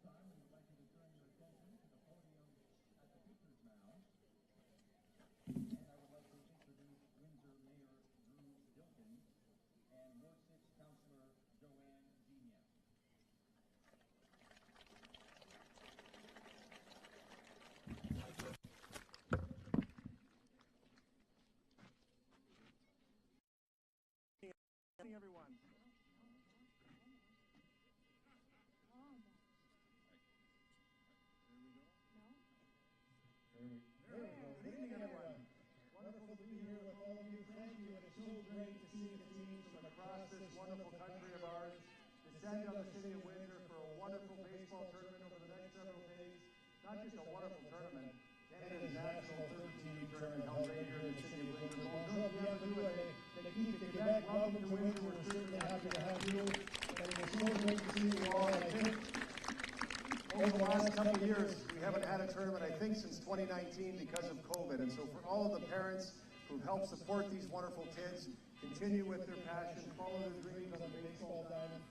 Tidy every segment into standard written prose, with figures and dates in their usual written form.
time, we would like you to turn your attention to the podium at the Speaker's Mound. And I would like to introduce Windsor Mayor Drew Dilkins and Ward 6 Councillor Joanne Zenia. Everyone. Good evening, everyone. Wonderful to be here with all of you. Thank you. It is so great to see the teams from across this wonderful country of ours descend on the city of Windsor for a wonderful baseball tournament over the next several days. Not just a wonderful tournament, Canada's national 13 tournament held right here in the city of Windsor. Bonjour, bienvenue à l'équipe de Québec. Welcome to Windsor. We're certainly happy to have you. And it is so great to see you all. I think over the last couple of years, we haven't had a tournament, I think, since 2019 because of COVID. And so for all of the parents who've helped support these wonderful kids, continue with their passion, follow their dreams on the baseball diamond,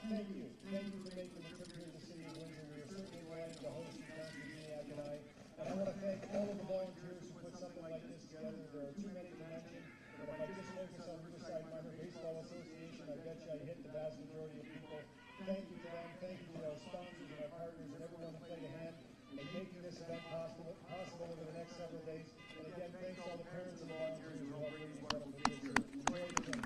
thank you. Thank you for making the trip here to the city of Windsor. We are certainly glad to host you, Councillor Zeniak and I. And I want to thank all of the volunteers who put something like this together. There are too many to mention, but if I just focus on Riverside Minor Baseball Association, I bet you I hit the vast majority of people. Thank you to them. Thank you to our sponsors and our partners and everyone who played a hand in making this event possible over the next several days. And again, thanks all the parents and volunteers who helped bring these wonderful kids here. Enjoy everything.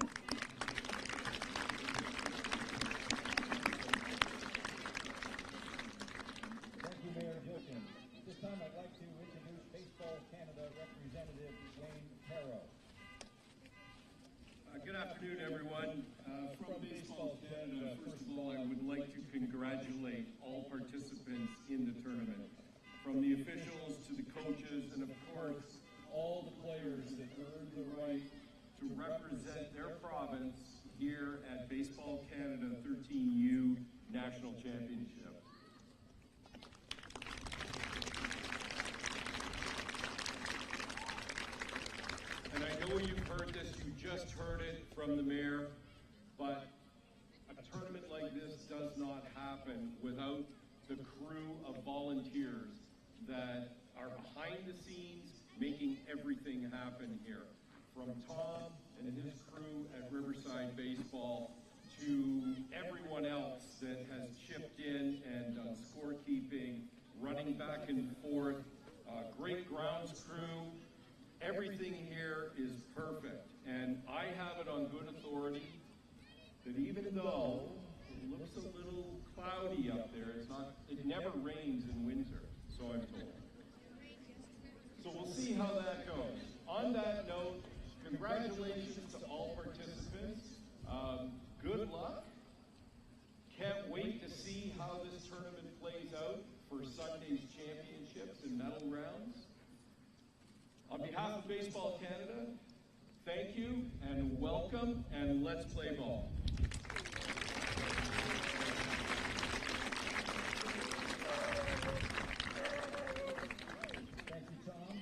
Thank you, Mayor Dilkins. This time I'd like to introduce Baseball Canada Representative Wayne Harrow. Good afternoon, everyone. From Baseball Canada, first of all, I would like to congratulate all participants in the tournament, from the officials to the coaches, and of course, all the players that earned the right to represent their province here at Baseball Canada 13U National Championship. And I know you've heard this, you just heard it from the mayor, but a tournament like this does not happen without the crew of volunteers that are behind the scenes making everything happen here. From Tom and his crew at Riverside Baseball to everyone else that has chipped in and done scorekeeping, running back and forth, great grounds crew. Everything here is perfect, and I have it on good authority that even though it looks a little cloudy up there, it never rains in Windsor, so I'm told. So we'll see how that goes. On that note, congratulations to all participants. Good luck. Can't wait to see how this tournament plays out for Sunday's championships and medal rounds. On behalf of Baseball Canada, thank you and welcome, and let's play ball. Thank you, Tom.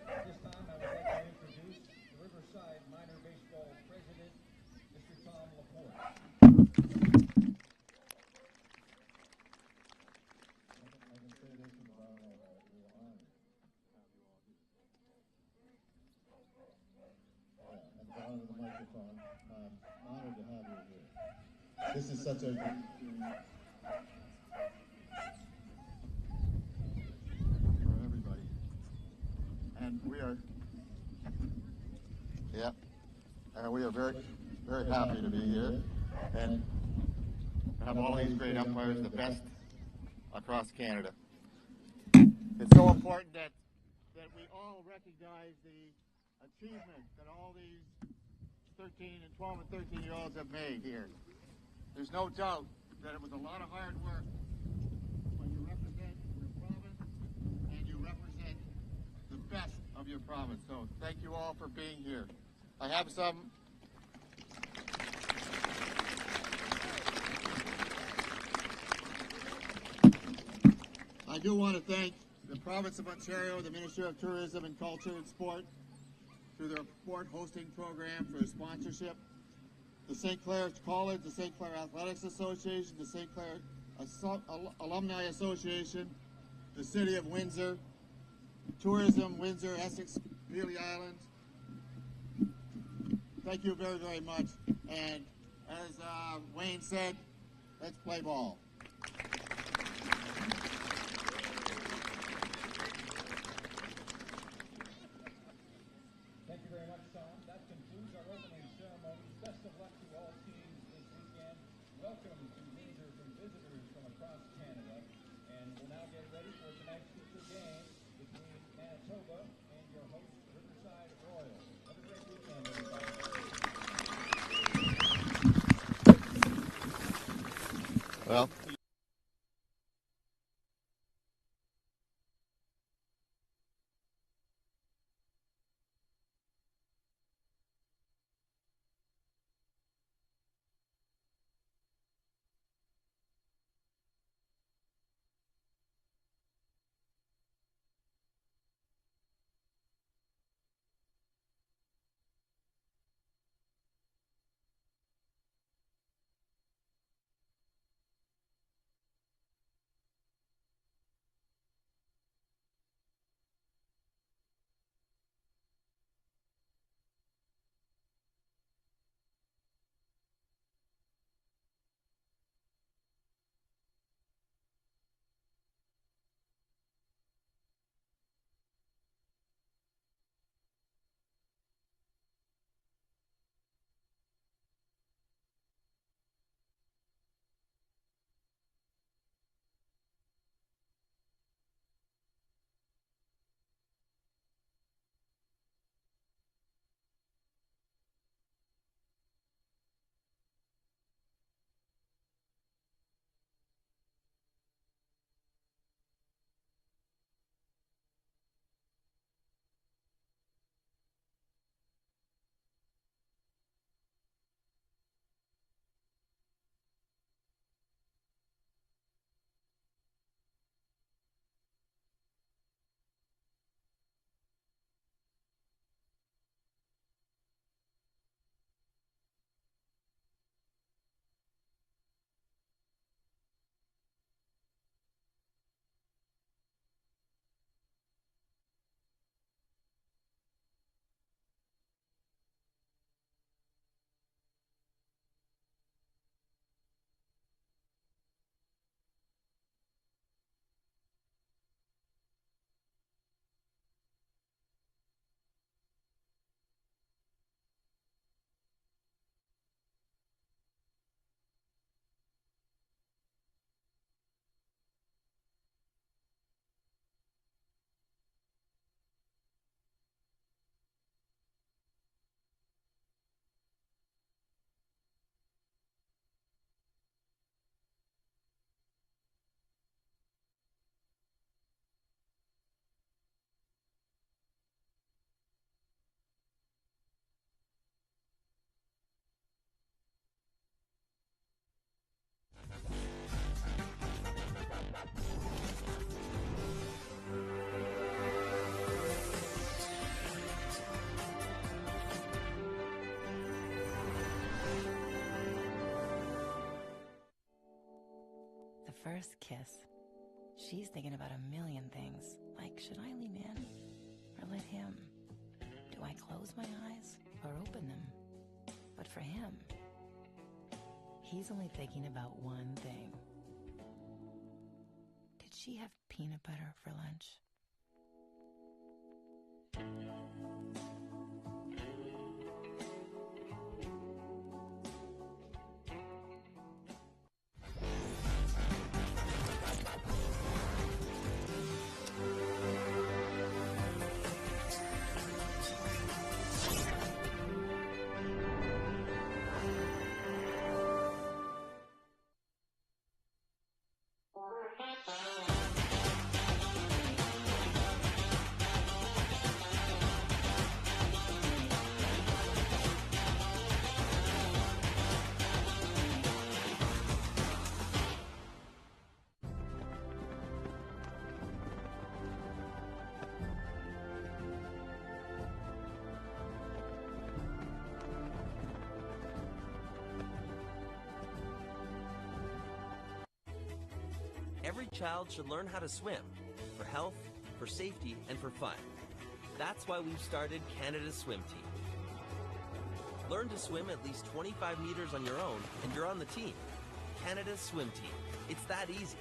At this time, I would like to introduce the Riverside Minor Baseball President, Mr. Tom Laporte. The microphone. I'm honored to have you here. This is such a for everybody, and we are very, very happy to be here and have all these great umpires, the best across Canada. It's so important that we all recognize the achievement that all these 13 and 12 and 13-year-olds have made here. There's no doubt that it was a lot of hard work when you represent your province and you represent the best of your province. So thank you all for being here. I have some I do want to thank the province of Ontario, the Ministry of Tourism and Culture and Sport, through their sport hosting program, for their sponsorship, the St. Clair College, the St. Clair Athletics Association, the St. Clair Alumni Association, the City of Windsor, Tourism, Windsor, Essex, Peely Island. Thank you very, very much. And as Wayne said, let's play ball. Thank you very much, Sean. That concludes our opening ceremony. Best of luck to all teams this weekend. Welcome to Windsor from visitors from across Canada. And we'll now get ready for tonight's feature game between Manitoba and your host, Riverside Royals. Have a great weekend, everybody. Well, first kiss. She's thinking about a million things, like should I lean in or let him? Do I close my eyes or open them? But for him, he's only thinking about one thing. Did she have peanut butter for lunch? Every child should learn how to swim, for health, for safety, and for fun. That's why we've started Canada's Swim Team. Learn to swim at least 25 meters on your own, and you're on the team. Canada's Swim Team. It's that easy.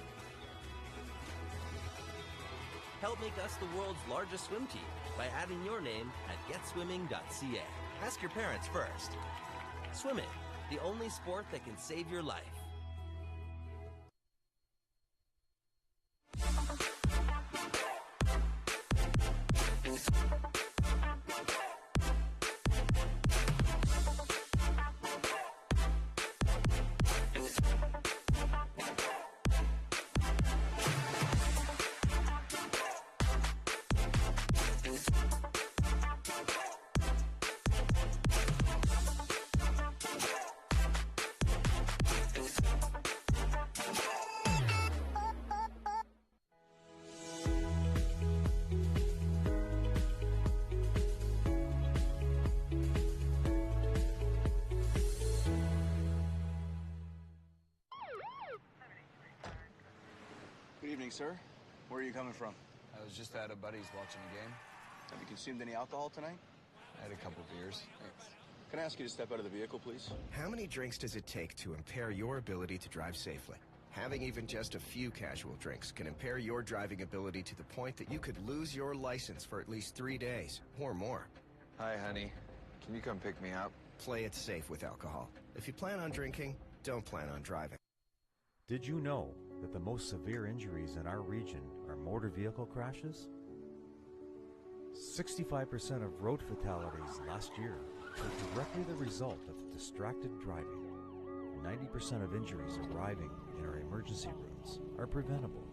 Help make us the world's largest swim team by adding your name at getswimming.ca. Ask your parents first. Swimming, the only sport that can save your life. Good evening, sir. Where are you coming from? I was just at a buddy's watching a game. Have you consumed any alcohol tonight? I had a couple beers. Thanks. Can I ask you to step out of the vehicle, please? How many drinks does it take to impair your ability to drive safely? Having even just a few casual drinks can impair your driving ability to the point that you could lose your license for at least 3 days or more. Hi, honey. Can you come pick me up? Play it safe with alcohol. If you plan on drinking, don't plan on driving. Did you know that the most severe injuries in our region are motor vehicle crashes? 65% of road fatalities last year were directly the result of distracted driving. 90% of injuries arriving in our emergency rooms are preventable.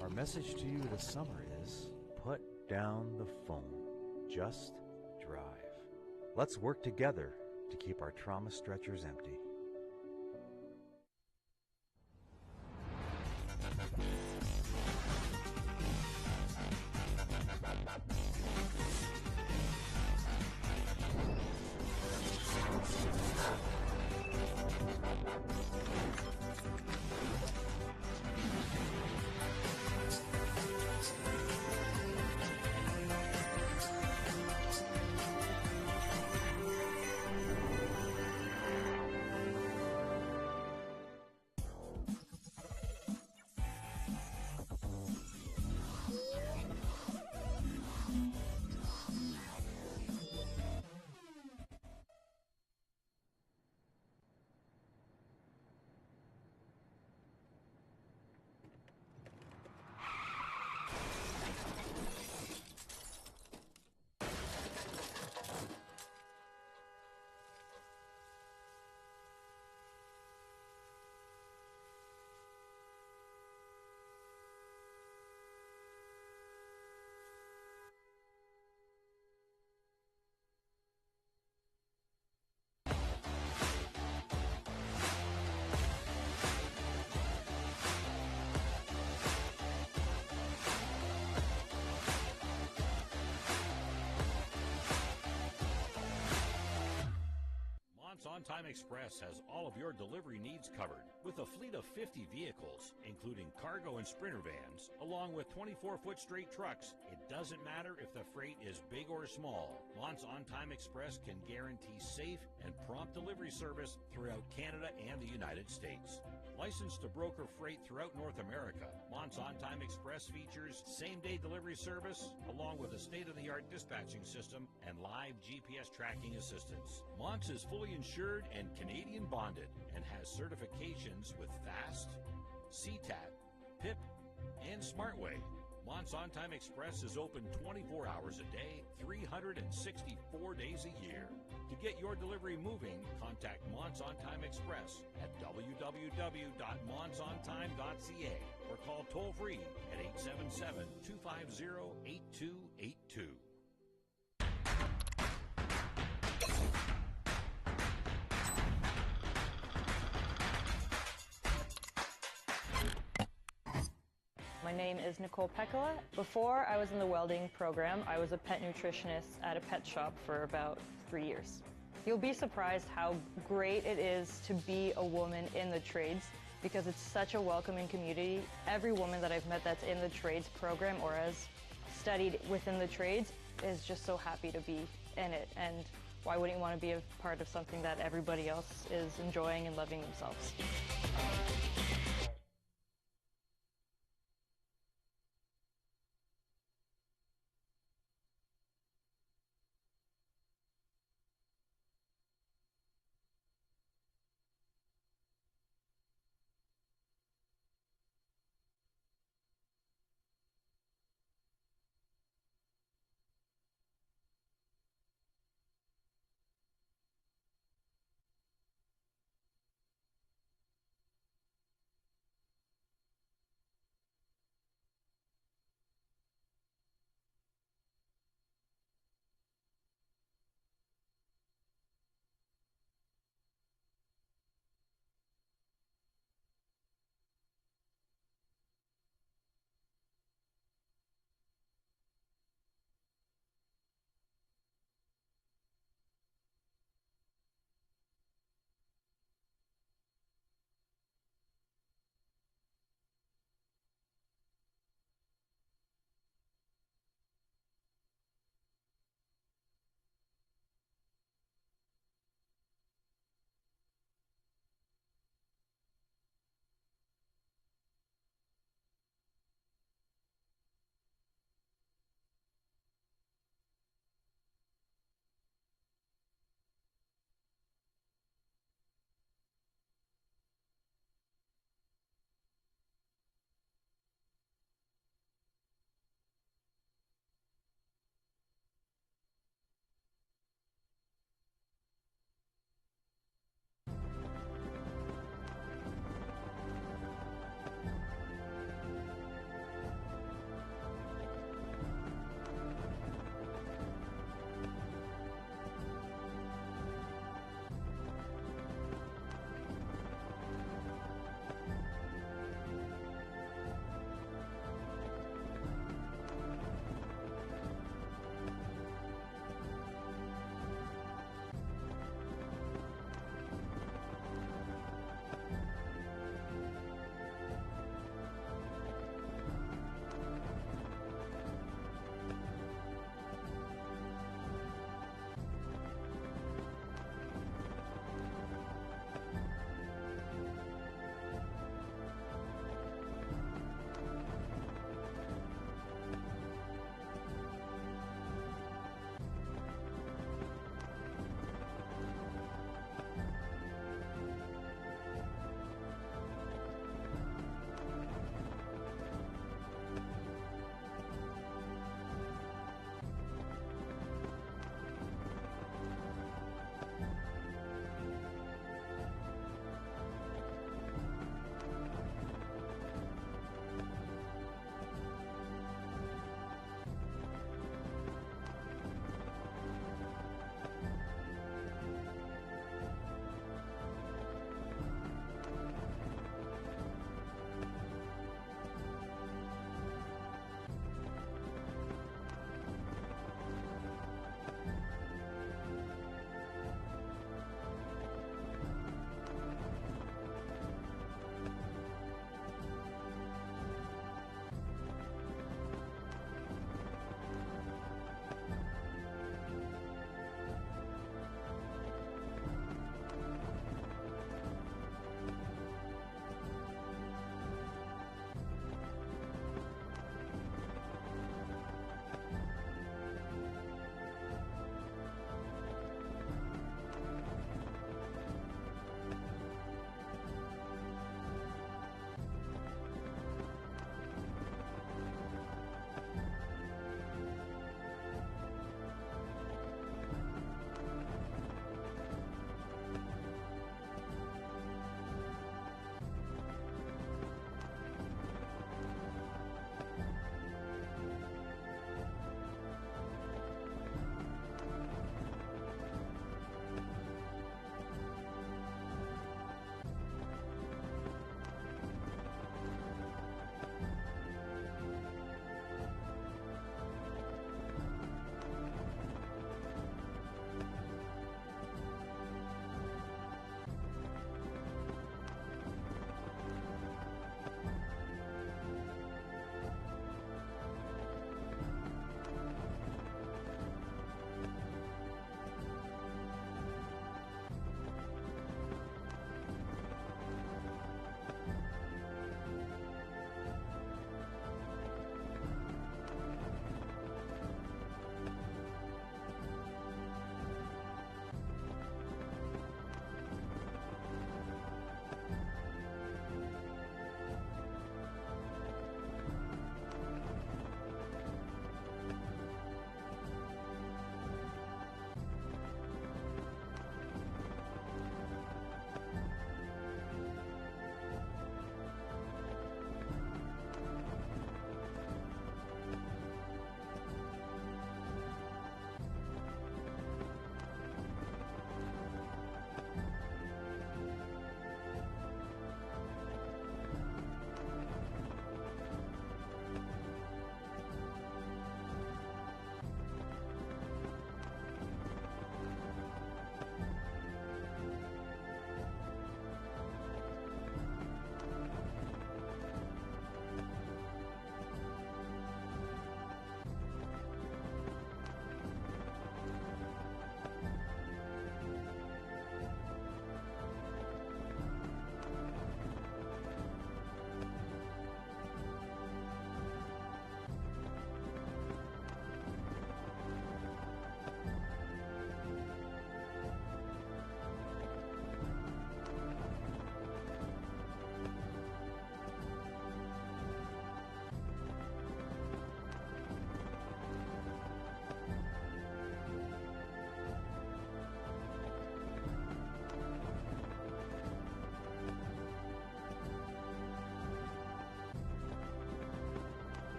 Our message to you this summer is, put down the phone. Just drive. Let's work together to keep our trauma stretchers empty. On-Time Express has all of your delivery needs covered with a fleet of 50 vehicles, including cargo and sprinter vans, along with 24-foot straight trucks. It doesn't matter if the freight is big or small. Mont's On-Time Express can guarantee safe and prompt delivery service throughout Canada and the United States. Licensed to broker freight throughout North America, Mont's On-Time Express features same-day delivery service, along with a state-of-the-art dispatching system and live GPS tracking assistance. Mont's is fully insured and Canadian bonded and has certifications with FAST, CTAT, PIP, and SmartWay. Mont's On-Time Express is open 24 hours a day, 364 days a year. To get your delivery moving, contact Mont's On-Time Express at www.montsontime.ca or call toll-free at 877-250-8282. My name is Nicole Pekala. Before I was in the welding program, I was a pet nutritionist at a pet shop for about 3 years. You'll be surprised how great it is to be a woman in the trades. because it's such a welcoming community. Every woman that I've met that's in the trades program or has studied within the trades is just so happy to be in it, and why wouldn't you want to be a part of something that everybody else is enjoying and loving themselves?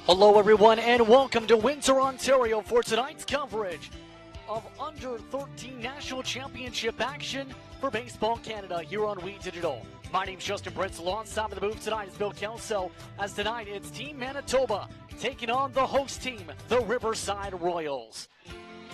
Hello everyone and welcome to Windsor, Ontario for tonight's coverage of Under 13 National Championship action for Baseball Canada here on We Digital. My name's Justin Brentz. Alongside of the booth tonight is Bill Kelso, as tonight it's Team Manitoba taking on the host team, the Riverside Royals.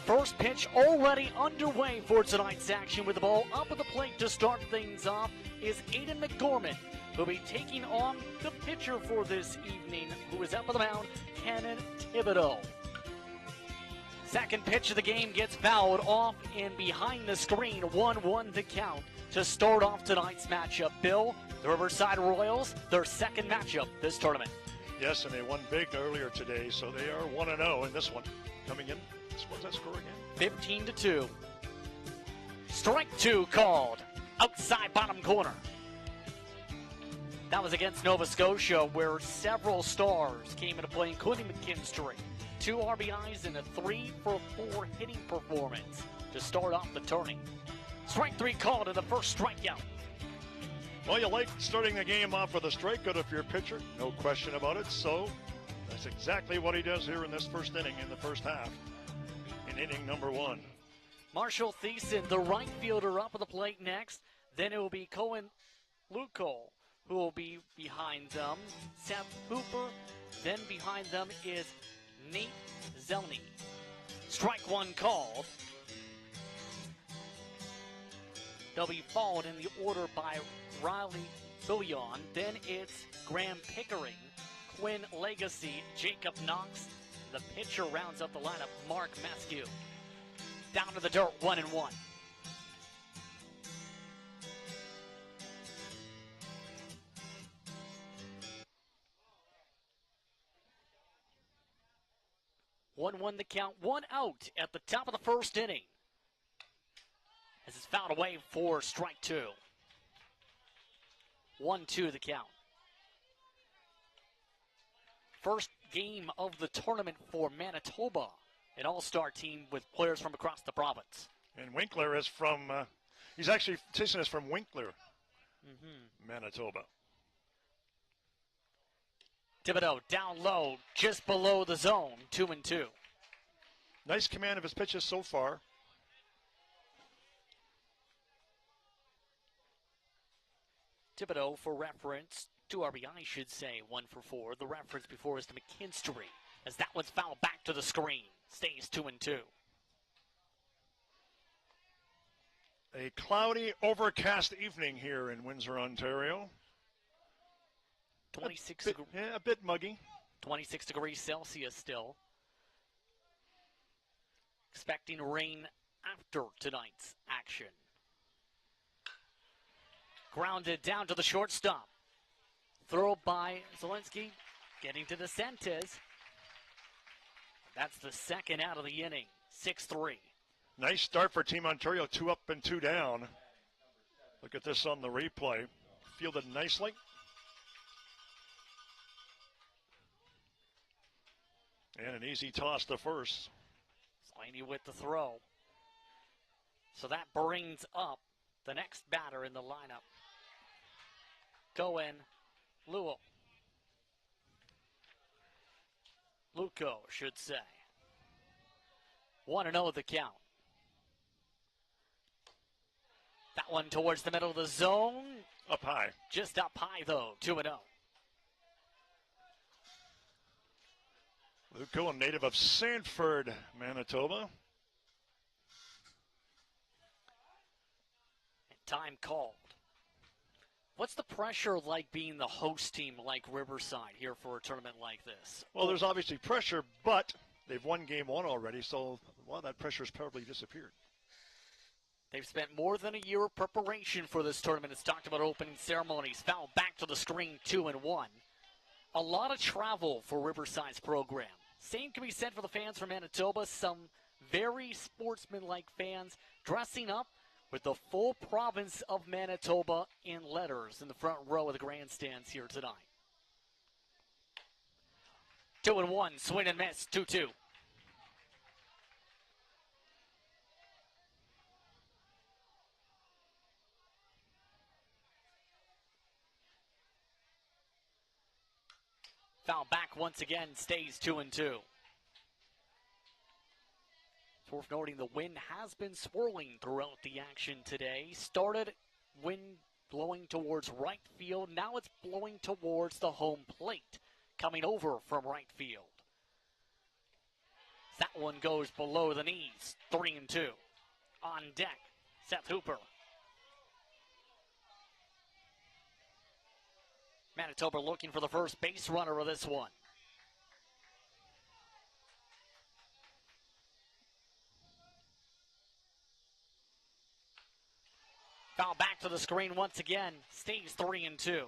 First pitch already underway for tonight's action, with the ball up at the plate to start things off is Aiden McGorman, who'll be taking on the pitcher for this evening, who is up on the mound, Cannon Thibodeau. Second pitch of the game gets fouled off and behind the screen. 1-1 the count to start off tonight's matchup. Bill, the Riverside Royals, their second matchup this tournament. Yes, and they won big earlier today, so they are 1-0 in this one. Coming in, what's that score again? 15-2. Strike two called. Outside bottom corner. That was against Nova Scotia, where several stars came into play, including McKinstry. 2 RBIs and a 3-for-4 hitting performance to start off the turning. Strike three called and the first strikeout. Well, you like starting the game off with a strikeout if you're a pitcher, no question about it. So that's exactly what he does here in this first inning, in the first half, in inning number 1. Marshall Thiessen, the right fielder, up at the plate next. Then it will be Cohen Luco, who will be behind them. Seth Hooper. Then behind them is Nate Zelny. Strike one called. They'll be followed in the order by Riley Billion. Then it's Graham Pickering, Quinn Legacy, Jacob Knox. The pitcher rounds up the lineup, Mark Maskew. Down to the dirt, 1-1. One the count, 1 out at the top of the first inning. As it's fouled away for strike two. 1-2 the count. First game of the tournament for Manitoba, an all-star team with players from across the province. And Winkler is from, he's actually, Thiessen is from Winkler, Manitoba. Thibodeau down low, just below the zone, 2-2. Nice command of his pitches so far. Thibodeau, for reference, 2 RBI, I should say, 1 for 4. The reference before is to McKinstry, as that one's fouled back to the screen. Stays 2-2. A cloudy, overcast evening here in Windsor, Ontario. 26 a bit muggy. 26 degrees Celsius still. Expecting rain after tonight's action. Grounded down to the shortstop. Throw by Zelensky, getting to DeSantis. That's the second out of the inning, 6-3. Nice start for Team Ontario, 2 up and 2 down. Look at this on the replay. Fielded nicely. And an easy toss to first. Slaney with the throw. So that brings up the next batter in the lineup. Cohen Luco, should say. 1-0 the count. That one towards the middle of the zone. Up high. Just up high, though, 2-0. Luco, a native of Sanford, Manitoba. And time called. What's the pressure like being the host team like Riverside here for a tournament like this? Well, there's obviously pressure, but they've won game 1 already, so that pressure's probably disappeared. They've spent more than a year of preparation for this tournament. It's talked about opening ceremonies. Foul back to the screen, 2-1. A lot of travel for Riverside's program. Same can be said for the fans from Manitoba. Some very sportsman-like fans dressing up with the full province of Manitoba in letters in the front row of the grandstands here tonight. 2-1, swing and miss, 2-2. Foul back once again, stays 2-2. It's worth noting the wind has been swirling throughout the action today. Started wind blowing towards right field. Now it's blowing towards the home plate, coming over from right field. That one goes below the knees. 3-2. On deck, Seth Hooper. Manitoba looking for the first base runner of this one. Foul back to the screen once again. Stays 3-2.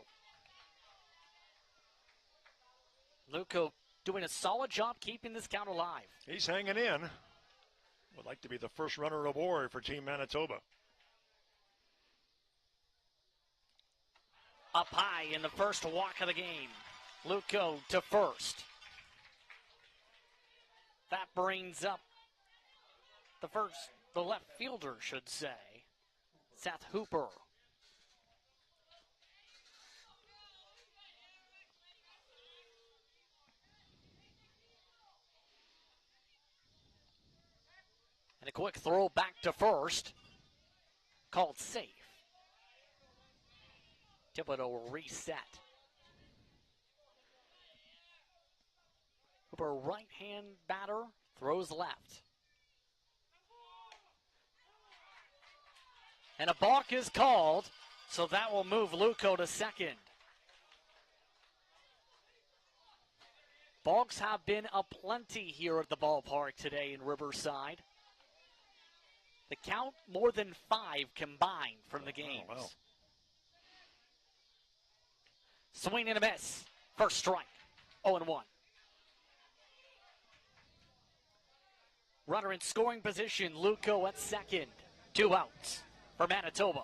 Luco doing a solid job keeping this count alive. He's hanging in. Would like to be the first runner aboard for Team Manitoba. Up high in the first walk of the game. Luco to first. That brings up the left fielder, should say, Seth Hooper. And a quick throw back to first. Called safe. Thibodeau will reset. Hooper, right-hand batter, throws left. And a balk is called, so that will move Luco to second. Balks have been aplenty here at the ballpark today in Riverside. The count more than 5 combined from the games. Oh, wow. Swing and a miss. First strike. 0-1. Runner in scoring position. Luco at second. 2 outs for Manitoba.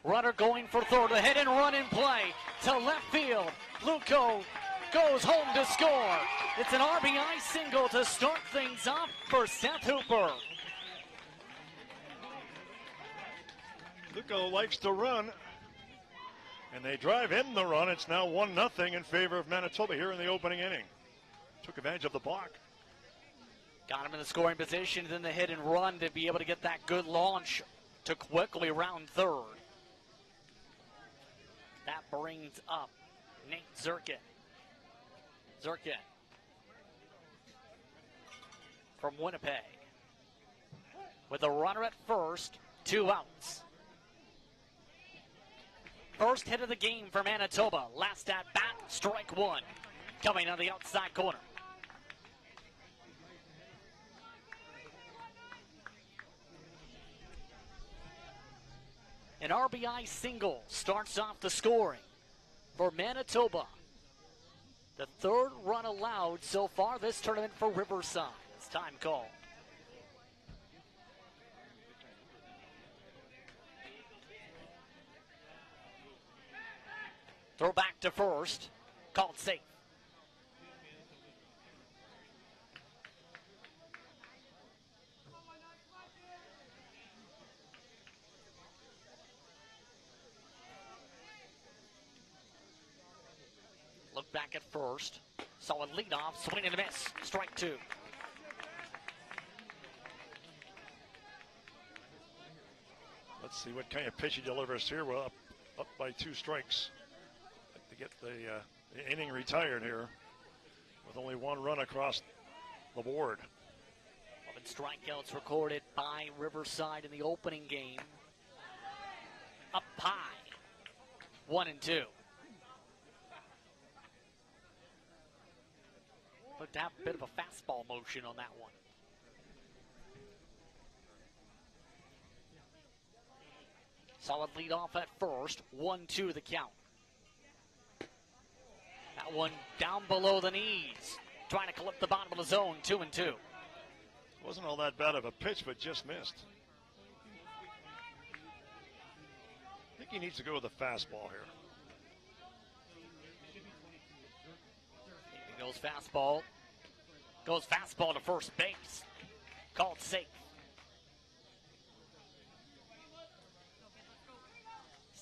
Runner going for third. A hit and run in play to left field. Luco goes home to score. It's an RBI single to start things off for Seth Hooper. Luco likes to run, and they drive in the run. It's now 1-0 in favor of Manitoba here in the opening inning. Took advantage of the block. Got him in the scoring position, then the hit and run to be able to get that good launch to quickly round third. That brings up Nate Zirkin. Zirkin from Winnipeg with a runner at first, 2 outs. First hit of the game for Manitoba. Last at bat, strike 1. Coming on the outside corner. An RBI single starts off the scoring for Manitoba. The third run allowed so far this tournament for Riverside. It's time called. Throw back to first. Called safe. Look back at first. Solid leadoff. Swing and a miss. Strike 2. Let's see what kind of pitch he delivers here. We're up by 2 strikes. To get the inning retired here with only 1 run across the board. 11 strikeouts recorded by Riverside in the opening game. Up high. 1-2. Looked to have a bit of a fastball motion on that one. Solid lead off at first. 1-2 the count. That one down below the knees. Trying to clip the bottom of the zone. 2-2. Wasn't all that bad of a pitch, but just missed. I think he needs to go with a fastball here. He goes fastball. Goes fastball to first base. Called safe.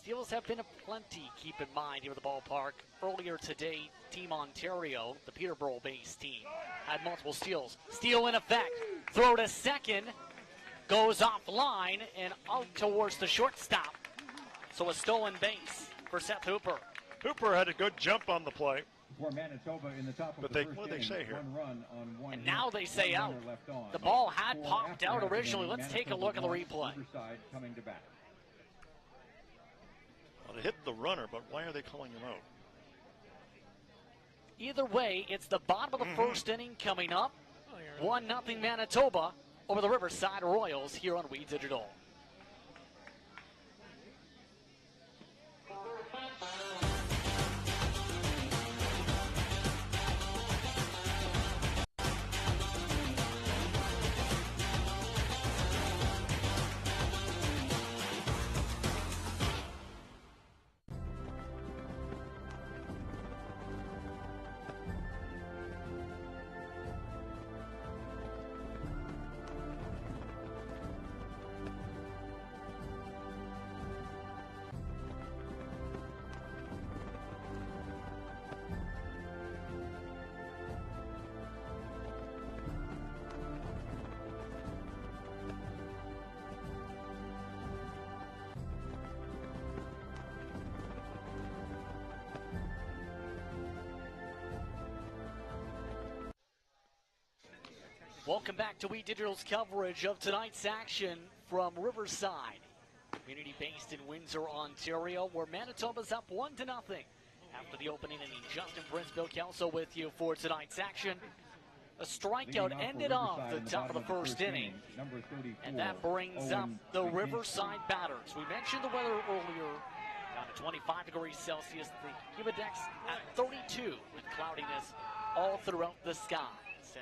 Steals have been aplenty, keep in mind, here at the ballpark. Earlier today, Team Ontario, the Peterborough-based team, had multiple steals. Steal in effect. Throw to second. Goes offline and out towards the shortstop. So a stolen base for Seth Hooper. Hooper had a good jump on the play. For Manitoba in the top of But the they, first what do they say here? One run on one And hit, now they say one out. runner left on. The ball had For popped out after originally. inning, Let's take a Manitoba look at the won, replay. Riverside coming to bat. Well, they hit the runner, but why are they calling him out? Either way, it's the bottom of the first inning coming up. 1-0 Manitoba over the Riverside Royals here on We Digital. Welcome back to We Digital's coverage of tonight's action from Riverside, community based in Windsor, Ontario, where Manitoba's up 1-0 after the opening inning. Justin Prince, Bill Kelso with you for tonight's action. A strikeout ended off the top of the first inning, and that brings up the Riverside batters. We mentioned the weather earlier, down to 25 degrees Celsius, the humidex at 32 with cloudiness all throughout the skies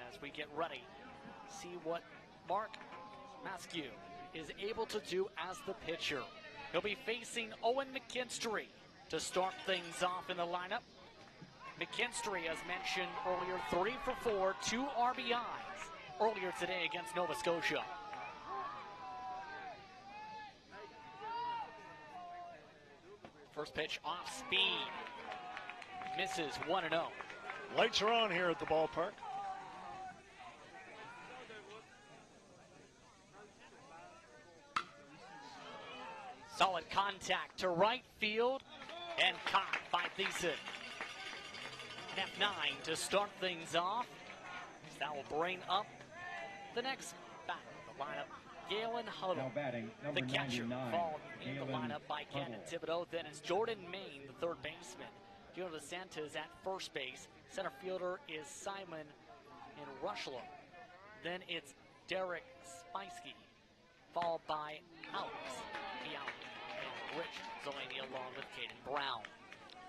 as we get ready. See what Mark Maskew is able to do as the pitcher. He'll be facing Owen McKinstry to start things off in the lineup. McKinstry, as mentioned earlier, 3 for 4, 2 RBIs earlier today against Nova Scotia. First pitch off speed. Misses 1-0. Lights are on here at the ballpark. Solid contact to right field and caught by Thiessen. F9 to start things off. That will bring up the next back of the lineup, Galen Huddle. Now batting, number the catcher, 99, followed in the Galen lineup by Cannon Thibodeau. Then it's Jordan Main, the third baseman. Gino DeSantis at first base. Center fielder is Simon in Rushlow. Then it's Derek Spiesky, followed by Alex Bialek and Rich Zelania along with Caden Brown.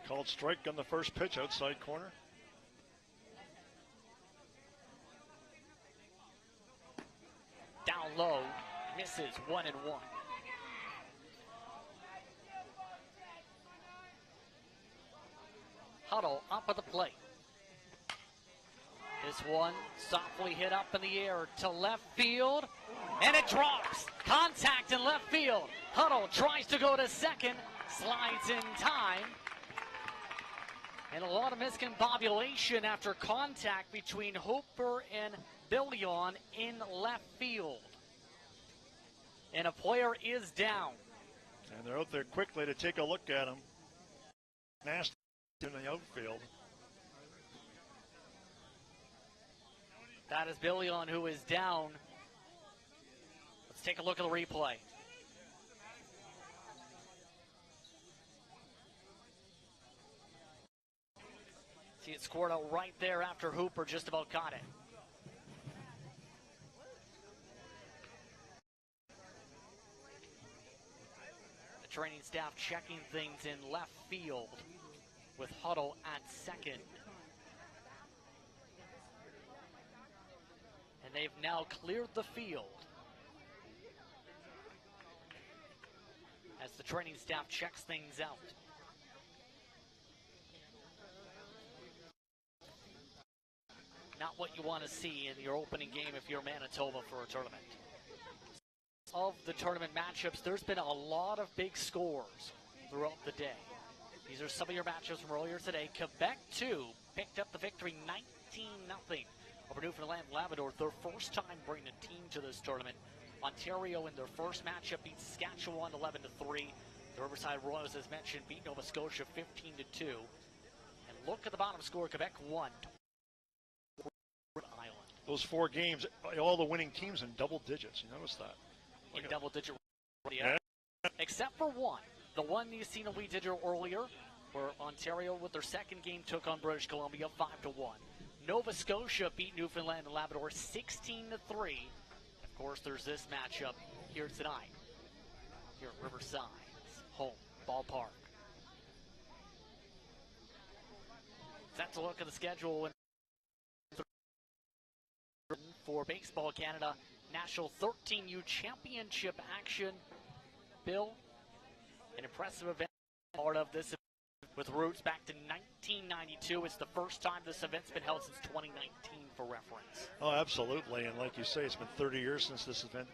Called strike on the first pitch, outside corner. Down low, misses 1-1. Huddle up at the plate. This one softly hit up in the air to left field, and it drops. Contact in left field. Huddle tries to go to second, slides in time. And a lot of miscombobulation after contact between Hooper and Billion in left field. And a player is down. And they're out there quickly to take a look at him. Nasty in the outfield. That is Billion who is down. Let's take a look at the replay. See it scored out right there after Hooper just about caught it. The training staff checking things in left field with Huddle at second. And they've now cleared the field as the training staff checks things out. Not what you want to see in your opening game if you're Manitoba for a tournament. Of the tournament matchups, there's been a lot of big scores. throughout the day. These are some of your matchups from earlier today. Quebec, too, picked up the victory 19-0 over Newfoundland and Labrador. Their first time bringing a team to this tournament. Ontario in their first matchup beat Saskatchewan 11-3. The Riverside Royals, as mentioned, beat Nova Scotia 15-2. And look at the bottom score. Quebec won. Rhode Island. Those 4 games, all the winning teams in double digits. You notice that? In double digit. Yeah. Except for one. The one you seen a wee digit earlier, where Ontario with their second game took on British Columbia 5-1. Nova Scotia beat Newfoundland and Labrador 16-3. Of course, there's this matchup here tonight, here at Riverside's home ballpark. That's a look at the schedule for Baseball Canada National 13U Championship action. Bill, an impressive event, part of this event with roots back to 1992. It's the first time this event's been held since 2019, for reference. Oh, absolutely. And like you say, it's been 30 years since this event,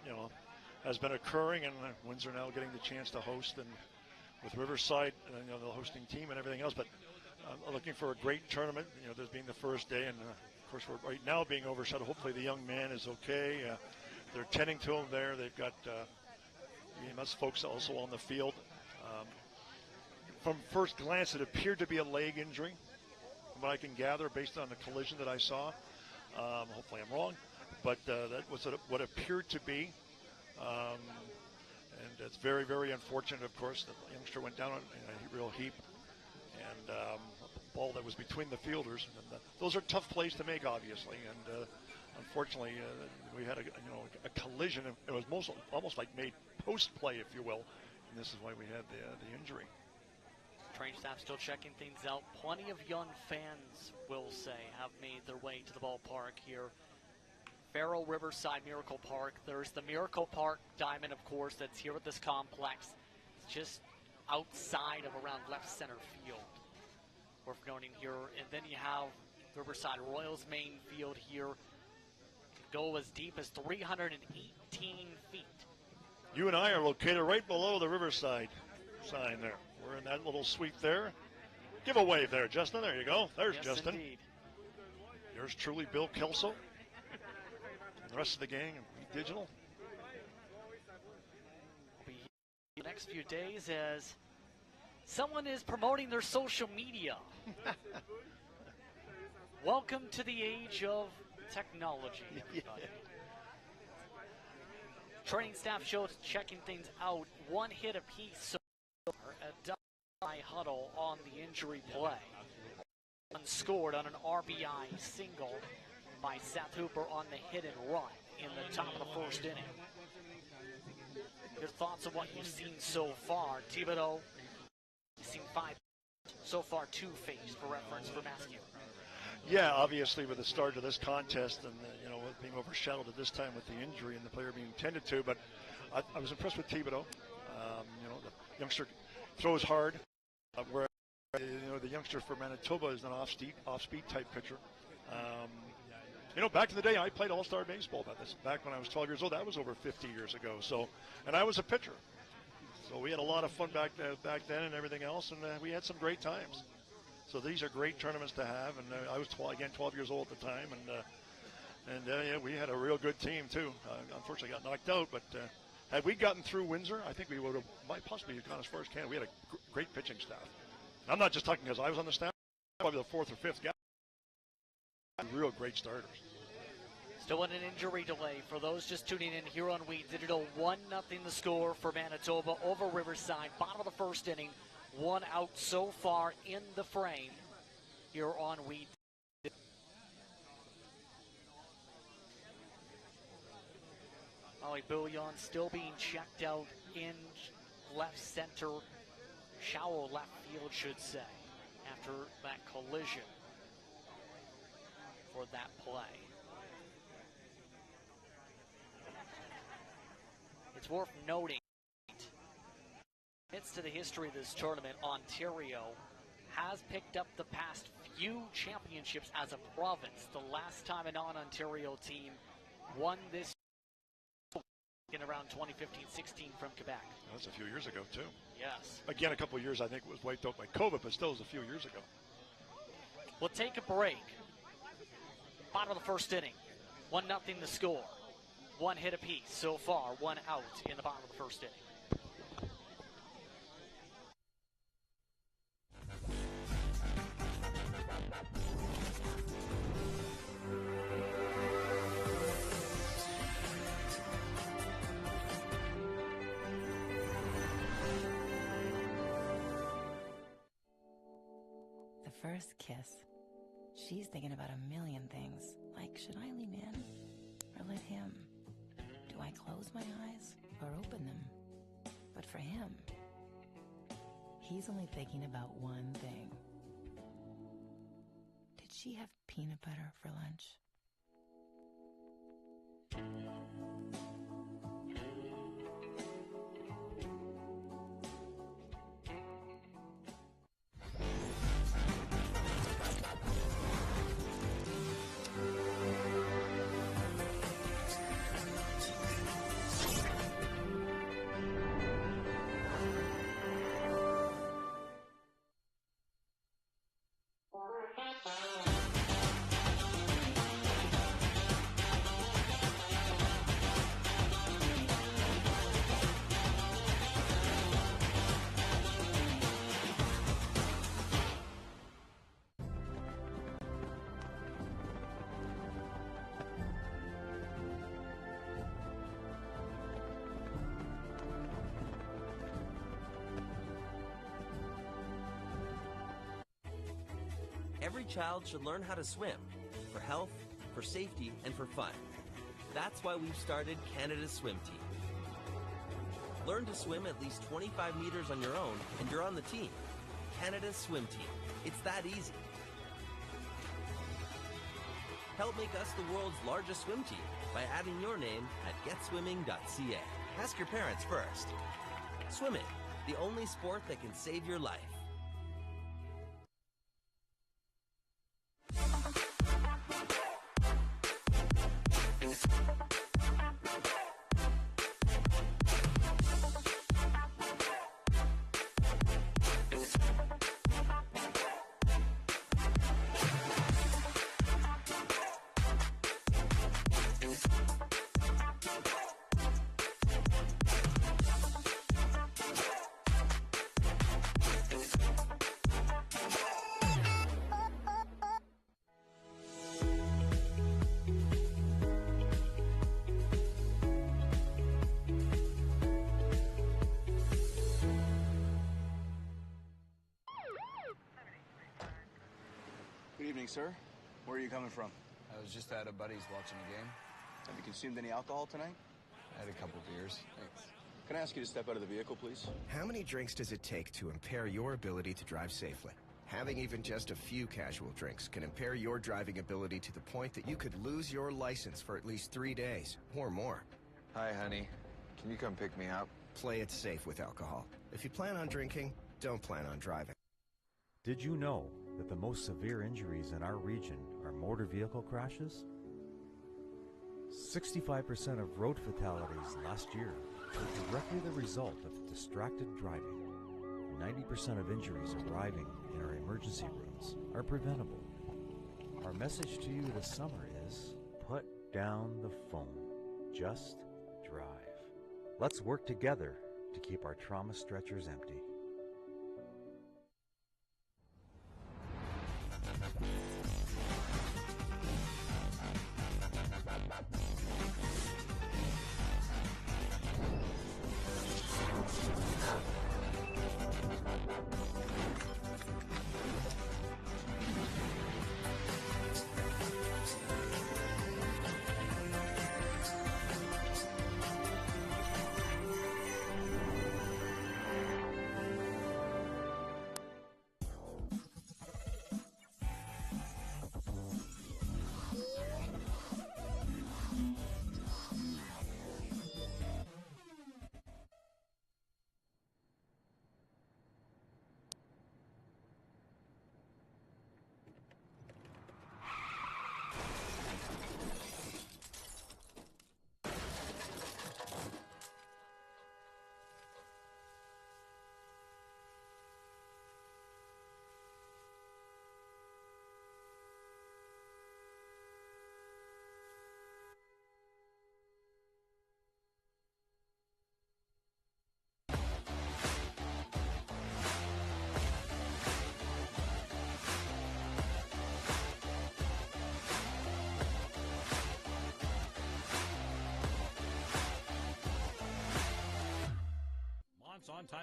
has been occurring, and Windsor now getting the chance to host, and with Riverside, the hosting team and everything else. But looking for a great tournament. This being the first day, and of course we're right now being overshadowed. Hopefully the young man is okay. They're tending to him there. They've got EMS folks also on the field. From first glance, it appeared to be a leg injury, from what I can gather based on the collision that I saw. Hopefully I'm wrong, but that was what appeared to be. And it's very, very unfortunate, of course, that the youngster went down in a real heap, and a ball that was between the fielders. And those are tough plays to make, obviously, and unfortunately we had a collision. It was almost like made post-play, if you will, and this is why we had the injury. Training staff still checking things out. Plenty of young fans, will say, have made their way to the ballpark here. Farrell Riverside Miracle Park. There's the Miracle Park Diamond, of course, that's here at this complex. It's just outside of around left center field, worth noting here. And then you have Riverside Royals main field here. Could go as deep as 318 feet. You and I are located right below the Riverside sign there. We're in that little suite there. Give a wave there, Justin. There you go. There's yes, Justin. Indeed. Yours truly, Bill Kelso. And the rest of the gang and Digital. We'll be here the next few days as someone is promoting their social media. Welcome to the age of technology, everybody. Training staff shows checking things out. One hit apiece. So a double huddle on the injury play. Unscored on an RBI single by Seth Hooper on the hit and run in the top of the first inning. Your thoughts on what you've seen so far? Thibodeau, you've seen 5 so far, 2 faced for reference for Maskew. Yeah, obviously with the start of this contest and being overshadowed at this time with the injury and the player being tended to, but I was impressed with Thibodeau. The youngster throws hard, where the youngster for Manitoba is an off-speed type pitcher. Back in the day, I played all-star baseball. Back when I was 12 years old, that was over 50 years ago. So, and I was a pitcher. So we had a lot of fun back then and everything else, and we had some great times. So these are great tournaments to have, and I was 12 years old at the time, and we had a real good team too. Unfortunately, got knocked out, but had we gotten through Windsor, I think we might possibly have gone as far as Canada. We had a great pitching staff. I'm not just talking because I was on the staff. Probably the 4th or 5th guy. Real great starters. Still in an injury delay for those just tuning in here on Wheat Digital. 1-0 the score for Manitoba over Riverside. Bottom of the first inning. 1 out so far in the frame here on Wheat. Ollie Bouillon still being checked out in left center, shallow left field, should say, after that collision for that play. It's worth noting, amidst to the history of this tournament, Ontario has picked up the past few championships as a province. The last time a non-Ontario team won this in around 2015-16 from Quebec. That's a few years ago, too. Yes. Again, a couple of years, I think, was wiped out by COVID, but still was a few years ago. We'll take a break. Bottom of the first inning. 1-0 the score. One hit apiece so far, one out in the bottom of the first inning. The first kiss. She's thinking about a million things, like should I lean in or let him? Do I close my eyes or open them? But for him, he's only thinking about one thing. Did she have peanut butter for lunch? Every child should learn how to swim, for health, for safety, and for fun. That's why we've started Canada's Swim Team. Learn to swim at least 25 meters on your own, and you're on the team. Canada's Swim Team. It's that easy. Help make us the world's largest swim team by adding your name at getswimming.ca. Ask your parents first. Swimming, the only sport that can save your life. Good evening, sir. Where are you coming from? I was just at a buddy's watching a game. Have you consumed any alcohol tonight? I had a couple beers. Thanks. Can I ask you to step out of the vehicle, please? How many drinks does it take to impair your ability to drive safely? Having even just a few casual drinks can impair your driving ability to the point that you could lose your license for at least 3 days or more. Hi, honey. Can you come pick me up? Play it safe with alcohol. If you plan on drinking, don't plan on driving. Did you know that the most severe injuries in our region are motor vehicle crashes? 65% of road fatalities last year were directly the result of distracted driving. 90% of injuries arriving in our emergency rooms are preventable. Our message to you this summer is, put down the phone. Just drive. Let's work together to keep our trauma stretchers empty.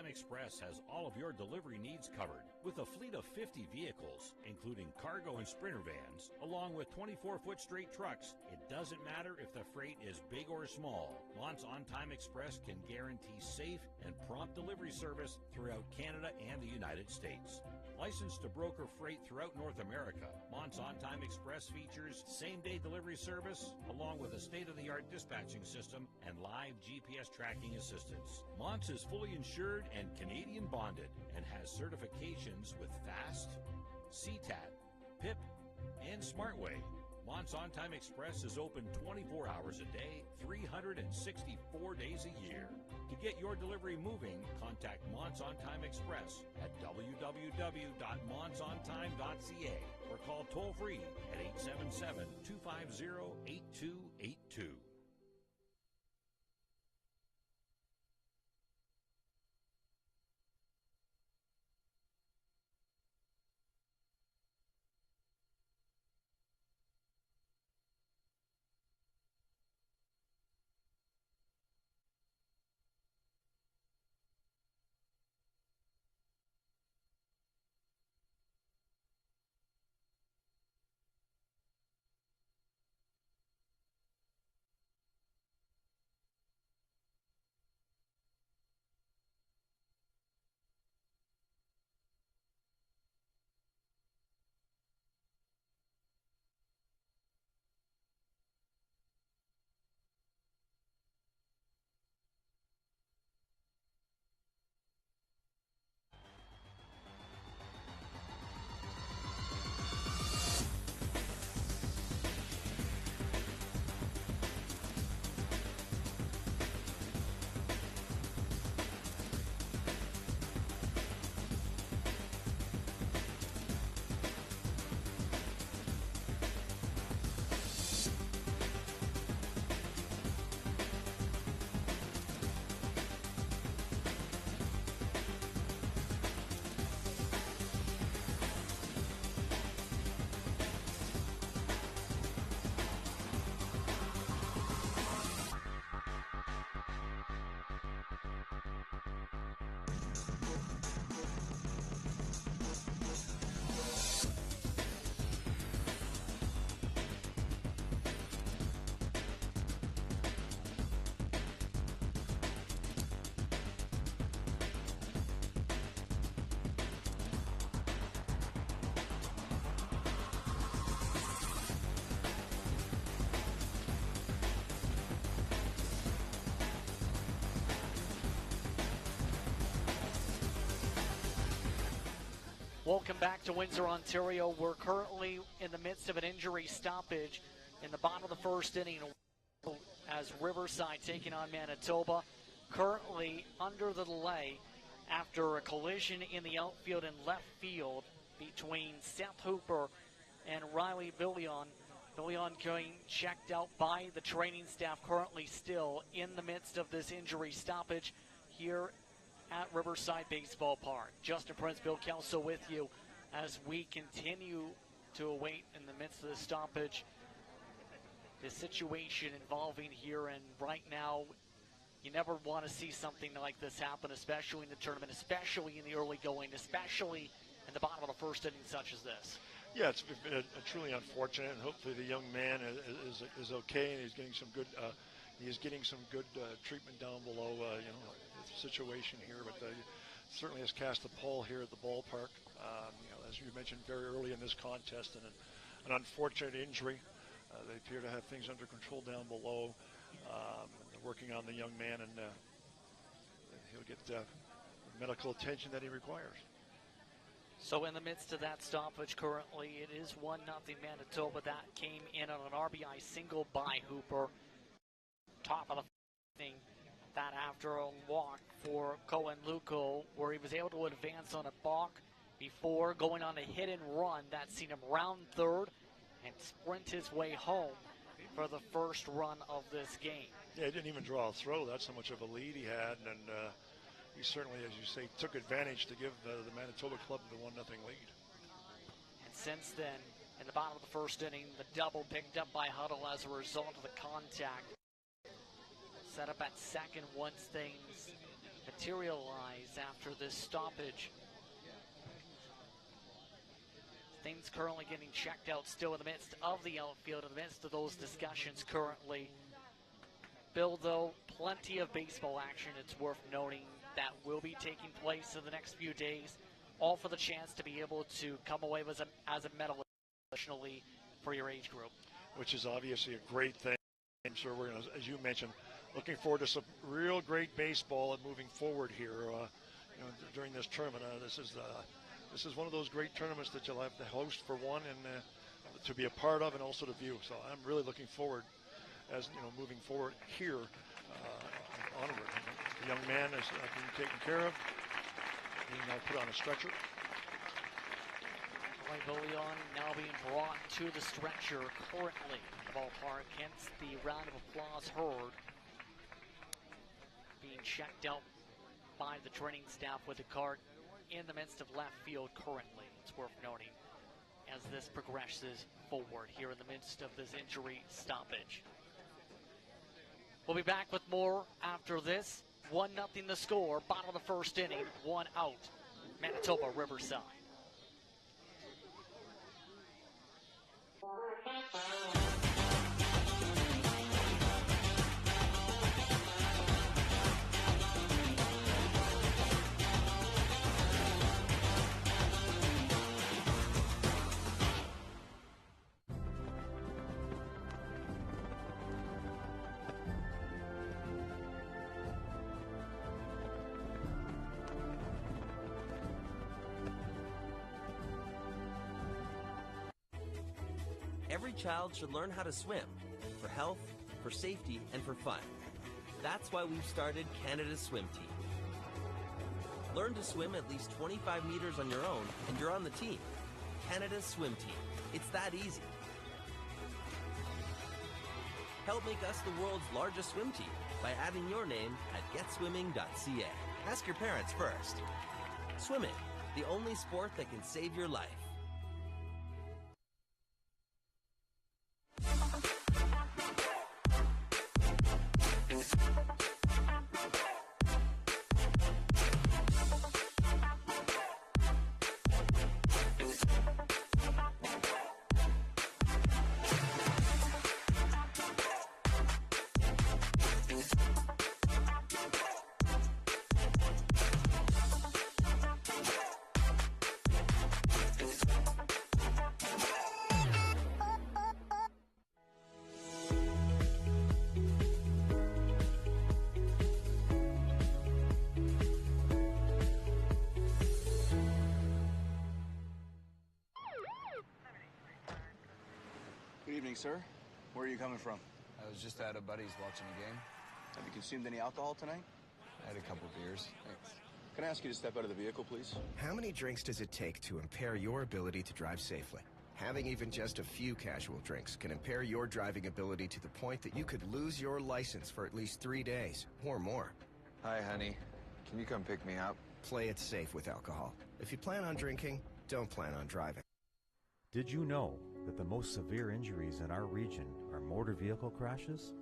Express has all of your delivery needs covered with a fleet of 50 vehicles, including cargo and sprinter vans, along with 24-foot straight trucks. It doesn't matter if the freight is big or small. Mont's On Time Express can guarantee safe and prompt delivery service throughout Canada and the United States. Licensed to broker freight throughout North America, Mont's On Time Express features same-day delivery service, along with a state-of-the-art dispatching system and live GPS tracking assistance. Mont's is fully insured and Canadian bonded and has certifications with FAST, CTAT, PIP, and SmartWay. Mont's On Time Express is open 24 hours a day, 364 days a year. To get your delivery moving, contact Mont's On Time Express at www.montsontime.ca or call toll-free at 877-250-8282. Welcome back to Windsor, Ontario. We're currently in the midst of an injury stoppage in the bottom of the first inning as Riverside taking on Manitoba. Currently under the delay after a collision in the outfield and left field between Seth Hooper and Riley Billion. Billion going checked out by the training staff, currently still in the midst of this injury stoppage here at Riverside Baseball Park. Justin Prince, Bill Kelso with you as we continue to await in the midst of the stoppage the situation involving here. And right now, you never want to see something like this happen, especially in the tournament, especially in the early going, especially in the bottom of the first inning such as this. Yeah, it's truly unfortunate, and hopefully the young man is okay, and he's getting some good treatment down below. The situation here, but certainly has cast a pall here at the ballpark. As you mentioned very early in this contest, and an unfortunate injury. They appear to have things under control down below. They're working on the young man, and he'll get the medical attention that he requires. So in the midst of that stoppage currently, it is 1-0 Manitoba. That came in on an RBI single by Hooper. Top of the thing, that after a walk for Cohen Luco, where he was able to advance on a balk before going on a hit and run that seen him round third and sprint his way home for the first run of this game. Yeah, he didn't even draw a throw. That's how much of a lead he had, and he certainly, as you say, took advantage to give the Manitoba club the 1-0 lead. And since then, in the bottom of the first inning, the double picked up by Huddle as a result of the contact. Set up at second once things materialize after this stoppage. Things currently getting checked out still in the midst of the outfield, in the midst of those discussions currently. Bill, though, plenty of baseball action, it's worth noting, that will be taking place in the next few days, all for the chance to be able to come away as a medalist additionally for your age group. Which is obviously a great thing. So we're going to, as you mentioned, looking forward to some real great baseball and moving forward here during this tournament. This is one of those great tournaments that you'll have to host for one and to be a part of and also to view. So I'm really looking forward moving forward here onward. The young man is being taken care of, being now put on a stretcher. Roy Bullion now being brought to the stretcher currently in the ballpark, hence the round of applause heard. Being checked out by the training staff with a cart in the midst of left field currently, it's worth noting, as this progresses forward here in the midst of this injury stoppage. We'll be back with more after this. 1-0 the score, bottom of the first inning, 1 out. Manitoba, Riverside. Every child should learn how to swim, for health, for safety, and for fun. That's why we've started Canada's Swim Team. Learn to swim at least 25 meters on your own, and you're on the team. Canada's Swim Team. It's that easy. Help make us the world's largest swim team by adding your name at getswimming.ca. Ask your parents first. Swimming, the only sport that can save your life. Good evening, sir. Where are you coming from? I was just at a buddy's watching a game. Have you consumed any alcohol tonight? I had a couple beers. Thanks. Can I ask you to step out of the vehicle, please? How many drinks does it take to impair your ability to drive safely? Having even just a few casual drinks can impair your driving ability to the point that you could lose your license for at least 3 days or more. Hi, honey. Can you come pick me up? Play it safe with alcohol. If you plan on drinking, don't plan on driving. Did you know that the most severe injuries in our region are motor vehicle crashes?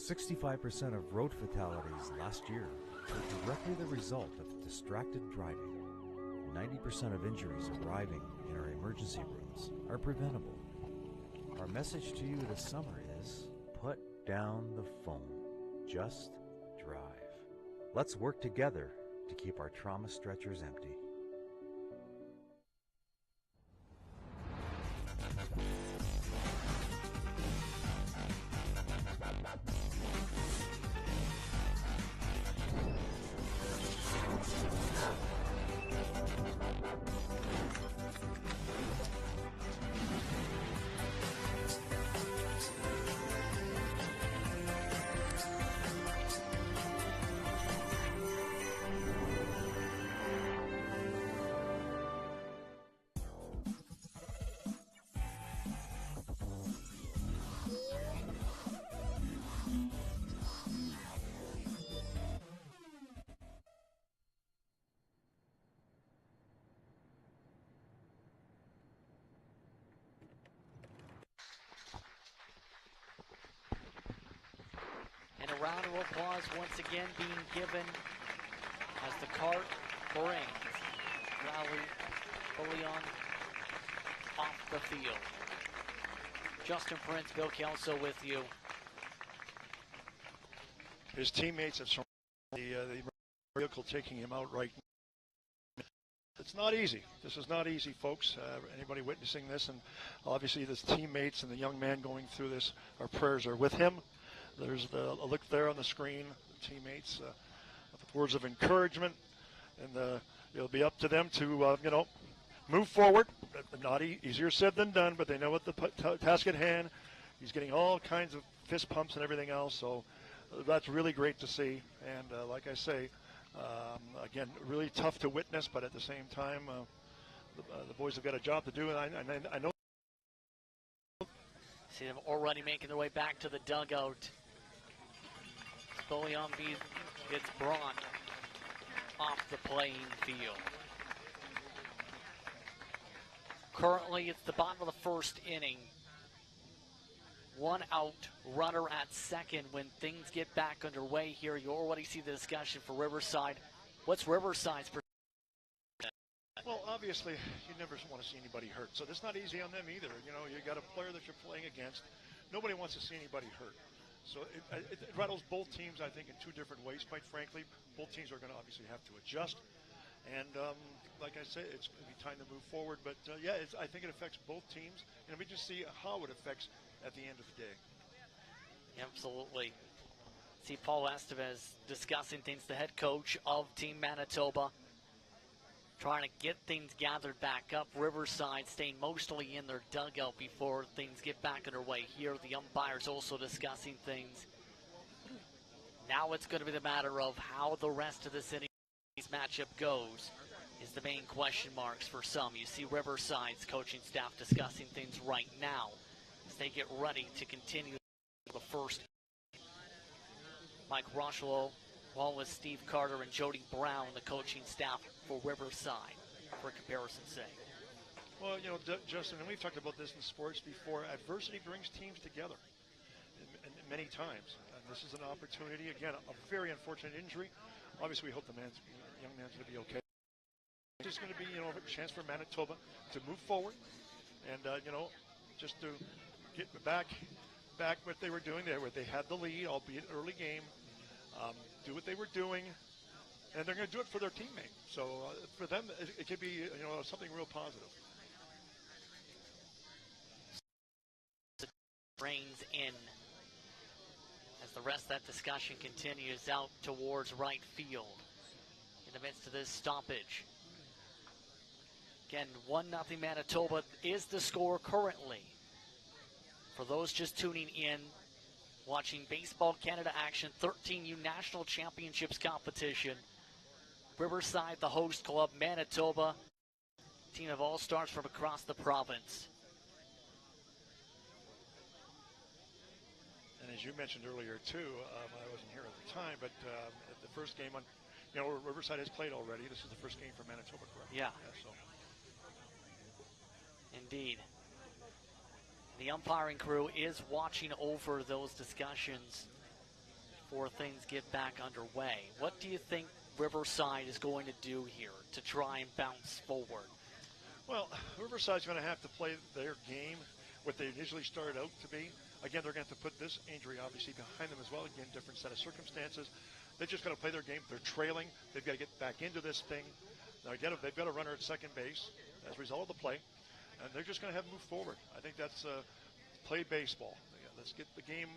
65% of road fatalities last year were directly the result of distracted driving. 90% of injuries arriving in our emergency rooms are preventable. Our message to you this summer is, put down the phone. Just drive. Let's work together to keep our trauma stretchers empty. round of applause once again being given as the cart brings Rally Bullion off the field. Justin Prince, Bill Kelso with you. His teammates have the vehicle taking him out right now. It's not easy. This is not easy, folks. Anybody witnessing this, and obviously his teammates and the young man going through this, our prayers are with him. There's a look there on the screen, the teammates, words of encouragement, and it'll be up to them to, move forward. Not easier said than done, but they know what the task at hand. He's getting all kinds of fist pumps and everything else, so that's really great to see. And like I say, again, really tough to witness, but at the same time, the boys have got a job to do, and I know. See them already making their way back to the dugout. Bullion gets brought off the playing field. Currently, it's the bottom of the first inning. One out, runner at second. When things get back underway here, you already see the discussion for Riverside. What's Riverside's perspective? Well, obviously, you never want to see anybody hurt, so it's not easy on them either. You got a player that you're playing against. Nobody wants to see anybody hurt. So it rattles both teams, I think, in two different ways, quite frankly. Both teams are going to obviously have to adjust. And like I said, it's going to be time to move forward. But, I think it affects both teams. And we just see how it affects at the end of the day. Absolutely. See Paul Estevez discussing things, the head coach of Team Manitoba, trying to get things gathered back up. Riverside staying mostly in their dugout before things get back underway here. The umpires also discussing things. Now it's going to be the matter of how the rest of the city's matchup goes is the main question marks for some. You see Riverside's coaching staff discussing things right now as they get ready to continue the first. Mike Rochelo, along with Steve Carter and Jody Brown, the coaching staff for Riverside, for comparison's sake. Well, Justin, and we've talked about this in sports before, adversity brings teams together and many times. And this is an opportunity, again, a very unfortunate injury. Obviously, we hope the young man's going to be okay. It's going to be, a chance for Manitoba to move forward and, just to get back what they were doing there, where they had the lead, albeit early game, do what they were doing, and they're going to do it for their teammate. So for them, it could be, something real positive. Reins in as the rest of that discussion continues out towards right field in the midst of this stoppage. Again, 1-0 Manitoba is the score currently. For those just tuning in, watching Baseball Canada action, 13U National Championships competition. Riverside, the host club, Manitoba, team of all-stars from across the province. And as you mentioned earlier, too, I wasn't here at the time, but at the first game, Riverside has played already. This is the first game for Manitoba, correct? Yeah. So. Indeed. The umpiring crew is watching over those discussions before things get back underway. What do you think Riverside is going to do here to try and bounce forward? Well, Riverside's going to have to play their game, what they initially started out to be. Again, they're going to have to put this injury, obviously, behind them as well. Again, different set of circumstances. They're just going to play their game. They're trailing. They've got to get back into this thing. They've got a runner at second base as a result of the play. And they're just going to have to move forward. I think that's play baseball. Let's get the game,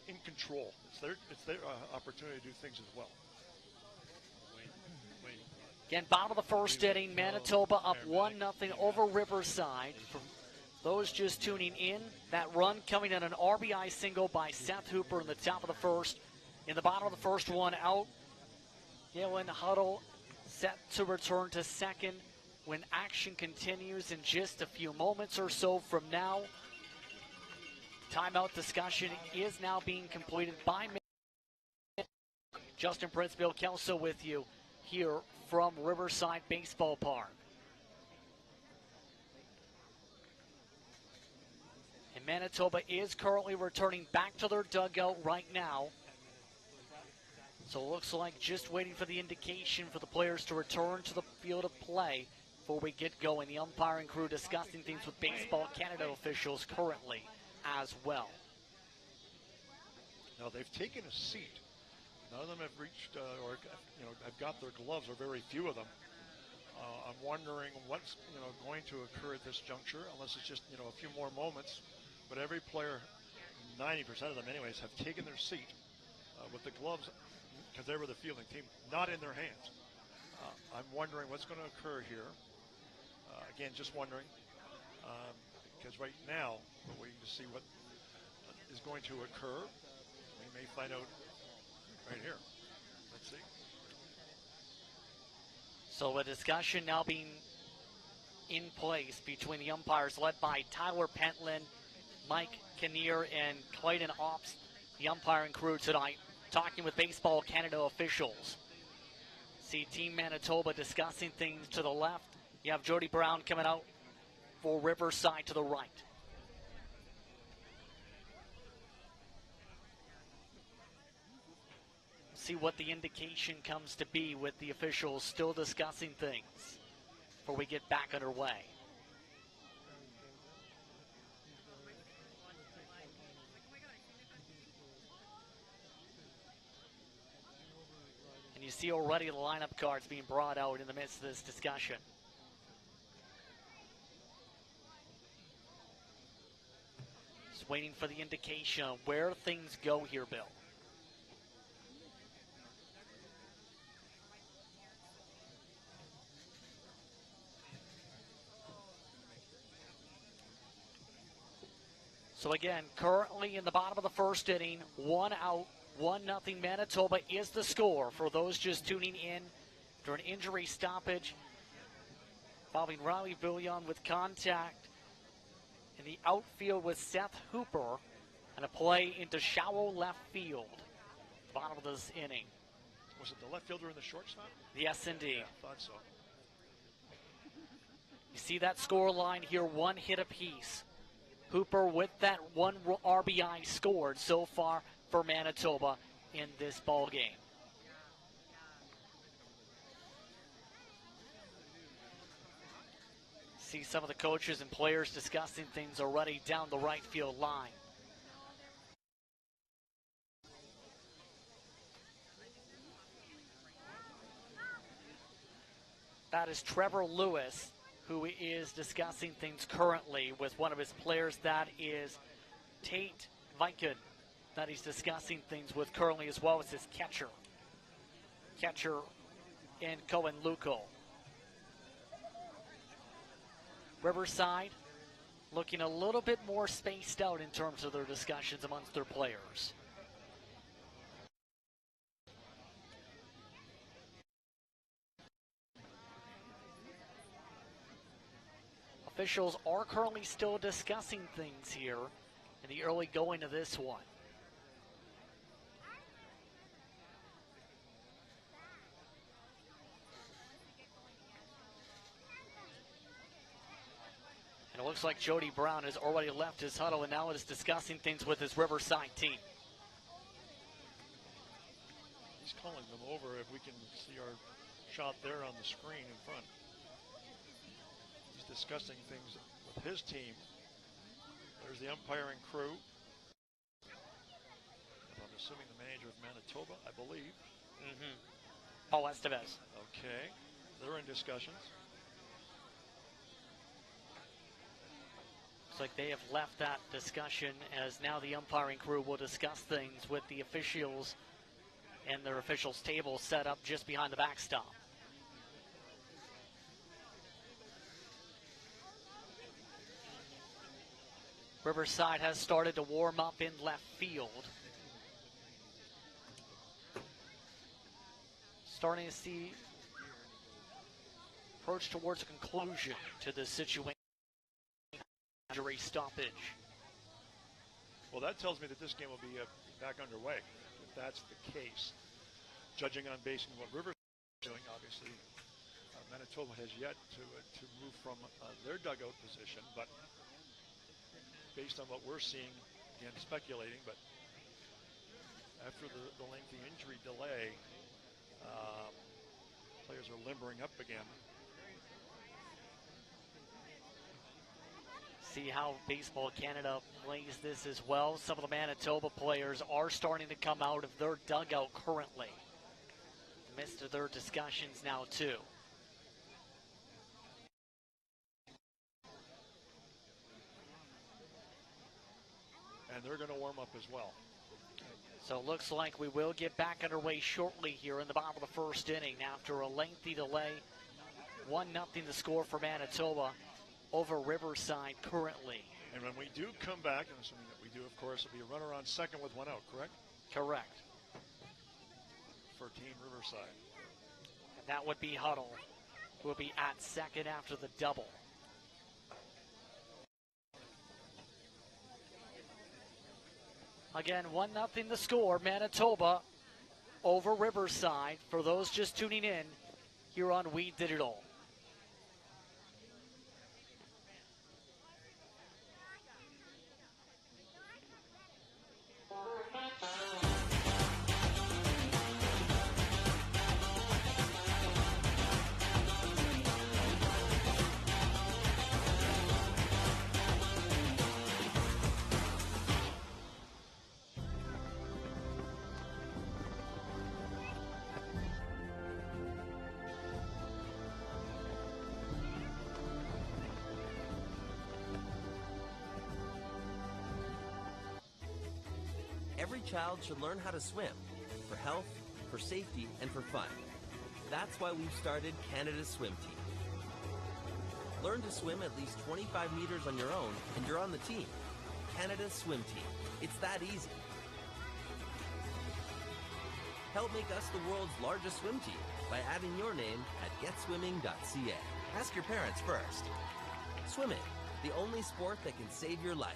in control. It's their opportunity to do things as well. Again, bottom of the first inning, Manitoba up 1-0 over Riverside. For those just tuning in, that run coming in an RBI single by Seth Hooper in the top of the first. In the bottom of the first, one out. Galen Huddle set to return to second when action continues in just a few moments or so from now. Timeout discussion is now being completed by Justin Prince, Bill Kelso with you here from Riverside Baseball Park. And Manitoba is currently returning back to their dugout right now. So it looks like just waiting for the indication for the players to return to the field of play before we get going. The umpiring crew discussing things with Baseball Canada officials currently as well. Now they've taken a seat. None of them have reached or have got their gloves, or very few of them. I'm wondering what's going to occur at this juncture, unless it's just a few more moments. But every player, 90% of them anyways, have taken their seat with the gloves, because they were the fielding team, not in their hands. I'm wondering what's going to occur here. Again, just wondering, because right now we're waiting to see what is going to occur. We may find out right here. Let's see. So a discussion now being in place between the umpires led by Tyler Pentland, Mike Kinnear, and Clayton Ops, the umpiring crew tonight, talking with Baseball Canada officials. See Team Manitoba discussing things to the left. You have Jody Brown coming out for Riverside to the right. See what the indication comes to be with the officials still discussing things before we get back underway. And you see already the lineup cards being brought out in the midst of this discussion. Just waiting for the indication of where things go here, Bill. So again, currently in the bottom of the first inning, 1 out, 1-0 Manitoba is the score for those just tuning in after an injury stoppage involving Riley Villion with contact in the outfield with Seth Hooper and a play into shallow left field. Bottom of this inning. Was it the left fielder and the shortstop? Yes, indeed. Yeah, thought so. You see that score line here, 1 hit apiece. Hooper with that 1 RBI scored so far for Manitoba in this ball game. See some of the coaches and players discussing things already down the right field line. That is Trevor Lewis, who is discussing things currently with one of his players. That is Tate Viken, that he's discussing things with currently, as well as his catcher in Cohen Luco. Riverside looking a little bit more spaced out in terms of their discussions amongst their players. Officials are currently still discussing things here in the early going of this one. And it looks like Jody Brown has already left his huddle and now is discussing things with his Riverside team. He's calling them over. If we can see our shot there on the screen in front. He's discussing things with his team. There's the umpiring crew. I'm assuming the manager of Manitoba, I believe. Paul Estevez. Okay. They're in discussions. Looks like they have left that discussion, as now the umpiring crew will discuss things with the officials and their officials table set up just behind the backstop. Riverside has started to warm up in left field. Starting to see approach towards a conclusion to this situation. Injury stoppage. Well, that tells me that this game will be back underway, if that's the case. Judging on based on what Riverside is doing, obviously, Manitoba has yet to move from their dugout position, but based on what we're seeing, again, speculating, but after the lengthy injury delay, players are limbering up again. See how Baseball Canada plays this as well. Some of the Manitoba players are starting to come out of their dugout currently. Midst their discussions now too. And they're going to warm up as well. So it looks like we will get back underway shortly here in the bottom of the first inning after a lengthy delay. 1-0 the score for Manitoba over Riverside currently. And when we do come back, and assuming that we do, of course, it'll be a runner on second with 1 out, correct? Correct. For Team Riverside. And that would be Huddle, who will be at second after the double. Again, 1-0 the score, Manitoba over Riverside. For those just tuning in here on We Digital. Every child should learn how to swim, for health, for safety, and for fun. That's why we've started Canada's Swim Team. Learn to swim at least 25 meters on your own, and you're on the team. Canada's Swim Team. It's that easy. Help make us the world's largest swim team by adding your name at getswimming.ca. Ask your parents first. Swimming, the only sport that can save your life.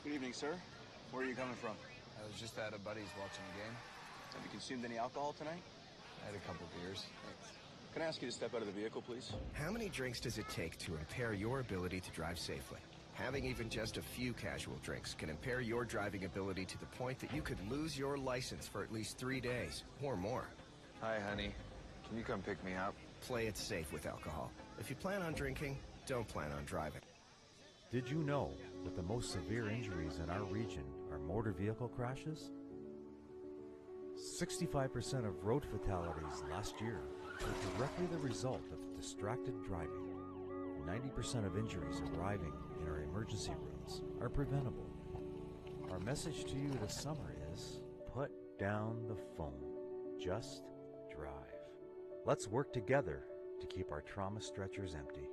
Good evening, sir. Where are you coming from? I was just at a buddy's watching the game. Have you consumed any alcohol tonight? I had a couple beers. Thanks. Can I ask you to step out of the vehicle, please? How many drinks does it take to impair your ability to drive safely? Having even just a few casual drinks can impair your driving ability to the point that you could lose your license for at least 3 days or more. Hi, honey. Can you come pick me up? Play it safe with alcohol. If you plan on drinking, don't plan on driving. Did you know that the most severe injuries in our region are motor vehicle crashes? 65% of road fatalities last year were directly the result of distracted driving. 90% of injuries arriving in our emergency rooms are preventable. Our message to you this summer is, put down the phone. Just drive. Let's work together to keep our trauma stretchers empty.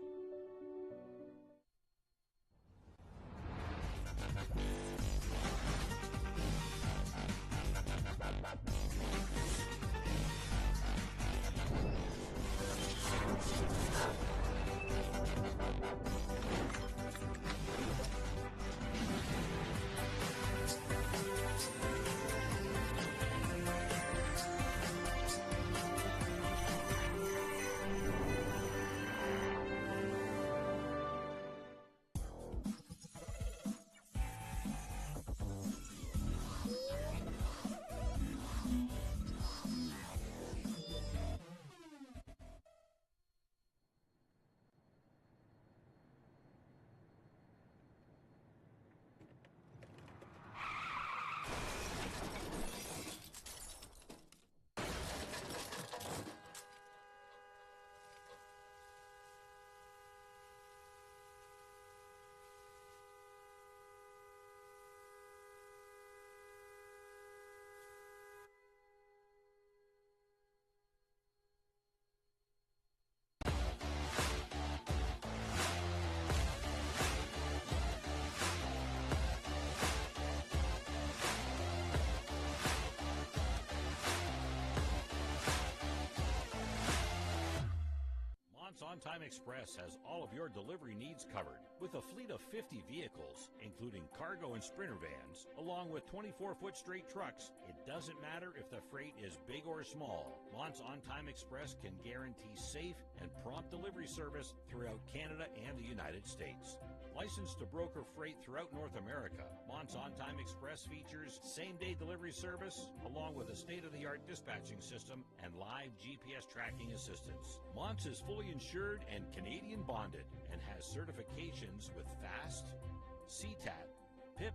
On Time Express has all of your delivery needs covered with a fleet of 50 vehicles, including cargo and sprinter vans, along with 24-foot straight trucks. It doesn't matter if the freight is big or small. Mont's On Time Express can guarantee safe and prompt delivery service throughout Canada and the United States. Licensed to broker freight throughout North America, Mont's On Time Express features same-day delivery service, along with a state-of-the-art dispatching system and live GPS tracking assistance. Mont's is fully insured and Canadian bonded and has certifications with FAST, CTAT, PIP,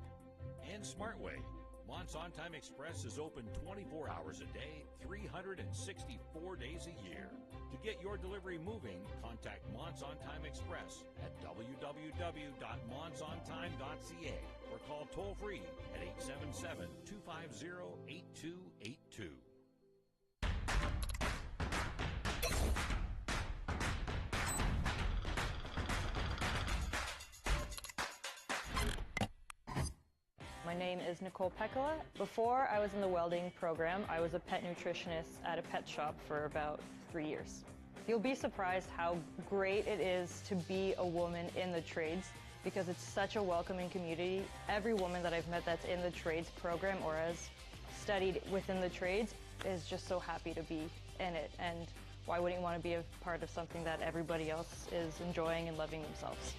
and SmartWay. Mont's On Time Express is open 24 hours a day, 364 days a year. To get your delivery moving, contact Mont's On Time Express at www.monsontime.ca or call toll-free at 877-250-8282. My name is Nicole Pekala. Before I was in the welding program, I was a pet nutritionist at a pet shop for about 3 years. You'll be surprised how great it is to be a woman in the trades because it's such a welcoming community. Every woman that I've met that's in the trades program or has studied within the trades is just so happy to be in it. And why wouldn't you want to be a part of something that everybody else is enjoying and loving themselves?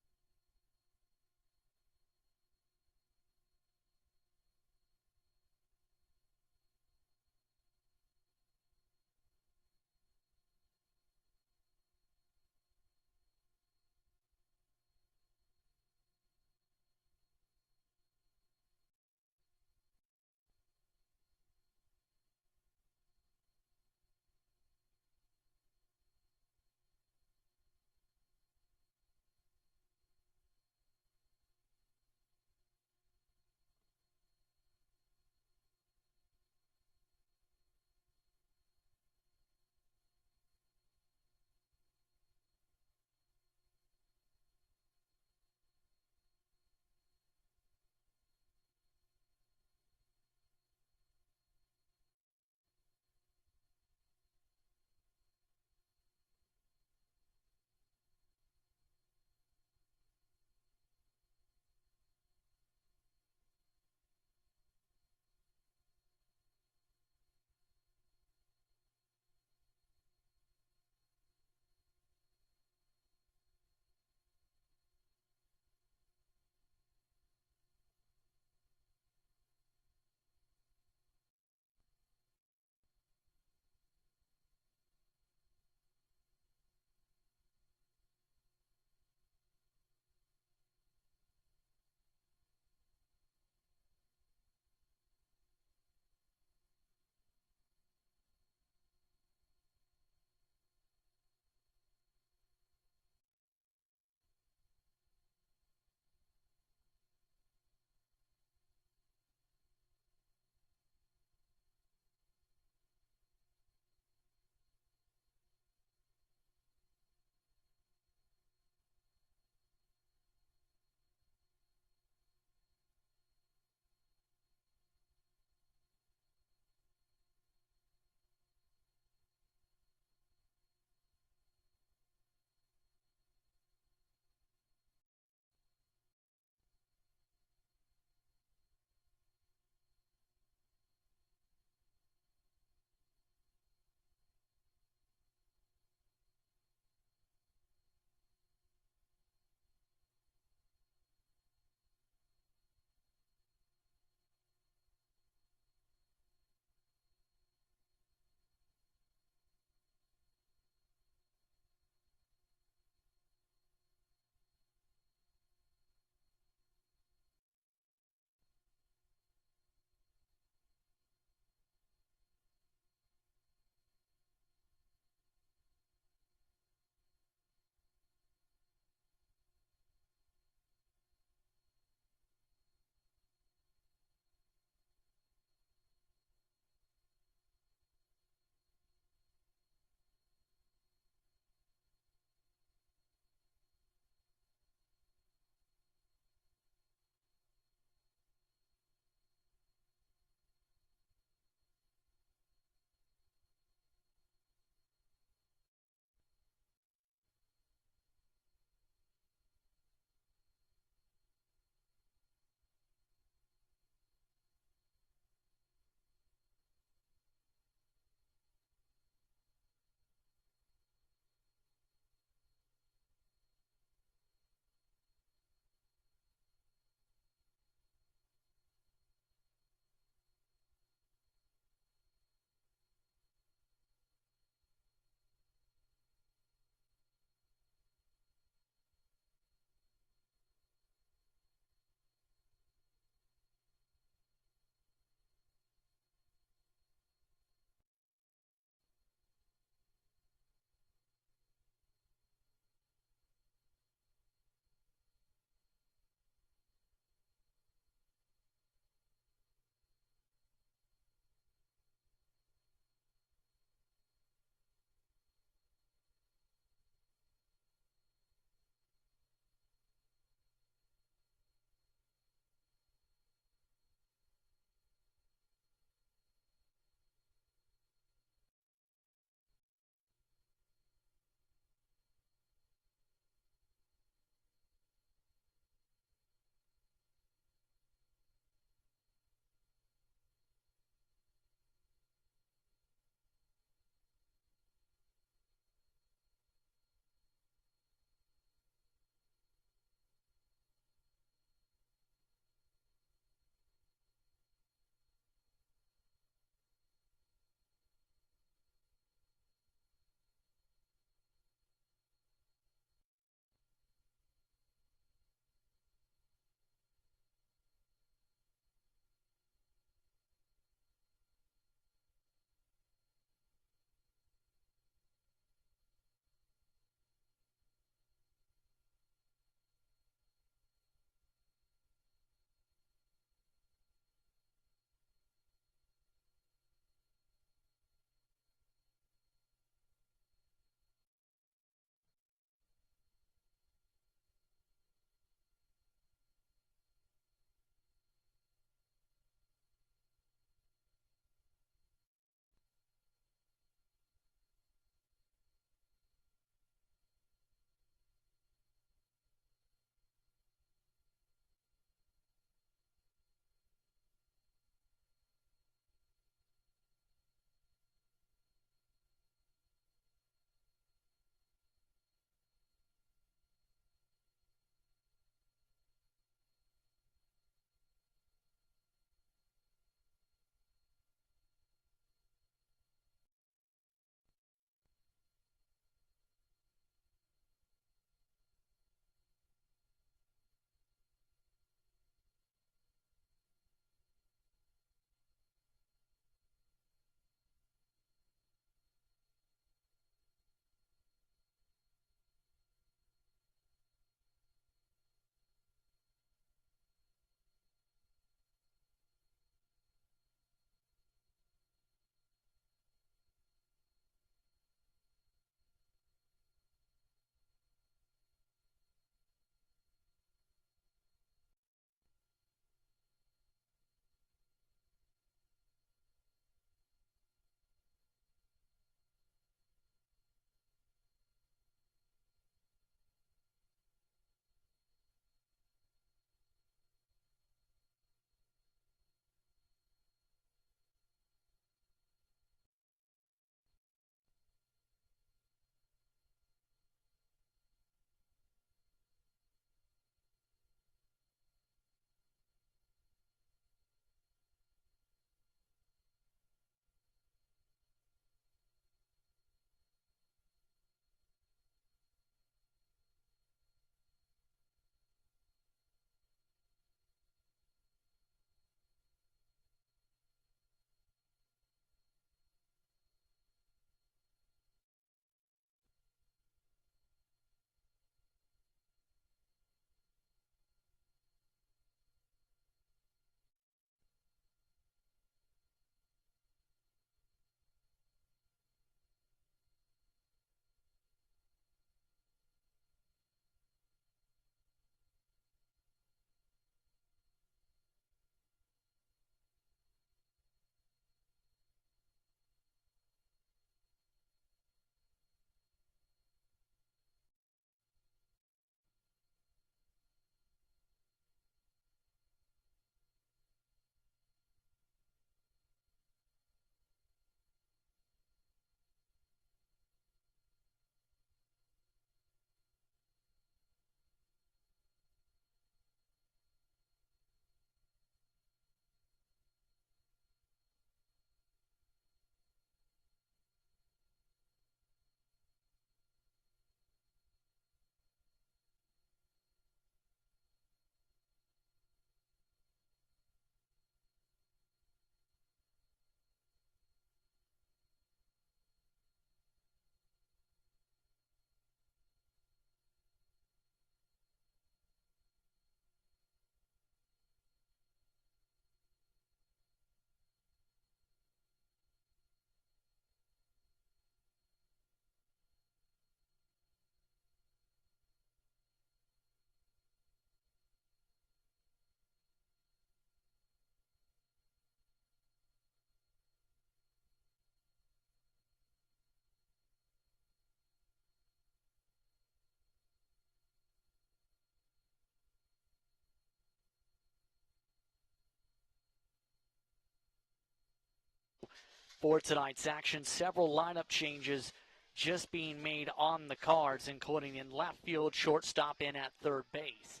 for tonight's action. Several lineup changes just being made on the cards, including in left field, shortstop, and at third base.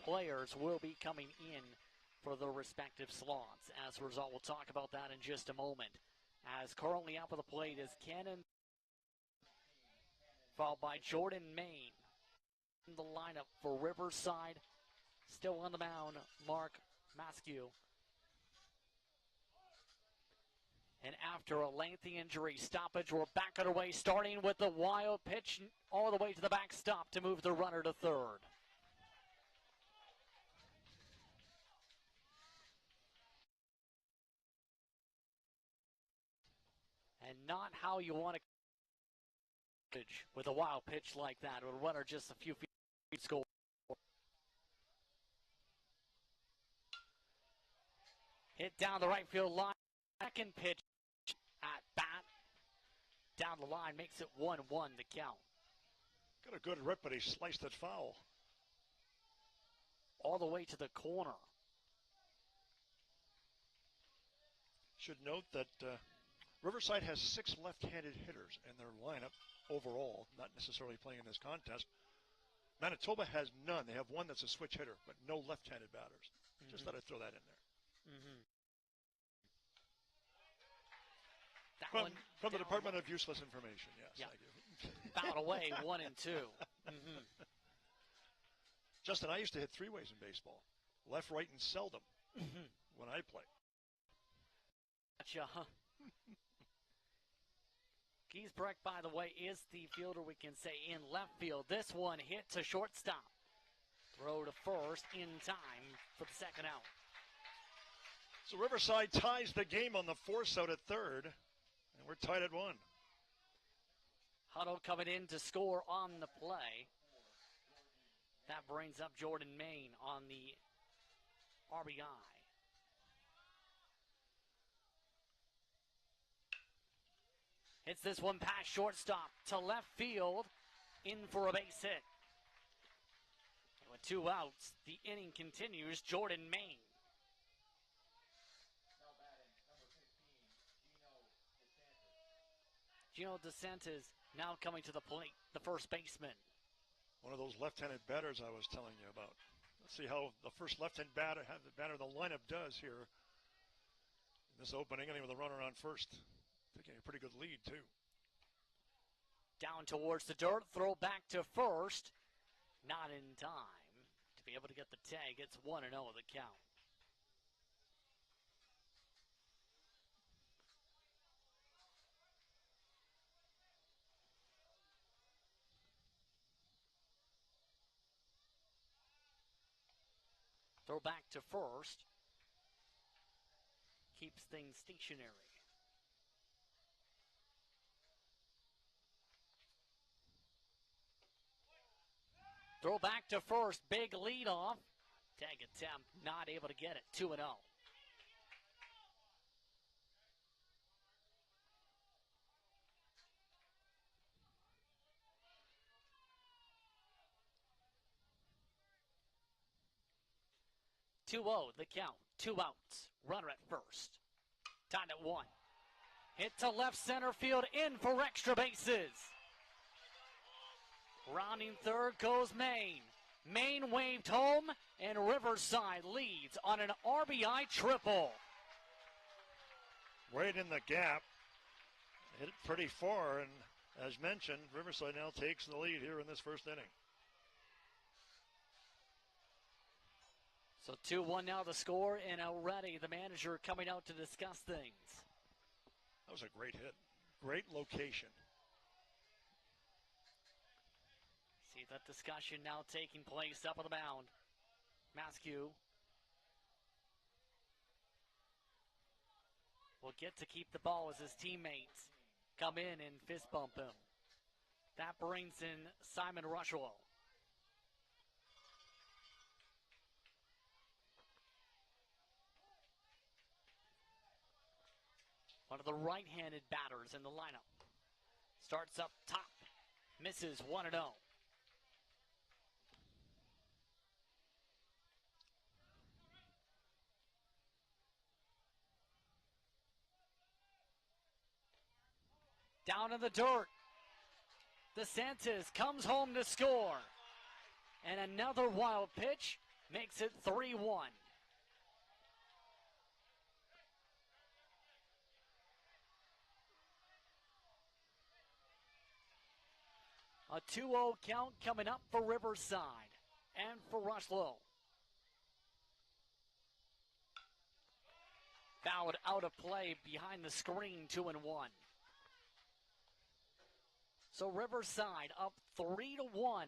Players will be coming in for their respective slots. As a result, we'll talk about that in just a moment. As currently up at the plate is Cannon, followed by Jordan Main. In the lineup for Riverside, still on the mound, Mark Maskew. And after a lengthy injury stoppage, we're back underway, starting with the wild pitch all the way to the backstop to move the runner to third. And not how you want to with a wild pitch like that, with a runner just a few feet score. Hit down the right field line. Second pitch at bat. Down the line makes it 1-1 the count. Got a good rip, but he sliced it foul. All the way to the corner. Should note that Riverside has 6 left-handed hitters in their lineup overall, not necessarily playing in this contest. Manitoba has none. They have one that's a switch hitter, but no left-handed batters. Just thought I'd throw that in there. From the Department of Useless Information, yes. Yeah. Thank you. Foul away, 1 and 2. Justin, I used to hit 3 ways in baseball. Left, right, and seldom when I played. Gotcha. Giesbrecht, by the way, is the fielder we can say in left field. This one hit to shortstop. Throw to first in time for the second out. So Riverside ties the game on the force out at third, and we're tied at 1. Huddle coming in to score on the play. That brings up Jordan Main on the RBI. Hits this one past shortstop to left field, in for a base hit. And with 2 outs, the inning continues. Jordan Main. Gino DeSantis now coming to the plate, the first baseman. One of those left-handed batters I was telling you about. Let's see how the first left-handed batter in the lineup does here in this opening, inning with a runner on first. Taking a pretty good lead, too. Down towards the dirt, throw back to first. Not in time to be able to get the tag. It's 1-0 the count. Throw back to first. Keeps things stationary. Throw back to first. Big lead off. Tag attempt. Not able to get it. 2-0. 2-0 the count. 2 outs. Runner at first. Tied at 1. Hit to left center field. In for extra bases. Rounding third goes Main. Main waved home, and Riverside leads on an RBI triple. Right in the gap. Hit it pretty far, and as mentioned, Riverside now takes the lead here in this first inning. So 2-1 now the score, and already the manager coming out to discuss things. That was a great hit. Great location. See that discussion now taking place up on the mound. Maskew will get to keep the ball as his teammates come in and fist bump him. That brings in Simon Rushwell. One of the right-handed batters in the lineup. Starts up top. Misses 1-0. Down in the dirt. DeSantis comes home to score. And another wild pitch makes it 3-1. A 2-0 count coming up for Riverside and for Rushlow. Fouled out of play behind the screen, 2-1. So Riverside up 3-1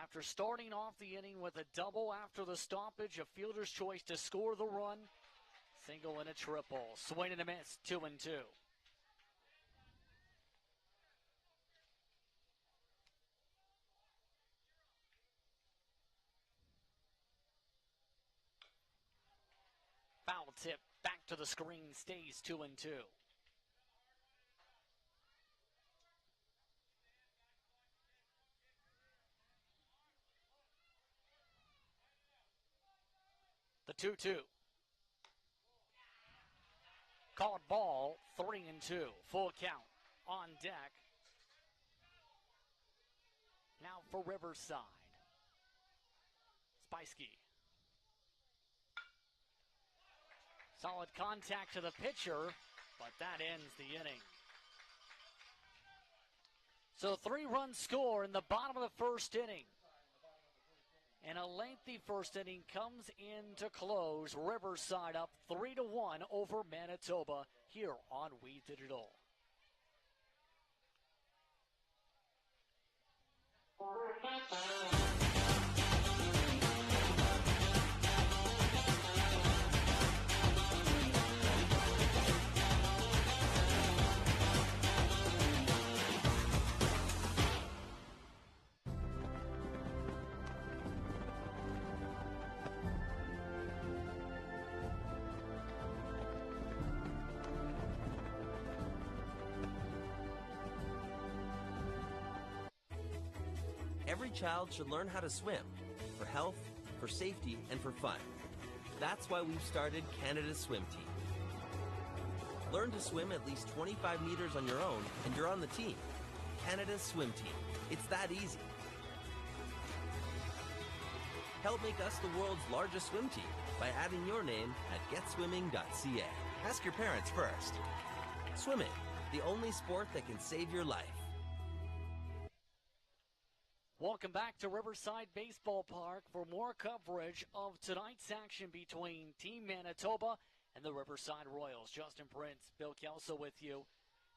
after starting off the inning with a double after the stoppage, a fielder's choice to score the run, single and a triple. Swing and a miss, 2-2. Foul tip back to the screen, stays 2-2. The 2-2. Called ball, 3-2. Full count on deck. Now for Riverside. Spiesky. Solid contact to the pitcher, but that ends the inning. So 3-run score in the bottom of the first inning. And a lengthy first inning comes in to close. Riverside up 3-1 over Manitoba here on We Digital. Every child should learn how to swim, for health, for safety, and for fun. That's why we've started Canada's Swim Team. Learn to swim at least 25 meters on your own, and you're on the team. Canada's Swim Team. It's that easy. Help make us the world's largest swim team by adding your name at getswimming.ca. Ask your parents first. Swimming, the only sport that can save your life. Welcome back to Riverside Baseball Park for more coverage of tonight's action between Team Manitoba and the Riverside Royals. Justin Prince, Bill Kelso with you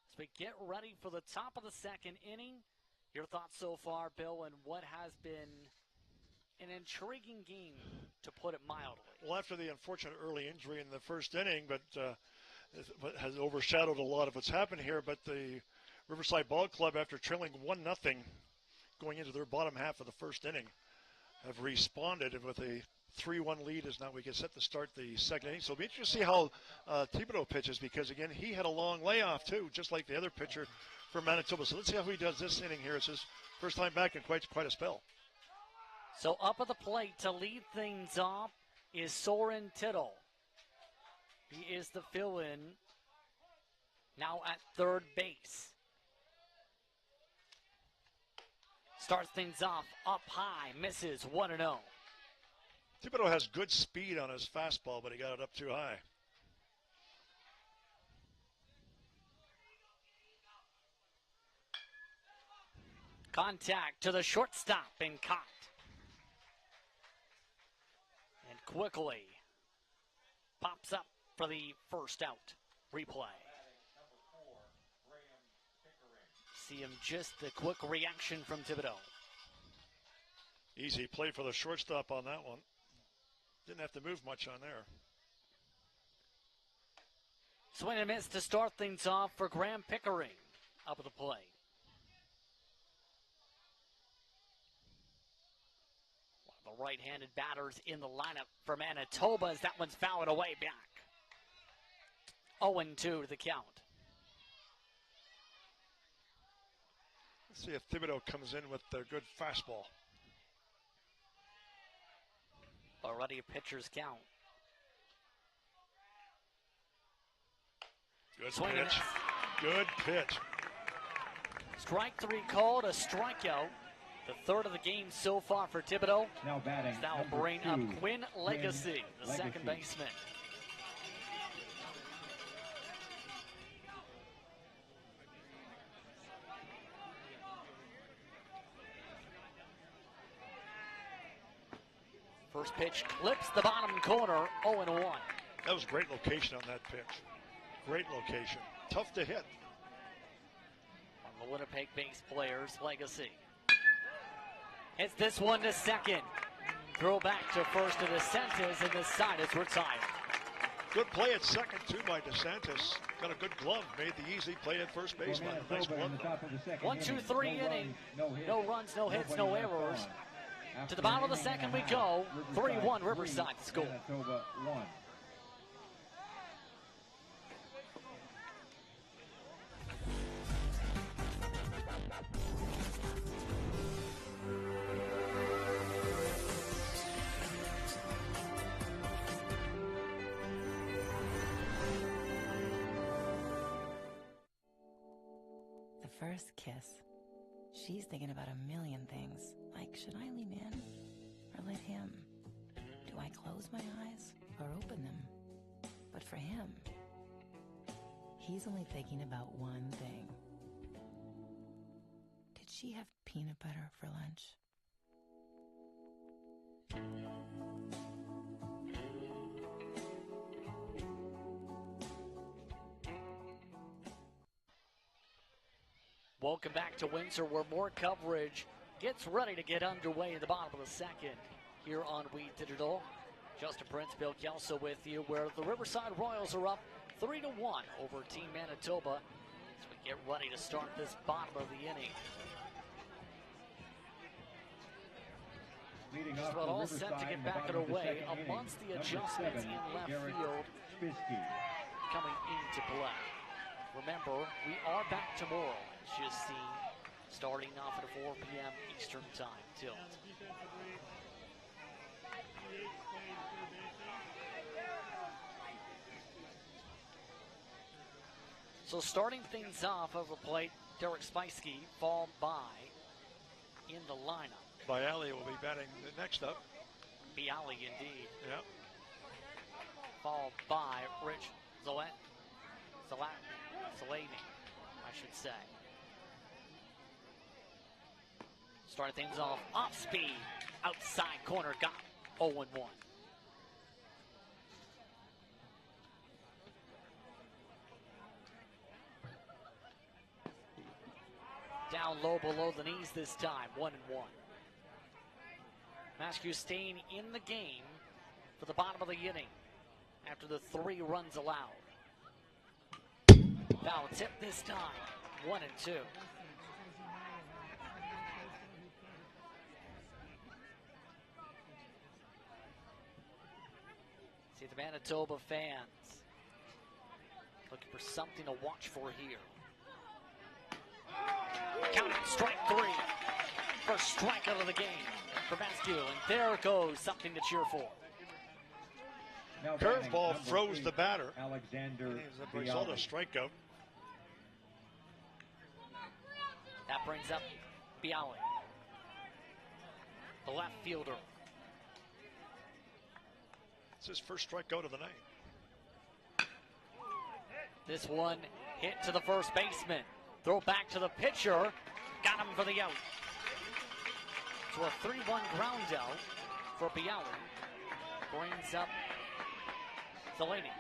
as we get ready for the top of the second inning. Your thoughts so far, Bill, and what has been an intriguing game, to put it mildly. Well, after the unfortunate early injury in the first inning, but has overshadowed a lot of what's happened here. But the Riverside Ball Club, after trailing 1-0 going into their bottom half of the first inning, have responded with a 3-1 lead as now we get set to start the second inning. So it'll be interesting to see how Thibodeau pitches, because, again, he had a long layoff, too, just like the other pitcher for Manitoba. So let's see how he does this inning here. It's his first time back in quite a spell. So up at the plate to lead things off is Soren Tittle. He is the fill-in now at third base. Starts things off up high, misses 1-0. Thibodeau has good speed on his fastball, but he got it up too high. Contact to the shortstop and caught. And quickly pops up for the first out. Replay. See him, just the quick reaction from Thibodeau. Easy play for the shortstop on that one. Didn't have to move much on there. Swing and miss to start things off for Graham Pickering up at the plate. One of the right-handed batters in the lineup for Manitoba as that one's fouled away back. 0-2 to the count. Let's see if Thibodeau comes in with a good fastball. Already a pitcher's count. Good Swing pitch. Good pitch. Strike 3 called, a strikeout. The third of the game so far for Thibodeau. Now batting. That'll bring up Quinn Legacy, the second baseman. First pitch clips the bottom corner, 0-1. That was great location on that pitch. Great location. Tough to hit. On the Winnipeg base players, Legacy. Hits this one to second. Throw back to first to DeSantis, and this side is retired. Good play at second, too, by DeSantis. Got a good glove. Made the easy play at first baseman. Nice glove. 1-2-3 inning. No runs, no hits, no errors. To the bottom of the second we go. 3-1 Riverside score. Manitoba 1. The first kiss. She's thinking about a million things, like should I lean in or let him? Do I close my eyes or open them? But for him, he's only thinking about one thing. Did she have peanut butter for lunch? Welcome back to Windsor, where more coverage gets ready to get underway in the bottom of the second here on We Digital. Justin Prince, Bill Kelso with you, where the Riverside Royals are up 3-1 over Team Manitoba as we get ready to start this bottom of the inning. Just about all set to get back underway amongst the adjustments in left field coming into play. Remember, we are back tomorrow, as you've seen, starting off at a 4 p.m. Eastern Time tilt. So starting things off over the plate, Derek Spicey, followed by in the lineup. Bialy will be batting next up. Bialy indeed. Yep. Followed by Rich Zalani, I should say. Starting things off speed, outside corner, got 0-1. Down low below the knees this time, 1-1. Mascu staying in the game for the bottom of the inning after the 3 runs allowed. Foul tip this time, 1-2. See the Manitoba fans looking for something to watch for here. Counting strike 3. First strikeout of the game for Mascu, and there goes something to cheer for. Curveball froze the batter. Alexander As a result of strikeout. That brings up Bialy, the left fielder. It's his first strikeout of the night. This one hit to the first baseman. Throw back to the pitcher. Got him for the out. So a 3-1 ground out for Bialy. Brings up Zalani.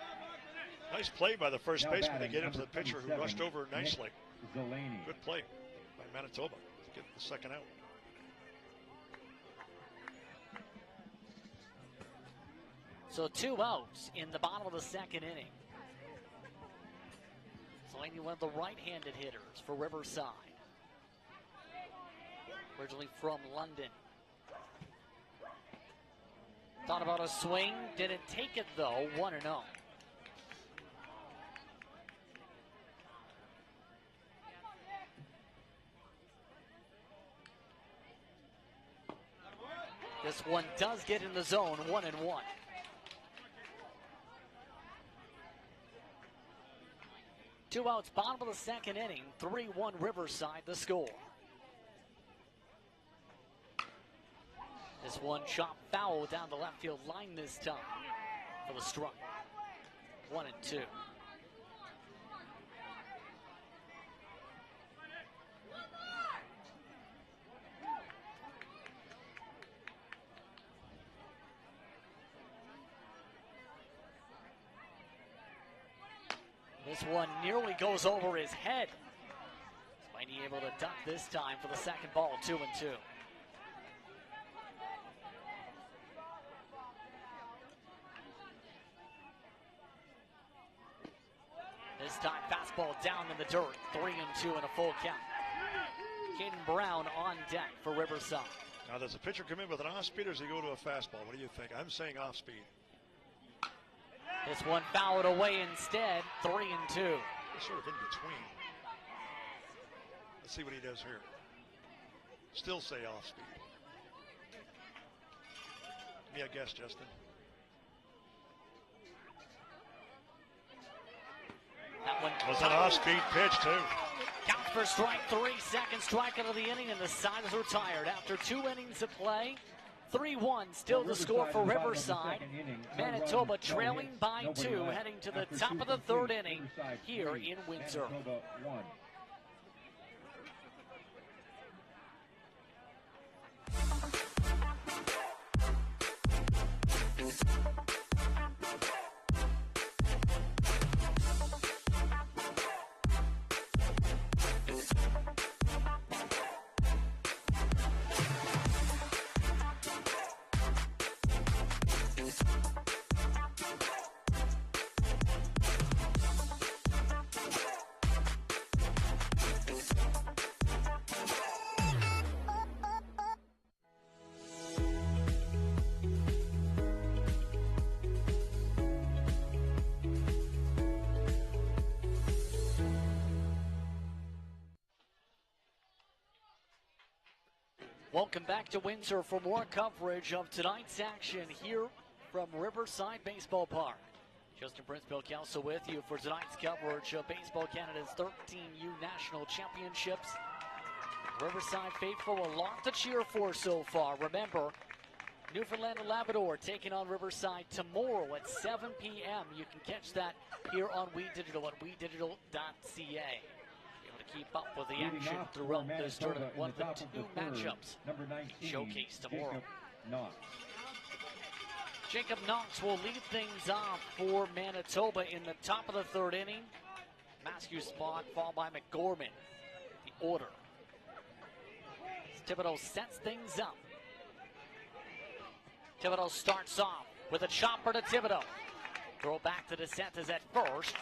Nice play by the first baseman to get into the pitcher who rushed over nicely. Zalani. Good play by Manitoba to get the second out. So 2 outs in the bottom of the second inning. Zalani, one of the right-handed hitters for Riverside. Originally from London. Thought about a swing, didn't take it though, 1-0. This one does get in the zone, 1-1. 2 outs, bottom of the second inning. 3-1 Riverside, the score. This one chopped foul down the left field line this time for the strike. 1-2. This one nearly goes over his head. Spidey able to duck this time for the second ball, 2-2. This time fastball down in the dirt, 3-2 and a full count. Caden Brown on deck for Riverside. Now does the pitcher come in with an off-speed or does he go to a fastball? What do you think? I'm saying off-speed. This one fouled away instead, 3-2. Sort of in between. Let's see what he does here. Still say off-speed. Give me a guess, Justin. That one was an off-speed pitch, too. Counts for strike 3, second strikeout of the inning, and the side is retired after 2 innings of play. 3-1 still the score for Riverside. Manitoba trailing by 2, heading to the top of the third inning here in Windsor. Welcome back to Windsor for more coverage of tonight's action here from Riverside Baseball Park. Justin Prince, Bill Kelso with you for tonight's coverage of Baseball Canada's 13U National Championships. Riverside faithful, a lot to cheer for so far. Remember, Newfoundland and Labrador taking on Riverside tomorrow at 7 p.m. You can catch that here on We Digital at WeDigital.ca. Keep up with the action throughout this tournament. One of the 2 matchups showcased tomorrow. Jacob Knox will lead things off for Manitoba in the top of the third inning. Maskew spot followed by McGorman. The order. Thibodeau sets things up. Thibodeau starts off with a chopper to Thibodeau. Throw back to DeSantis at first.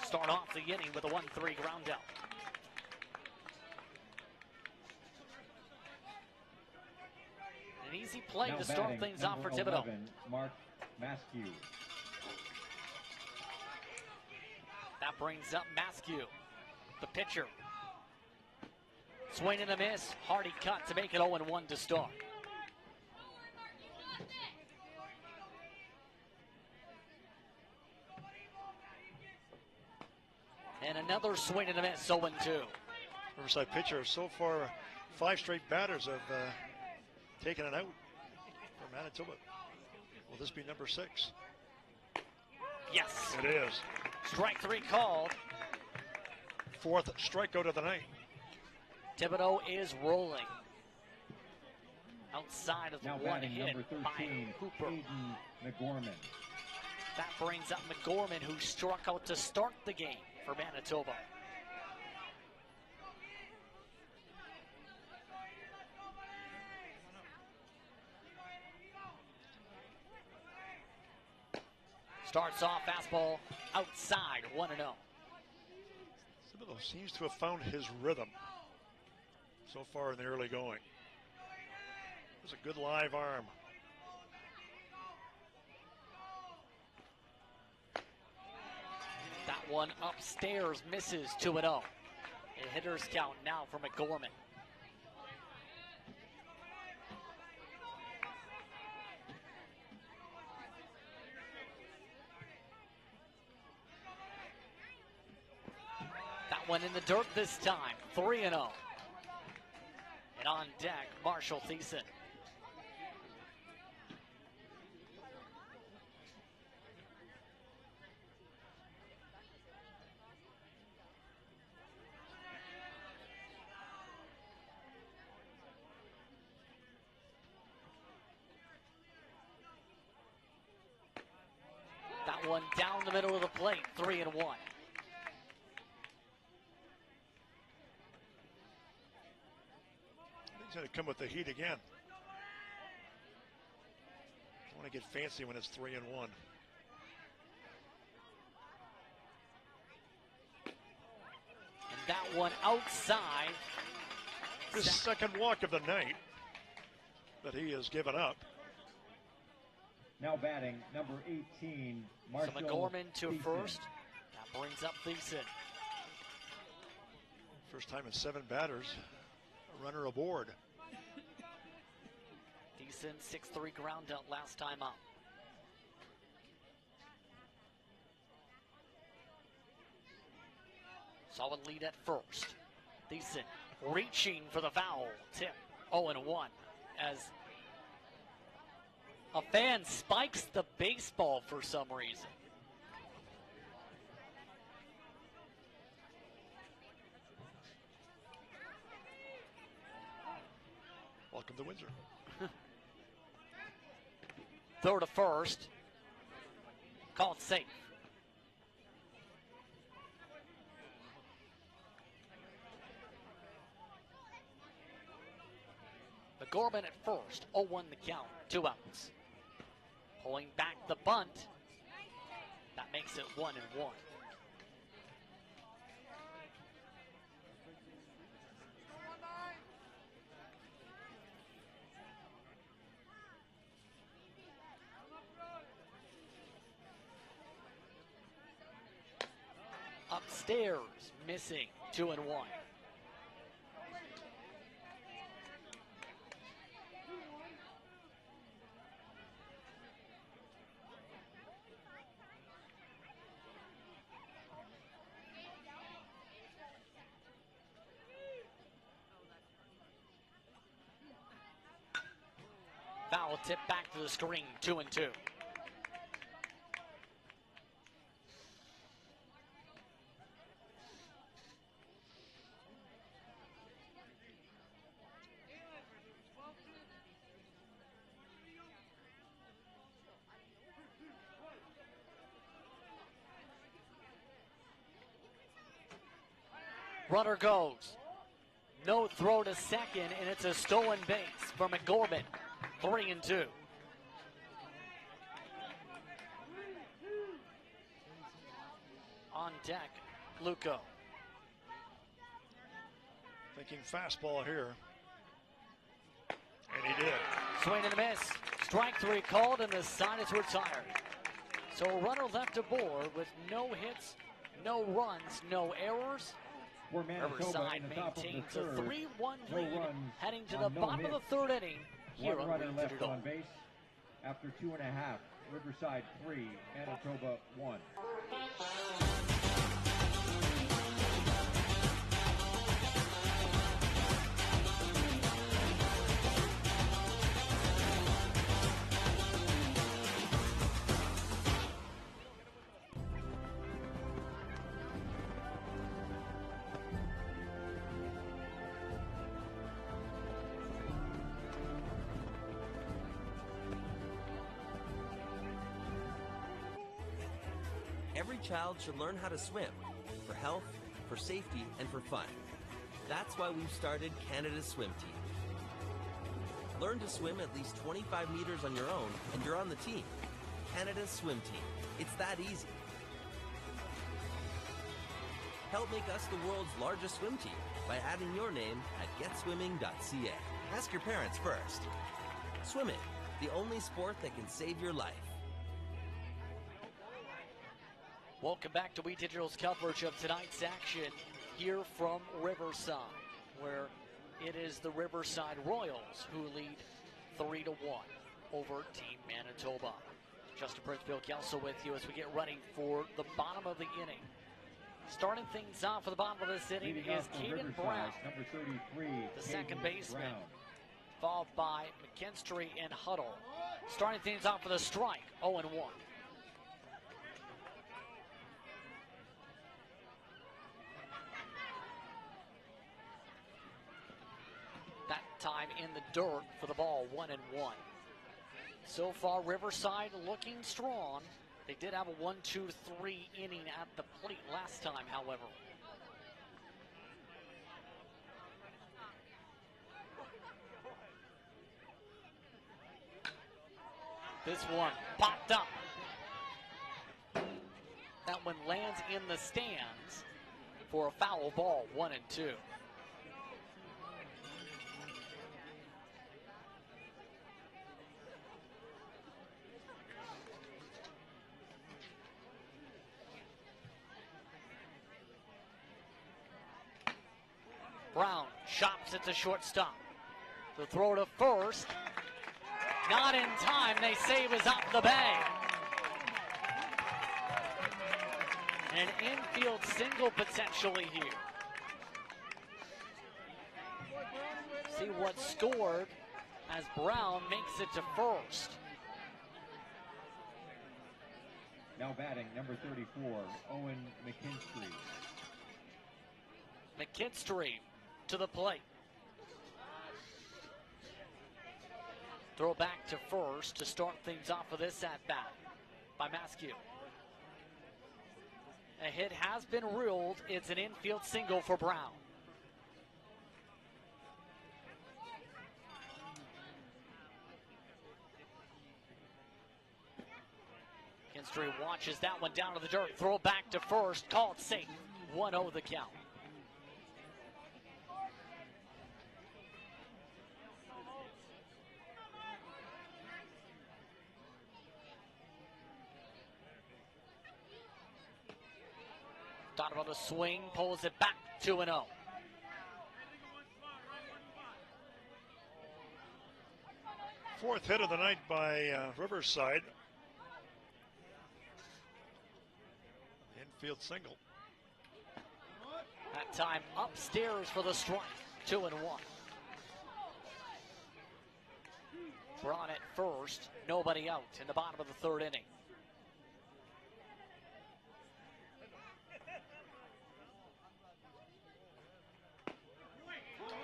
Start off the inning with a 1-3 ground out. An easy play to start things off for Thibodeau. Mark Maskew. That brings up Maskew, the pitcher. Swing and a miss. Hardy cut to make it 0-1 to start. And another swing and a miss, 0-2. Riverside pitcher so far 5 straight batters have taken it out for Manitoba. Will this be number 6? Yes. It is. Strike 3 called. 4th strikeout of the night. Thibodeau is rolling. Outside of the one hit by Hooper. McGorman. That brings up McGorman, who struck out to start the game for Manitoba. Starts off fastball outside, 1-0. Thibodeau seems to have found his rhythm so far in the early going. There's a good live arm. That one upstairs misses, 2-0. A hitter's count now for McGorman. one in the dirt this time, 3-0. And on deck, Marshall Thiessen. That one down the middle of the plate, 3-1. He's going to come with the heat again. Don't want to get fancy when it's 3-1. And that one outside. His second walk of the night that he has given up. Now batting, number 18, Marshall So McGorman to Thiessen. first. That brings up Thiessen. First time in 7 batters. A runner aboard. Thiessen, 6-3 ground out last time up. Solid lead at first. Thiessen reaching for the foul. Tip 0-1 as a fan spikes the baseball for some reason. Welcome to Windsor. Throw to first. Called safe. McGorman at first. 0-1 the count. 2 outs. Pulling back the bunt. That makes it 1-1. Upstairs, missing. 2-1. Foul tip back to the screen, 2-2. Runner goes. No throw to second, and it's a stolen base for McGorman. 3-2. On deck, Luco. Thinking fastball here. And he did. Swing and a miss. Strike 3 called, and the side is retired. So a runner left aboard with no hits, no runs, no errors. For Manitoba Riverside in the top of the maintains third. a 3-1 No lead runs heading to on the no bottom of hits. the 3rd inning here One on runner Wings left Digital. on base after 2.5. Riverside 3, Manitoba 1. Every child should learn how to swim, for health, for safety, and for fun. That's why we've started Canada's Swim Team. Learn to swim at least 25 meters on your own, and you're on the team. Canada's Swim Team. It's that easy. Help make us the world's largest swim team by adding your name at getswimming.ca. Ask your parents first. Swimming, the only sport that can save your life. Welcome back to We Digital's coverage of tonight's action here from Riverside, where it is the Riverside Royals who lead 3-1 over Team Manitoba. Justin Prince-Bill Kelso with you as we get ready for the bottom of the inning. Starting things off for the bottom of this inning Leading is off for Caden Riverside, Brown, number 33, the second Caden baseman, Brown. followed by McKinstry and Huddle. Starting things off with a strike, 0-1. That time in the dirt for the ball, 1-1. So far, Riverside looking strong. They did have a 1-2-3 inning at the plate last time, however. This one popped up. That one lands in the stands for a foul ball, 1-2. Brown chops it to shortstop. The throw to first. Not in time. They save is up the bag. An infield single potentially here. See what scored as Brown makes it to first. Now batting, number 34, Owen McKinstry. McKinstry to the plate. Throw back to first to start things off with this at-bat by Maskew. A hit has been ruled. It's an infield single for Brown. McKinstry watches that one down to the dirt. Throw back to first. Called safe. 1-0 the count. Donovan a swing, pulls it back, 2-0. Fourth hit of the night by Riverside. Infield single. That time upstairs for the strike, 2-1. Braun at first, nobody out in the bottom of the third inning.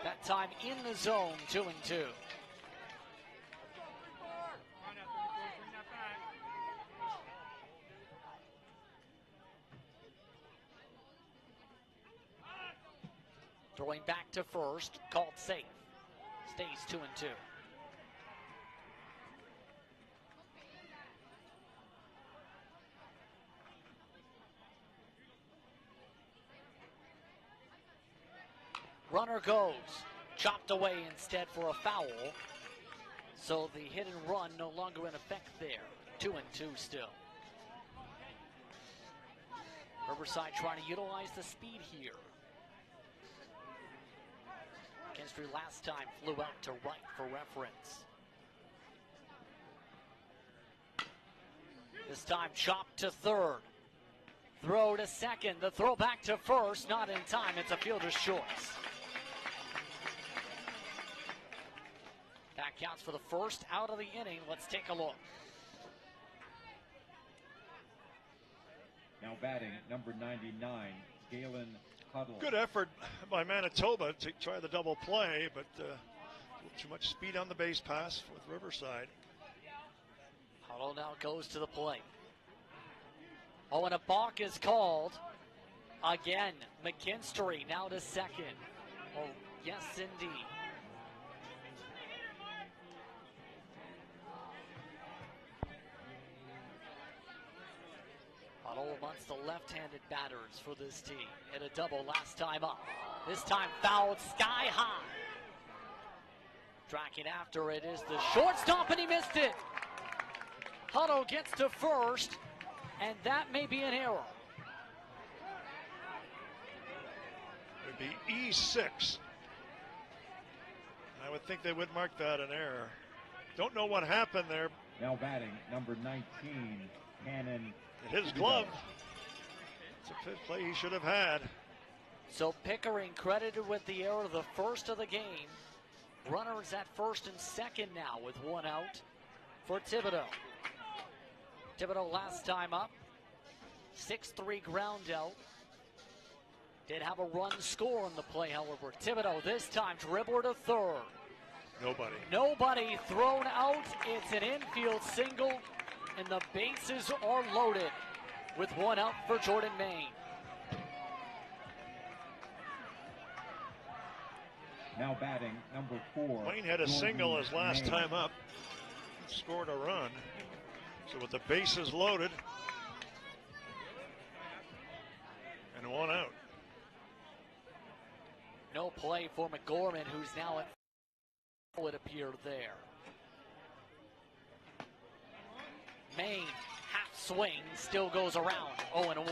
That time in the zone, 2-2. Throwing back to first, called safe. Stays 2-2. Runner goes, chopped away instead for a foul. So the hit and run no longer in effect there. 2-2 still. Riverside trying to utilize the speed here. McKinstry last time flew out to right for reference. This time chopped to third. Throw to second. The throw back to first. Not in time. It's a fielder's choice. That counts for the first out of the inning. Let's take a look. Now batting, number 99, Galen Huddle. Good effort by Manitoba to try the double play, but a little too much speed on the base pass with Riverside. Huddle now goes to the plate. Oh, and a balk is called. Again, McKinstry now to second. Oh, yes, indeed. Huddle amongst the left-handed batters for this team. Hit a double last time up. This time fouled sky high. Tracking after it is the shortstop, and he missed it. Huddle gets to first, and that may be an error. It would be E6. I would think they would mark that an error. Don't know what happened there. Now batting, number 19, Cannon. His glove. It's a pitch play he should have had. So Pickering credited with the error, the first of the game. Runners at first and second now with one out for Thibodeau. Thibodeau last time up, 6-3 ground out. Did have a run score on the play, however. Thibodeau this time dribbler to third. Nobody thrown out. It's an infield single, and the bases are loaded with one out for Jordan Main. Now batting, number 4. Wayne had a single his last time up. Scored a run. So with the bases loaded and one out. No play for McGorman, who's now at full, it appeared there. Main, half swing, still goes around, 0-1.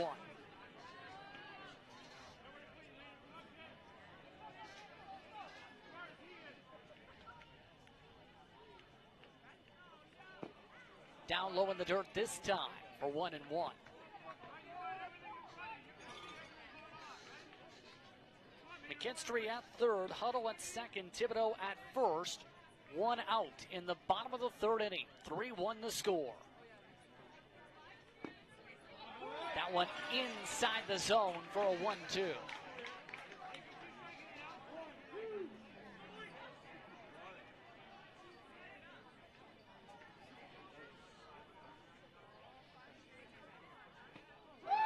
Down low in the dirt this time for 1-1. McKinstry at third, Huddle at second, Thibodeau at first. One out in the bottom of the third inning. 3-1 the score. That one inside the zone for a 1-2.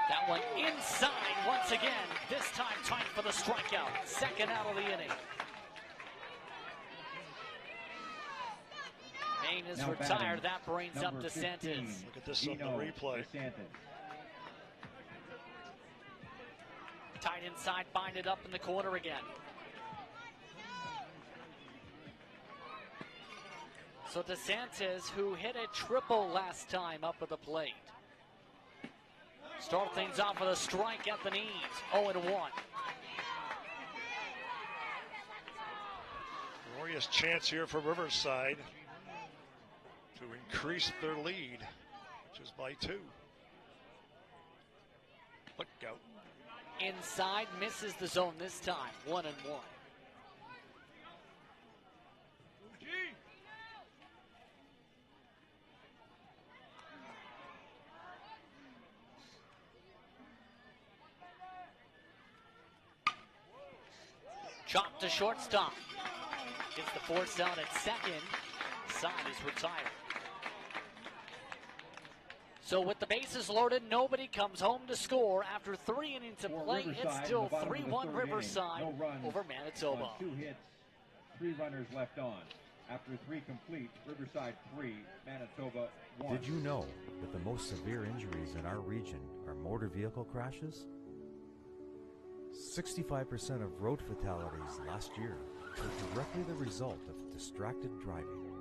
That one inside once again, this time tight for the strikeout. Second out of the inning. Main is now retired. batting, That brings up DeSantis. 15, Look at this on the replay. DeSantis. Tight inside, bind it up in the corner again. So DeSantis, who hit a triple last time up at the plate. Start things off with a strike at the knees. 0-1. Glorious chance here for Riverside to increase their lead, which is by 2. Look out. Inside, misses the zone this time. 1-1. Chop to shortstop. Gets the force out at second. Side is retired. So with the bases loaded, nobody comes home to score. After 3 innings of play, it's still 3-1 Riverside over Manitoba. 2 hits, 3 runners left on. After 3 complete, Riverside 3, Manitoba 1. Did you know that the most severe injuries in our region are motor vehicle crashes? 65% of road fatalities last year were directly the result of distracted driving.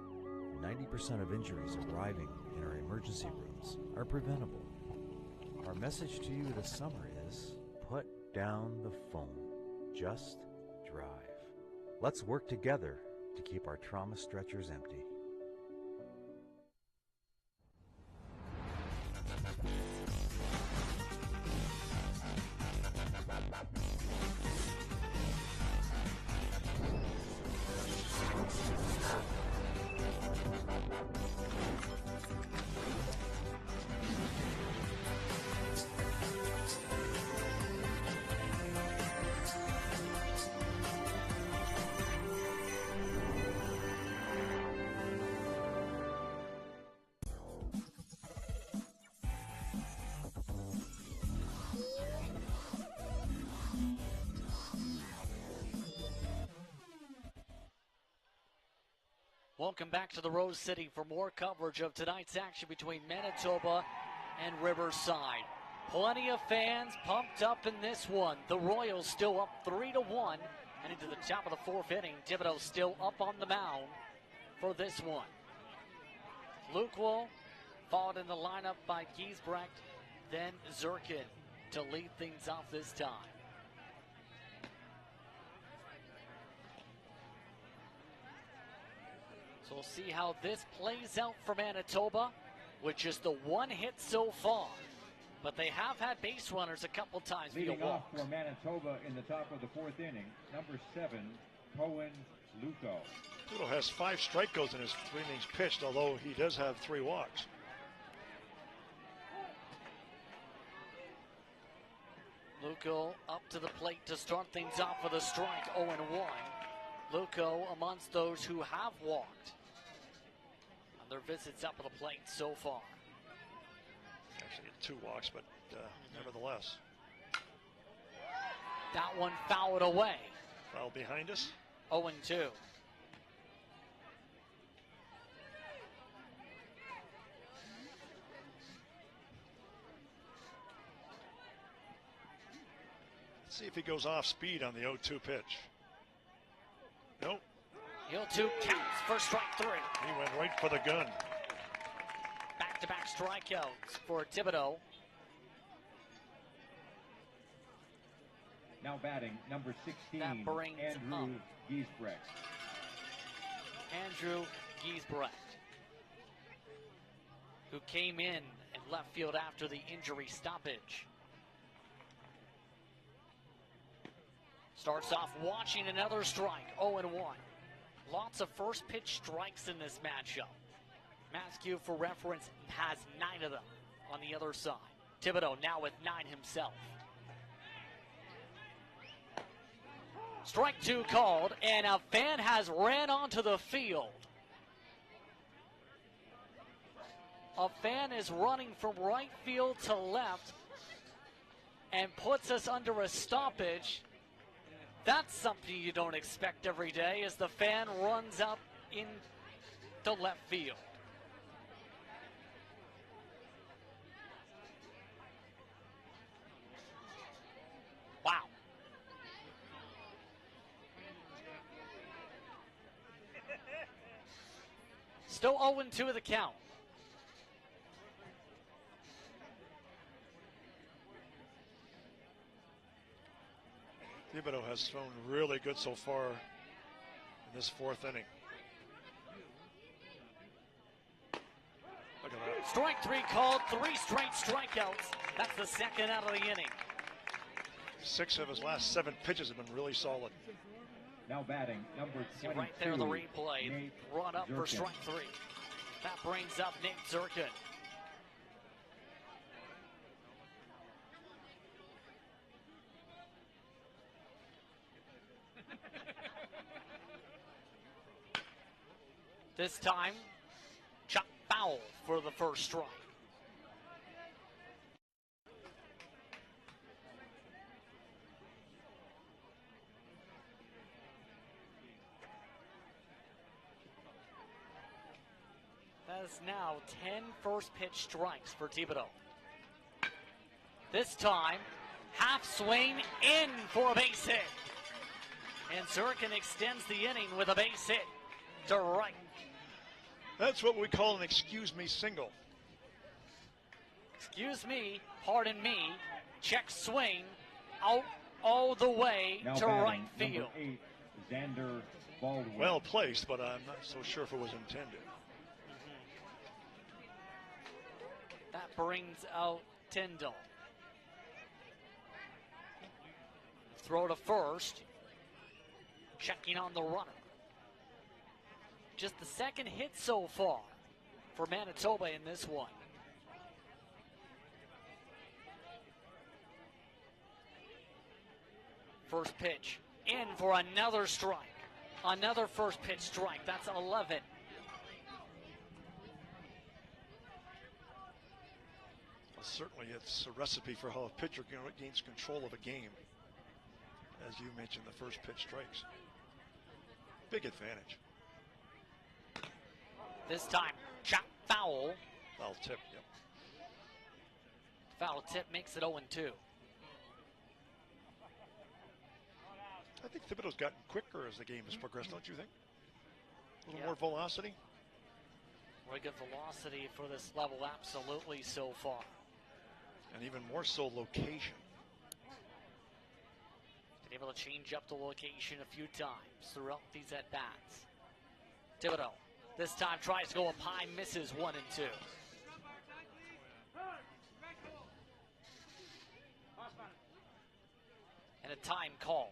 90% of injuries arriving in our emergency rooms are preventable. Our message to you this summer is, put down the phone. Just drive. Let's work together to keep our trauma stretchers empty. Welcome back to the Rose City for more coverage of tonight's action between Manitoba and Riverside. Plenty of fans pumped up in this one. The Royals still up 3-1 and into the top of the 4th inning. Thibodeau still up on the mound for this one. Lukewell followed in the lineup by Giesbrecht, then Zirkin to lead things off this time. So we'll see how this plays out for Manitoba with just the 1 hit so far. but they have had base runners a couple times via Leading off walks. for Manitoba in the top of the 4th inning, number 7, Cohen Luco. Luco has 5 strikeouts in his 3 innings pitched, although he does have 3 walks. Luco up to the plate to start things off with a strike, 0-1. Luco amongst those who have walked on their visits up to the plate so far. Actually, 2 walks, but nevertheless. That one fouled away. Foul behind us. 0-2. Let's see if he goes off speed on the 0-2 pitch. Nope. 0-2 counts for strike 3. He went right for the gun. Back-to-back strikeouts for Thibodeau. Now batting, number 16, That brings Andrew Giesbrecht. Andrew Giesbrecht, who came in left field after the injury stoppage. Starts off watching another strike, 0-1. Lots of first pitch strikes in this matchup. Maskew, for reference, has 9 of them on the other side. Thibodeau now with 9 himself. Strike 2 called, and a fan has ran onto the field. A fan is running from right field to left and puts us under a stoppage. That's something you don't expect every day as the fan runs up into left field. Wow. Still 0-2 the count. Thibodeau has thrown really good so far in this 4th inning. Look at that. Strike 3 called, 3 straight strikeouts. That's the second out of the inning. 6 of his last 7 pitches have been really solid. Now batting, number 22. Right there, the replay. Nate Run up Zirkin. for strike 3. That brings up Nate Zirkin. This time, chop foul for the first strike. That is now 10 first pitch strikes for Thibodeau. This time, half swing in for a base hit. And Zirkin extends the inning with a base hit to right. That's what we call an excuse me single. Excuse me, pardon me, check swing, out all the way Now to batting, right field. number 8, Xander Baldwin. Well placed, but I'm not so sure if it was intended. That brings out Tyndall. Throw to first, checking on the runner. Just the second hit so far for Manitoba in this one. First pitch in for another strike. Another first pitch strike. That's 11. Well, certainly it's a recipe for how a pitcher gains control of a game. As you mentioned, the first pitch strikes. Big advantage. This time, chop foul. Foul tip, yep. Foul tip makes it 0-2. I think Thibodeau's gotten quicker as the game has progressed, don't you think? A little Yeah. more velocity? Very good velocity for this level, absolutely, so far. And even more so location. Been able to change up the location a few times throughout these at-bats. Thibodeau, this time tries to go up high, misses 1 and 2. a time called.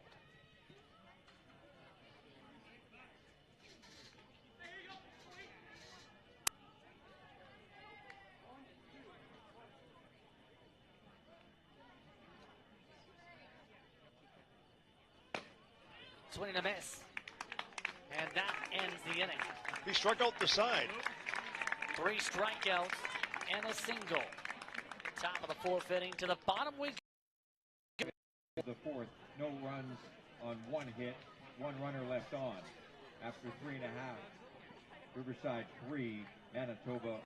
Swing and a miss. And that ends the inning. He struck out the side. 3 strikeouts and a single. Top of the 4th inning to the bottom we go. The 4th, no runs on 1 hit, 1 runner left on. After 3.5, Riverside 3, Manitoba.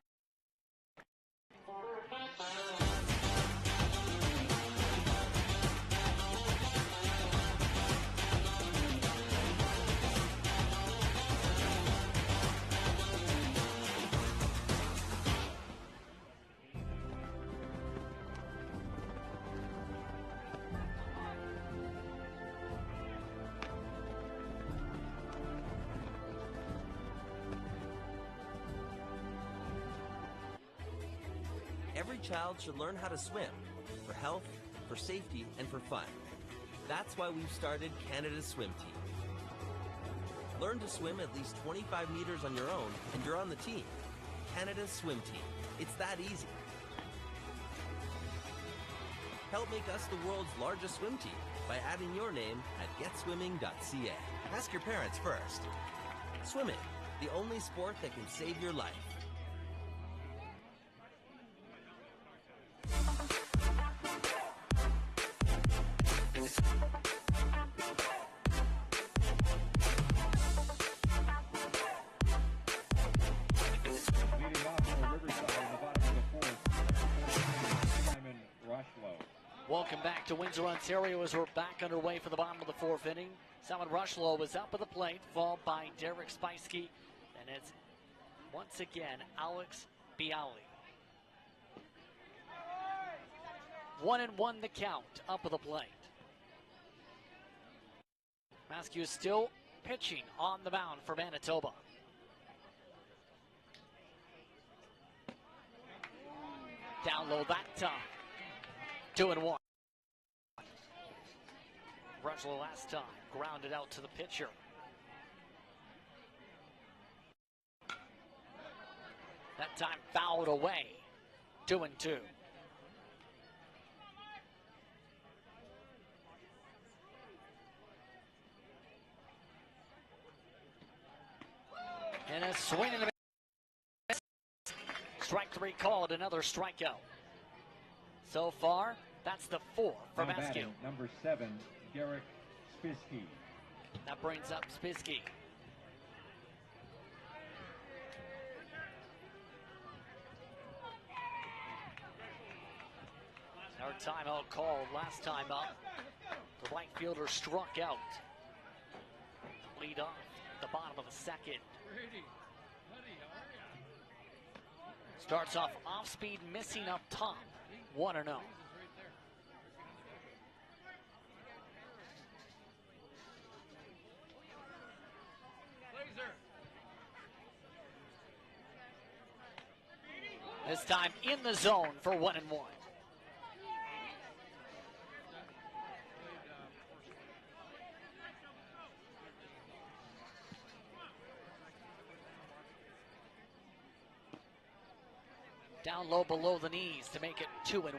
Every child should learn how to swim, for health, for safety, and for fun. That's why we've started Canada's Swim Team. Learn to swim at least 25 meters on your own, and you're on the team. Canada's Swim Team. It's that easy. Help make us the world's largest swim team by adding your name at getswimming.ca. Ask your parents first. Swimming, the only sport that can save your life. Welcome back to Windsor, Ontario, as we're back underway for the bottom of the 4th inning. Simon Rushlow was up at the plate, followed by Derek Spiesky, and it's once again Alex Bialy. 1-1 the count, up at the plate. Maskew is still pitching on the mound for Manitoba. Down low that time. 2-1. Rushlow last time grounded out to the pitcher. That time fouled away. 2-2. And a swing and a miss. Strike 3 called, another strikeout. So far, that's the 4 for Maskew. Number 7, Derek Spiesky. That brings up Spiesky. Our timeout called last time up. The right fielder struck out. Lead off the bottom of the 2nd. Starts off speed, missing up top. 1-0. This time in the zone for 1-1. Down low below the knees to make it 2-1.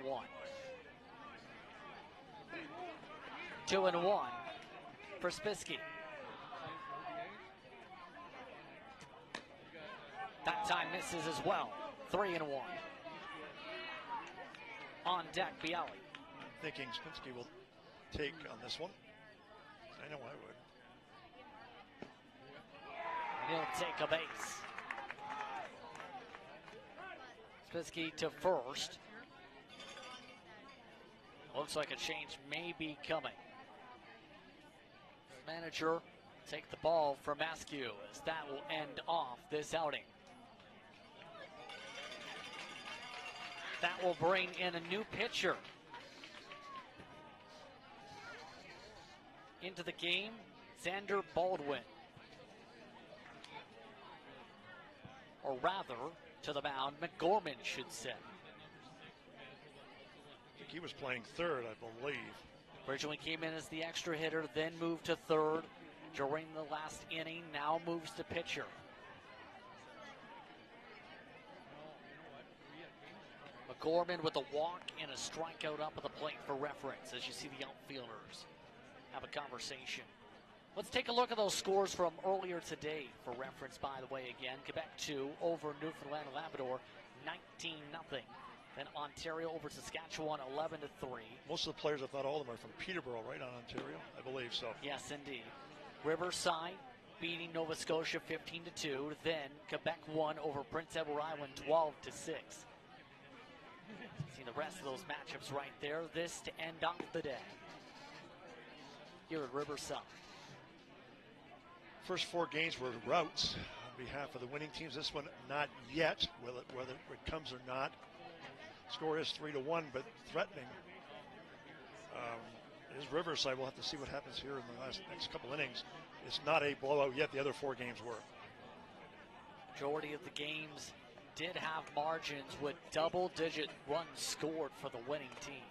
2-1 for Spiesky. That time misses as well. 3-1. On deck, Bialy. Thinking Spinsky will take on this one. I know I would. He'll take a base. Spinsky to first. Looks like a change may be coming. Manager take the ball from Maskew as that will end off this outing. That will bring in a new pitcher into the game, Xander Baldwin. Or rather, to the mound, McGorman should sit. I think he was playing third, I believe. Originally came in as the extra hitter, then moved to third during the last inning, now moves to pitcher. McGorman with a walk and a strikeout up at the plate for reference as you see the outfielders have a conversation. Let's take a look at those scores from earlier today for reference, by the way, again. Quebec 2 over Newfoundland and Labrador, 19-0. Then Ontario over Saskatchewan, 11-3. Most of the players, if not all of them, are from Peterborough, right, on Ontario? I believe so. Yes, indeed. Riverside beating Nova Scotia 15-2. Then Quebec won over Prince Edward Island 12-6. See the rest of those matchups right there. This to end off the day here at Riverside. First 4 games were routes on behalf of the winning teams. This one, not yet. Whether it comes or not. Score is 3-1, but threatening. Is Riverside. We'll have to see what happens here in the next couple innings. It's not a blowout yet. The other 4 games were. Majority of the games did have margins with double-digit runs scored for the winning team.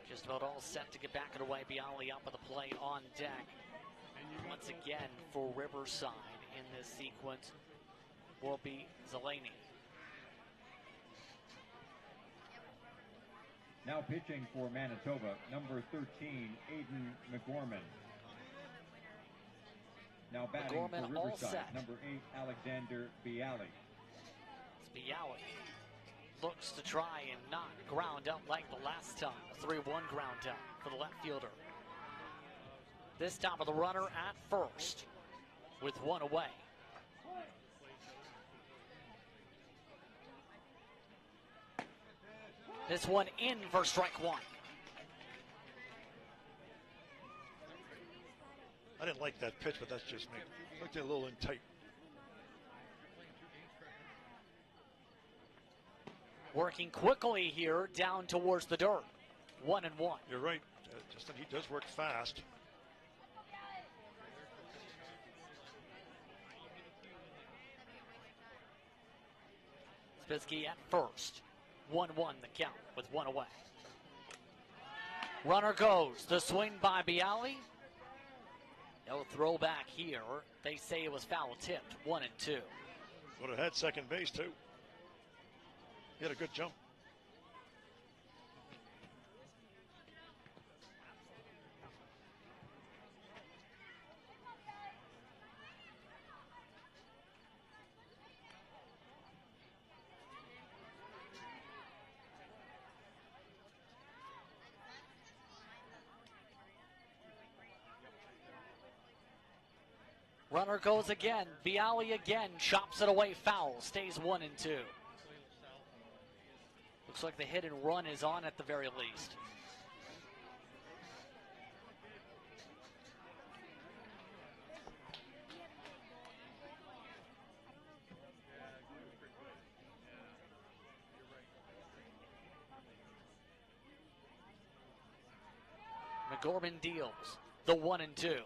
Just about all set to get back underway. Bialy up at the plate on deck. Once again for Riverside in this sequence will be Zeleny. Now pitching for Manitoba, number 13, Aiden McGorman. Now batting McGorman for all Riverside, set. number 8, Alexander Bialy. It's Bialy. Looks to try and not ground out like the last time. A 3-1 ground out for the left fielder. This time with the runner at first with 1 away. This one in for strike 1. I didn't like that pitch, but that's just me. Looked a little in tight. Working quickly here down towards the dirt. 1-1. You're right. Just that he does work fast. Spisky at first. 1-1 the count with 1 away. Runner goes. The swing by Bialy. No throwback here. They say it was foul tipped. 1-2. Would have had second base, too. He had a good jump. Runner goes again. Bialy again chops it away. Foul. Stays 1-2. Looks like the hit and run is on at the very least. McGorman deals the 1-2.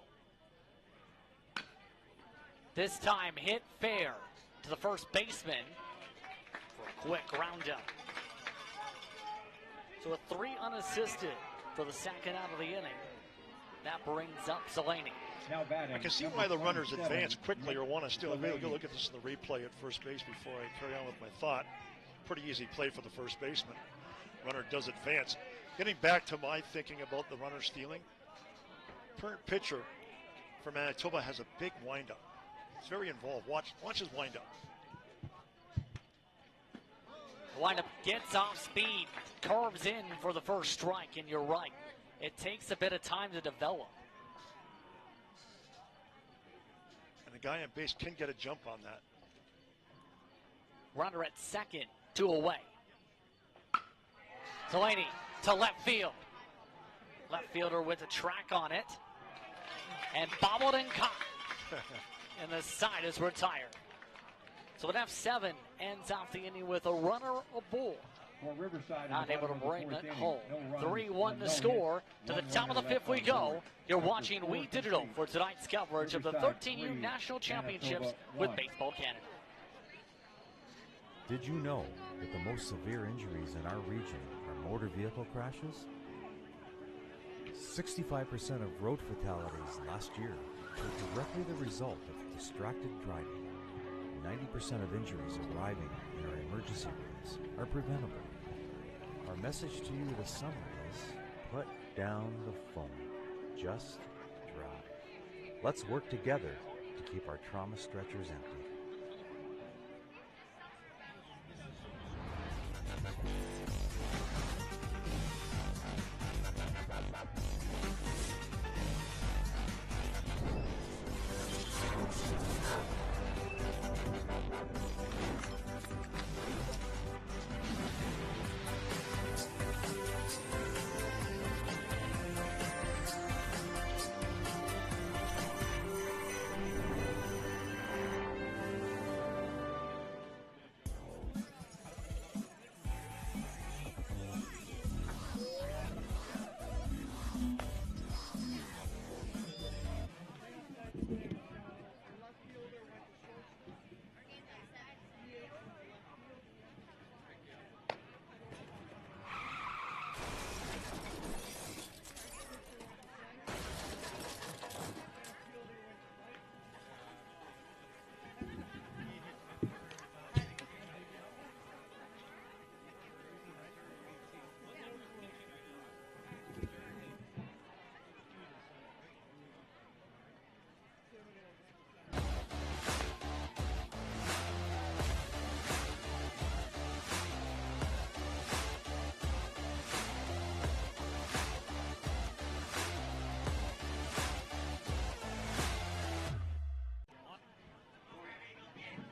This time hit fair to the first baseman for a quick roundup. So a 3 unassisted for the second out of the inning. That brings up Zeleny. Now batting. I can see why the runners advance quickly or want to steal. I'll go look at this in the replay at first base before I carry on with my thought. Pretty easy play for the first baseman. Runner does advance. Getting back to my thinking about the runner stealing. Current pitcher for Manitoba has a big windup. He's very involved. Watch his windup. Windup gets off speed, curves in for the first strike, and you're right. It takes a bit of time to develop. And the guy on base can get a jump on that. Runner at second, 2 away. Zeleny to left field. Left fielder with a track on it. And bobbled and caught. And the side is retired. So an F7 ends off the inning with a runner aboard. For Riverside, Not able to bring it home. 3-1 the score. To the top of the 5th we go. You're watching We Digital for tonight's coverage of the 13U National Championships with Baseball Canada. Did you know that the most severe injuries in our region motor vehicle crashes? 65% of road fatalities last year were directly the result of distracted driving. 90% of injuries arriving in our emergency rooms are preventable. Our message to you this summer is put down the phone. Just drive. Let's work together to keep our trauma stretchers empty.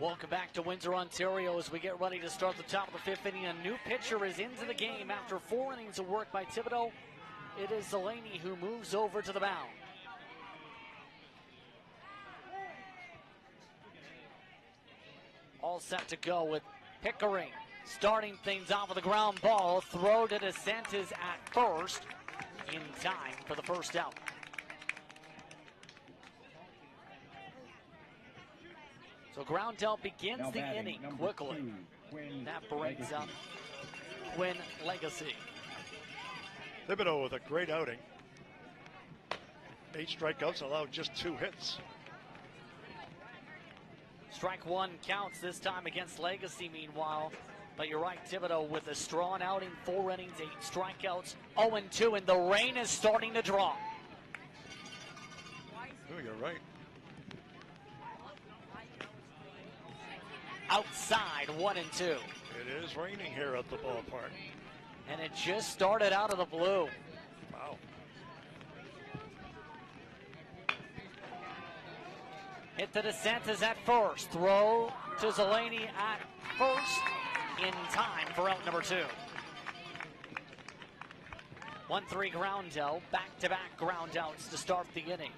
Welcome back to Windsor, Ontario, as we get ready to start the top of the fifth inning. A new pitcher is into the game after 4 innings of work by Thibodeau. It is Delaney who moves over to the mound. All set to go with Pickering starting things off with a ground ball. Throw to DeSantis at first in time for the first out. So Groundell begins the inning quickly. That brings up Quinn Legacy. Thibodeau with a great outing. 8 strikeouts, allowed just 2 hits. Strike one counts this time against Legacy, meanwhile. But you're right, Thibodeau with a strong outing, 4 innings, 8 strikeouts, 0-2, and the rain is starting to drop. Oh, you're right. Outside, 1-2. It is raining here at the ballpark. And it just started out of the blue. Wow. Hit to DeSantis at first. Throw to Delaney at first in time for out number 2. 1-3 Groundell. Back-to-back ground outs to start the inning.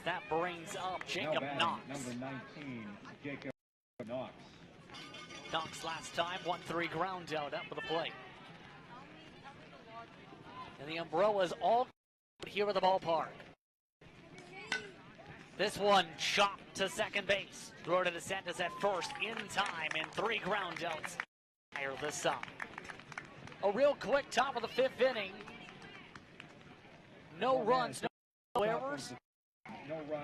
That brings up Jacob Knox. Number 19, Jacob Knox. Knox last time, 1-3 ground out for the plate. And the umbrellas all here at the ballpark. This one chopped to second base. Throw to DeSantis at first in time, and 3 ground outs higher this side. A real quick top of the 5th inning. No runs, no errors.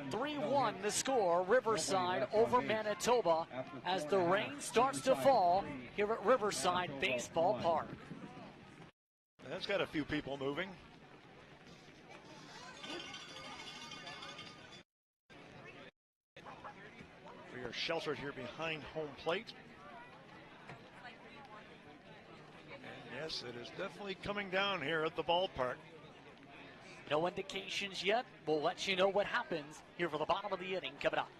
3-1 the score, Riverside over Manitoba as the rain starts to fall here at Riverside Baseball Park. That's got a few people moving. We are sheltered here behind home plate. And yes, it is definitely coming down here at the ballpark. No indications yet. We'll let you know what happens here for the bottom of the inning coming up.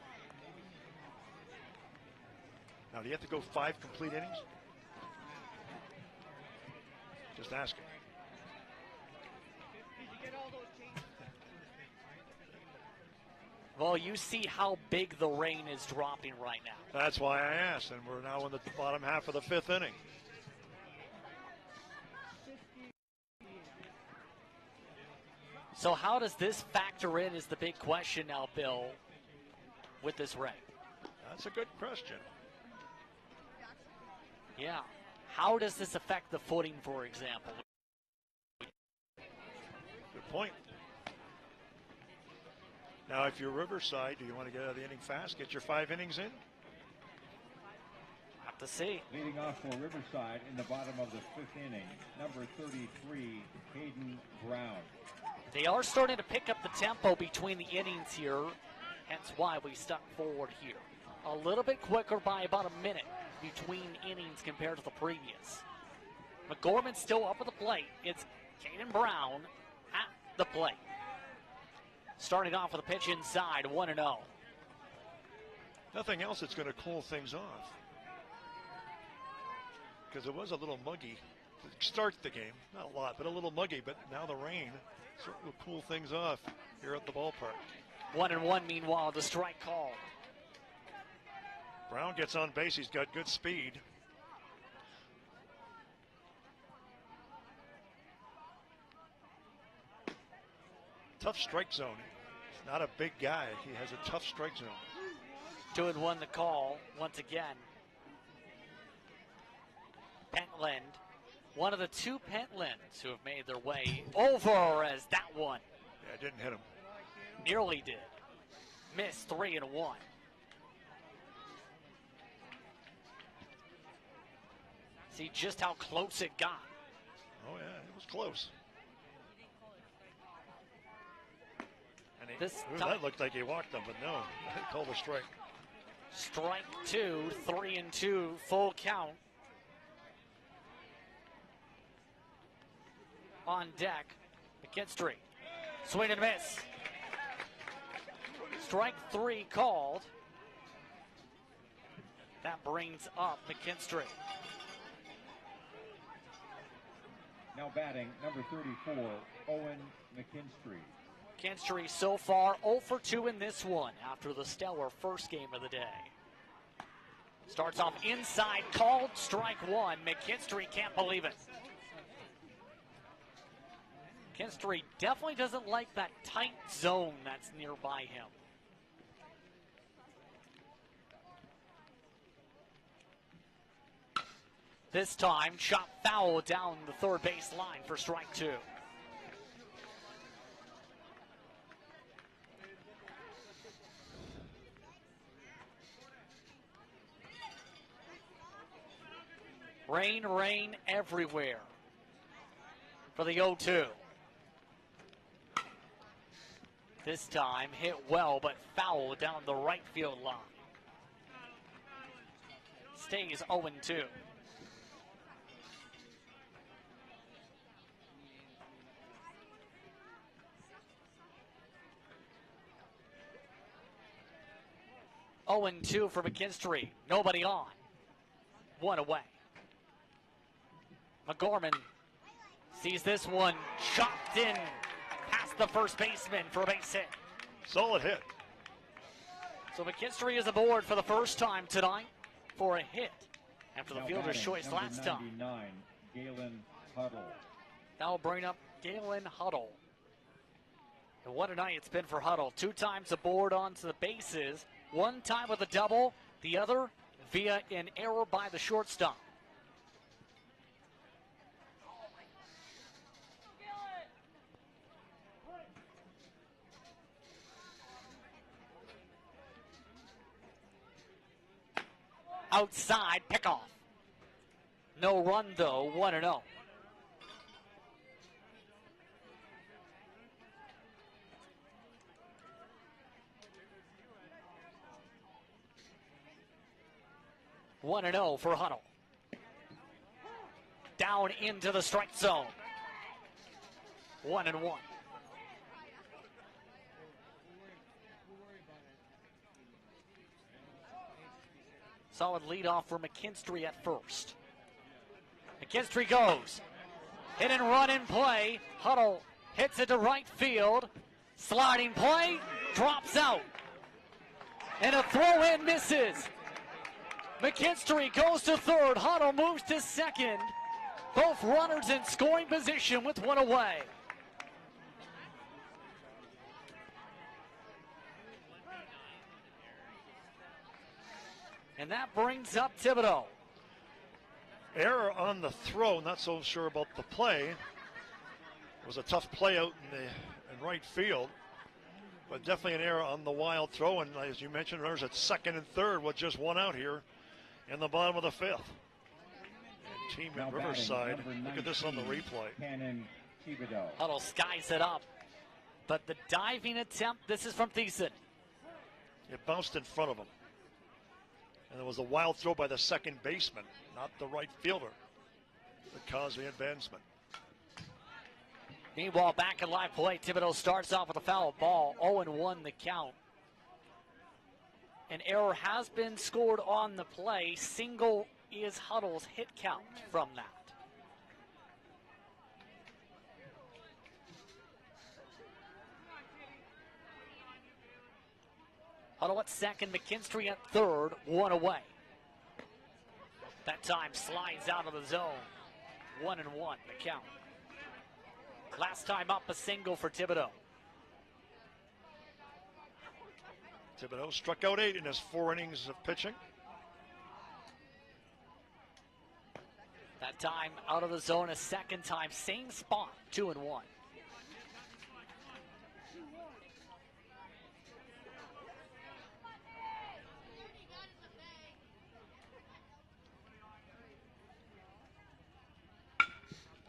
Now, do you have to go 5 complete innings? Just asking. Well, you see how big the rain is dropping right now. That's why I asked, and we're now in the bottom half of the 5th inning. So how does this factor in is the big question now, Bill, with this rain? That's a good question. Yeah. How does this affect the footing, for example? Good point. Now, if you're Riverside, do you want to get out of the inning fast, get your 5 innings in? Have to see. Leading off for Riverside in the bottom of the 5th inning, number 33, Hayden Brown. They are starting to pick up the tempo between the innings here, hence why we stuck forward here. A little bit quicker by about a minute between innings compared to the previous. McGorman still up at the plate. It's Hayden Brown at the plate. Starting off with a pitch inside, 1-0. Nothing else that's going to cool things off. Because it was a little muggy to start the game. Not a lot, but a little muggy. But now the rain will cool things off here at the ballpark. 1-1, meanwhile, the strike call. Brown gets on base. He's got good speed. Tough strike zone. He's not a big guy. He has a tough strike zone. 2-1 the call once again. Pentland, one of the 2 Pentlands who have made their way over as that one. Yeah, it didn't hit him. Nearly did. Missed 3-1. See just how close it got. Oh yeah, it was close. And that looked like he walked him, but no, he called a strike. Strike 2, 3-2, full count. On deck, McKinstry. Swing and miss. Strike 3 called. That brings up McKinstry. Now batting, number 34, Owen McKinstry. McKinstry so far 0 for 2 in this one after the stellar first game of the day. Starts off inside, called strike 1. McKinstry can't believe it. McKinstry definitely doesn't like that tight zone that's nearby him. This time, shot foul down the third base line for strike 2. Rain, rain everywhere for the 0-2. This time hit well, but foul down the right field line. Stays 0-2. Oh, 0-2 for McKinstry. Nobody on. 1 away. McGorman sees this one chopped in past the first baseman for a base hit. Solid hit. So McKinstry is aboard for the first time tonight for a hit after the fielder's choice last time. Galen Huddle. That'll bring up Galen Huddle. And what a night it's been for Huddle. 2 times aboard onto the bases. 1 time with a double, the other via an error by the shortstop. Outside pickoff. No run though, 1-0. One and 0 for Huddle. Down into the strike zone. 1-1. Solid leadoff for McKinstry at first. McKinstry goes. Hit and run in play. Huddle hits it to right field. Sliding play. Drops out. And a throw in misses. McKinstry goes to third. Huddle moves to second. Both runners in scoring position with 1 away. And that brings up Thibodeau. Error on the throw, not so sure about the play. It was a tough play out in right field, but definitely an error on the wild throw. And as you mentioned, runners at second and third with just one out here in the bottom of the fifth. And team at Riverside, look at this on the replay. Huddle skies it up, but the diving attempt, this is from Thiessen. It bounced in front of him. And there was a wild throw by the second baseman, not the right fielder, that caused the advancement. Meanwhile, back in live play, Thibodeau starts off with a foul ball, 0-1 the count. An error has been scored on the play. Single is Huddle's hit count from that. Huddle at second, McKinstry at third, one away. That time slides out of the zone. 1-1 the count. Last time up, a single for Thibodeau. Thibodeau struck out 8 in his 4 innings of pitching. That time out of the zone a second time, same spot, 2-1.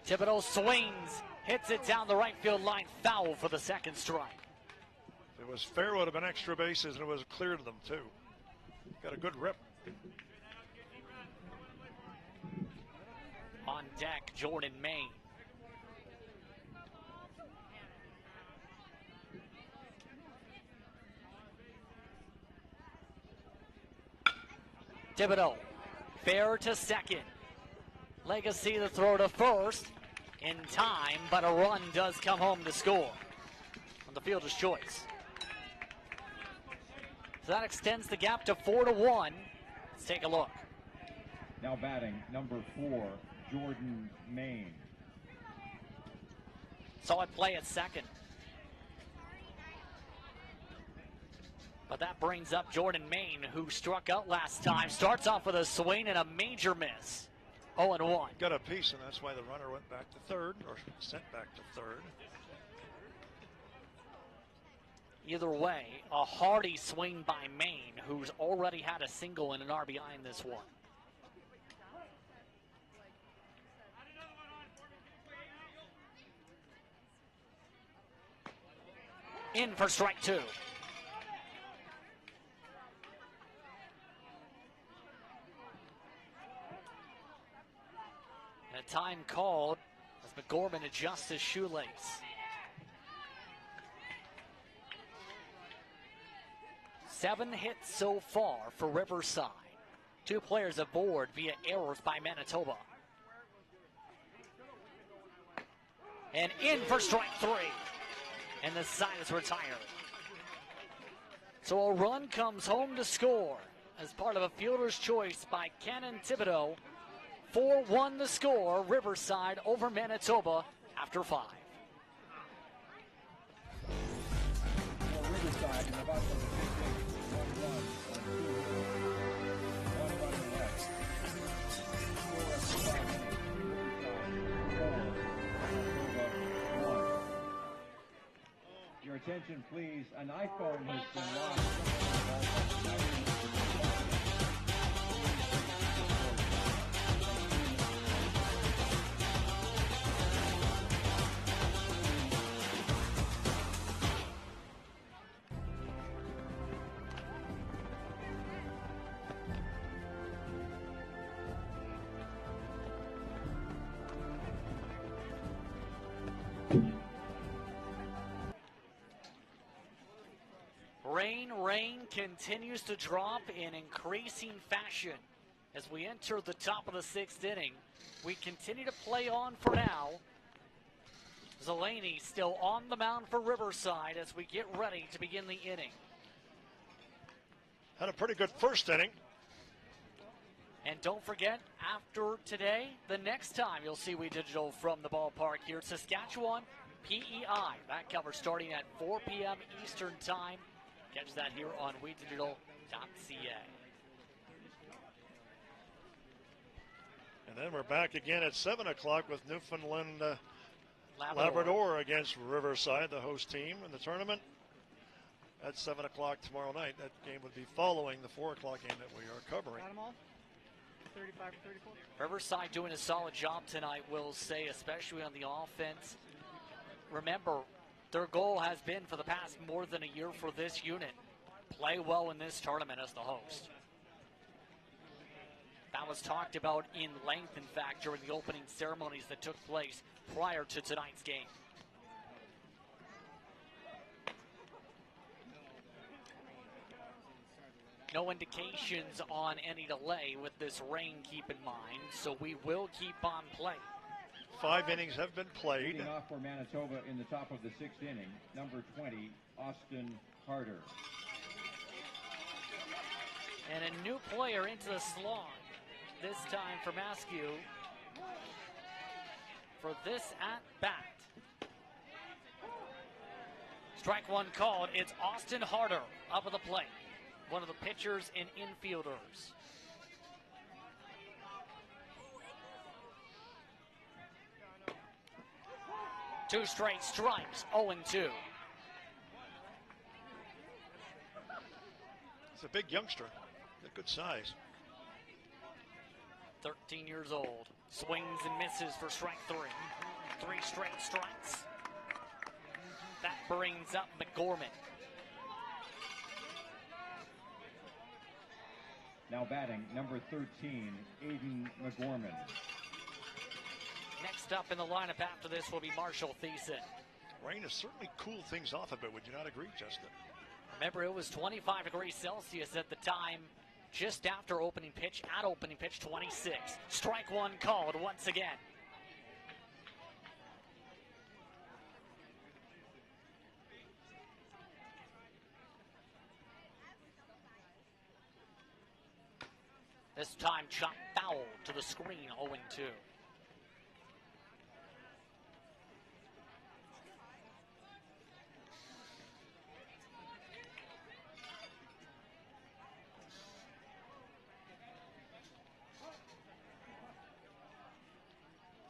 Thibodeau swings, hits it down the right field line, foul for the second strike. If it was fair, it would have been extra bases, and it was clear to them, too. Got a good rip. On deck, Jordan Main. Thibodeau, fair to second. Legacy the throw to first in time, but a run does come home to score on the fielder's choice. So that extends the gap to 4-1. Let's take a look. Now batting, number 4, Jordan Main. Solid play at second. But that brings up Jordan Main, who struck out last time. Starts off with a swing and a major miss. 0-1. Got a piece, and that's why the runner went back to third, or sent back to third. Either way, a hearty swing by Main, who's already had a single and an RBI in this one. In for strike 2. And a time called as McGorman adjusts his shoelace. Seven hits so far for Riverside. 2 players aboard via errors by Manitoba. And in for strike 3. And the side is retired. So a run comes home to score as part of a fielder's choice by Cannon Thibodeau. 4-1 the score, Riverside over Manitoba after 5. Riverside in about 1-1. Your attention, please. An iPhone has been launched. Rain continues to drop in increasing fashion as we enter the top of the 6th inning. We continue to play on for now. Zeleny still on the mound for Riverside as we get ready to begin the inning. Had a pretty good first inning. And don't forget, after today, the next time you'll see We Digital from the ballpark here at Saskatchewan, PEI. That coverage starting at 4 p.m. Eastern Time. Catch that here on WeDigital.ca. And then we're back again at 7 o'clock with Newfoundland Labrador against Riverside, the host team in the tournament. At 7 o'clock tomorrow night. That game would be following the 4 o'clock game that we are covering. 35 or 34. Riverside doing a solid job tonight, we'll say, especially on the offense. Remember, their goal has been for the past more than a year for this unit. Play well in this tournament as the host. That was talked about in length, in fact, during the opening ceremonies that took place prior to tonight's game. No indications on any delay with this rain, keep in mind, so we will keep on playing. 5 innings have been played. Leading off for Manitoba in the top of the 6th inning, number 20, Austin Harder. And a new player into the slot, this time for Maskew, for this at-bat. Strike one called. It's Austin Harder up at the plate. One of the pitchers and infielders. Two straight strikes, 0-2. It's a big youngster, a good size. 13 years old. Swings and misses for strike 3. 3 straight strikes. That brings up McGorman. Now batting, number 13, Aiden McGorman. Next up in the lineup after this will be Marshall Thiessen. Rain has certainly cooled things off a bit. Would you not agree, Justin? Remember, it was 25 degrees Celsius at the time, just after opening pitch, at opening pitch 26. Strike one called once again. This time chopped foul to the screen, 0-2.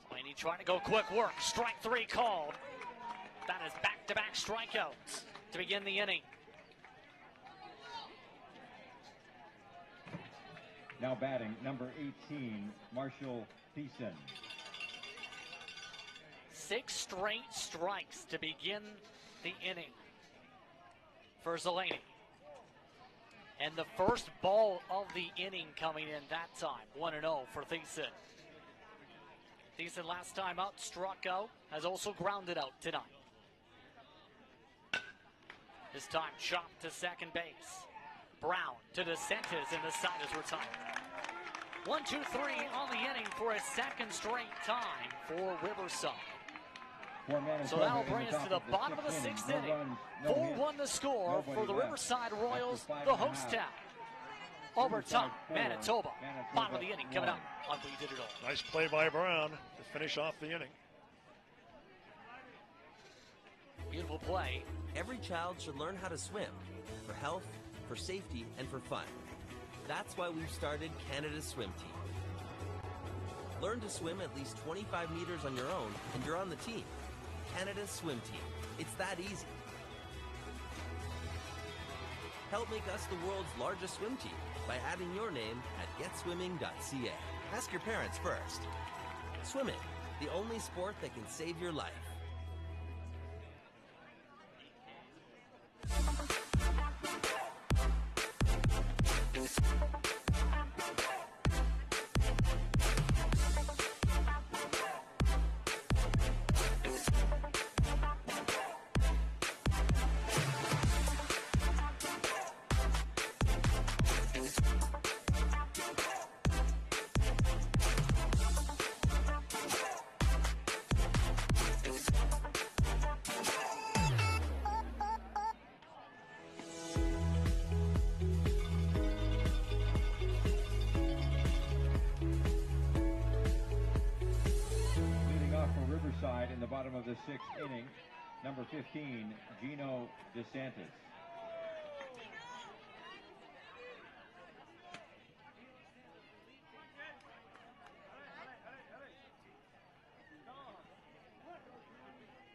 Slaney trying to go quick work. Strike 3 called. That is back-to-back strikeouts to begin the inning. Now batting, number 18, Marshall Thiessen. 6 straight strikes to begin the inning for Zeleny. And the first ball of the inning coming in that time, 1-0 for Thiessen. Thiessen last time out struck out, has also grounded out tonight. This time chopped to second base. Brown to DeSantis, and the side is retired. 1-2-3 on the inning for a second straight time for Riverside. So that'll bring us to the bottom of the 6th inning. 4-1 the score for the Riverside Royals, the host town. Overtime, Manitoba. Bottom of the inning coming up on We Did It All. Nice play by Brown to finish off the inning. Beautiful play. Every child should learn how to swim for health, for safety, and for fun. That's why we've started Canada's Swim Team. Learn to swim at least 25 meters on your own, and you're on the team. Canada's Swim Team. It's that easy. Help make us the world's largest swim team by adding your name at getswimming.ca. Ask your parents first. Swimming, the only sport that can save your life. In the bottom of the 6th inning, number 15, Gino DeSantis.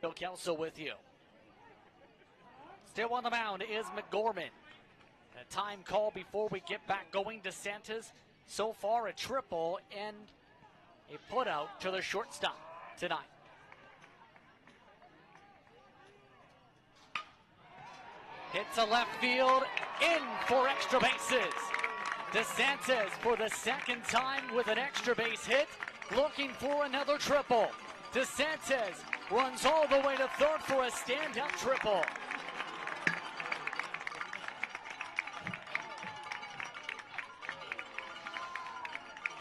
Bill Kelso with you. Still on the mound is McGorman. A time call before we get back going. DeSantis, so far a triple and a put out to the shortstop tonight. Hits a left field, in for extra bases. DeSantis for the second time with an extra base hit, looking for another triple. DeSantis runs all the way to third for a stand-up triple.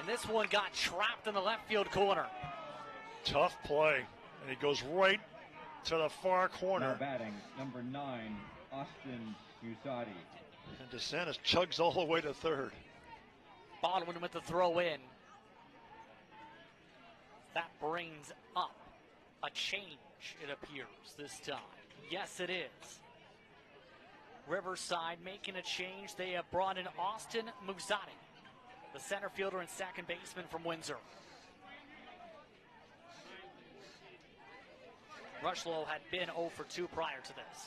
And this one got trapped in the left field corner. Tough play, and he goes right to the far corner. Now batting, number 9, Austin Musati. And DeSantis chugs all the way to third. Baldwin with the throw in. That brings up a change, it appears, this time. Yes, it is. Riverside making a change. They have brought in Austin Musati, the center fielder and second baseman from Windsor. Rushlow had been 0 for 2 prior to this.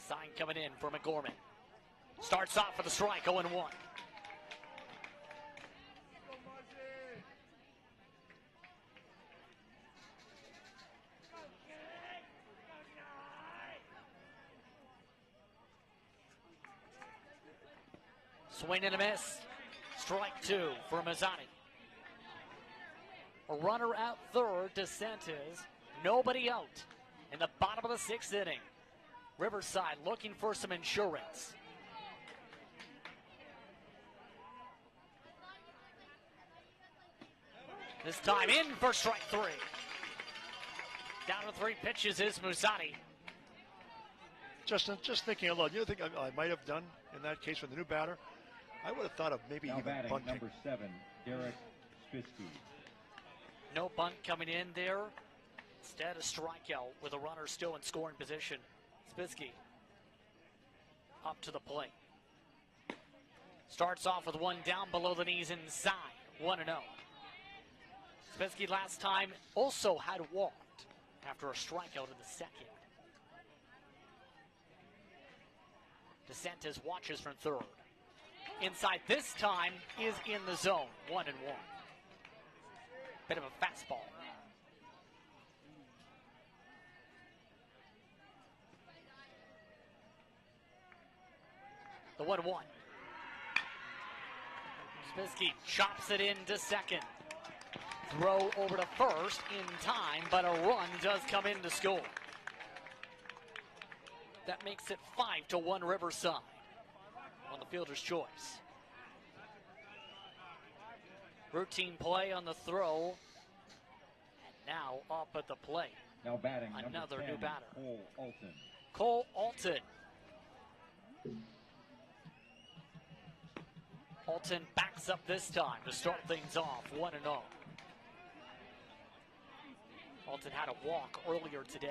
Sign coming in for McGorman. Starts off for the strike, 0-1. Swing and a miss. Strike 2 for Mazzani. A runner at third, DeSantis. Nobody out in the bottom of the 6th inning. Riverside looking for some insurance. This time in for strike 3. Down to 3 pitches is Musati. Justin, just thinking aloud, you know what I think I might have done in that case with the new batter? I would have thought of maybe now even batting, bunting. number 7, Derek Spisky. No bunt coming in there. Instead, a strikeout with a runner still in scoring position. Spisky up to the plate. Starts off with one down below the knees inside. 1-0. Spisky last time also had walked after a strikeout in the second. DeSantis watches from third. Inside this time is in the zone. 1-1. Bit of a fastball. The 1-1. Spisky chops it into second. Throw over to first in time, but a run does come in to score. That makes it 5-1 Riverside on the fielder's choice. Routine play on the throw. And now up at the plate. Now batting, another number 10, new batter. Cole Alton. Cole Alton. Alton backs up this time to start things off. 1-0. Alton had a walk earlier today.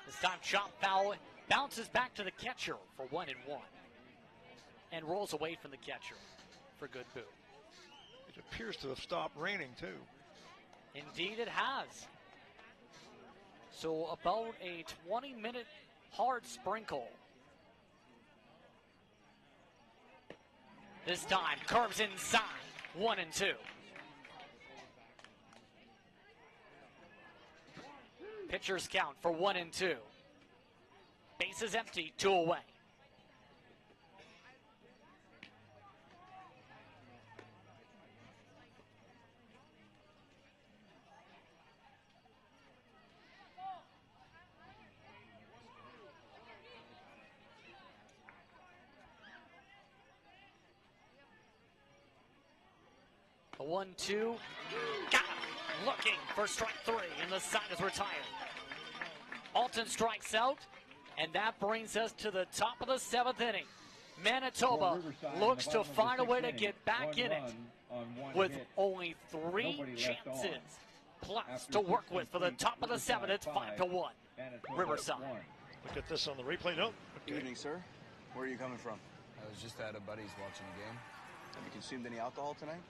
This time chop foul bounces back to the catcher for 1-1. And rolls away from the catcher for good boot. It appears to have stopped raining too. Indeed it has. So about a 20-minute hard sprinkle. This time curves inside. 1-2. Pitchers count for 1-2. Bases empty, 2 away. A 1-2. Got him. Looking for strike 3, and the side is retired. Alton strikes out, and that brings us to the top of the 7th inning. Manitoba looks to find a way to get back in it with only 3 chances plus to work with for the top of the 7th. It's 5-1. Riverside. Look at this on the replay. No. Good evening, sir. Where are you coming from? I was just at a buddy's watching a game. Have you consumed any alcohol tonight?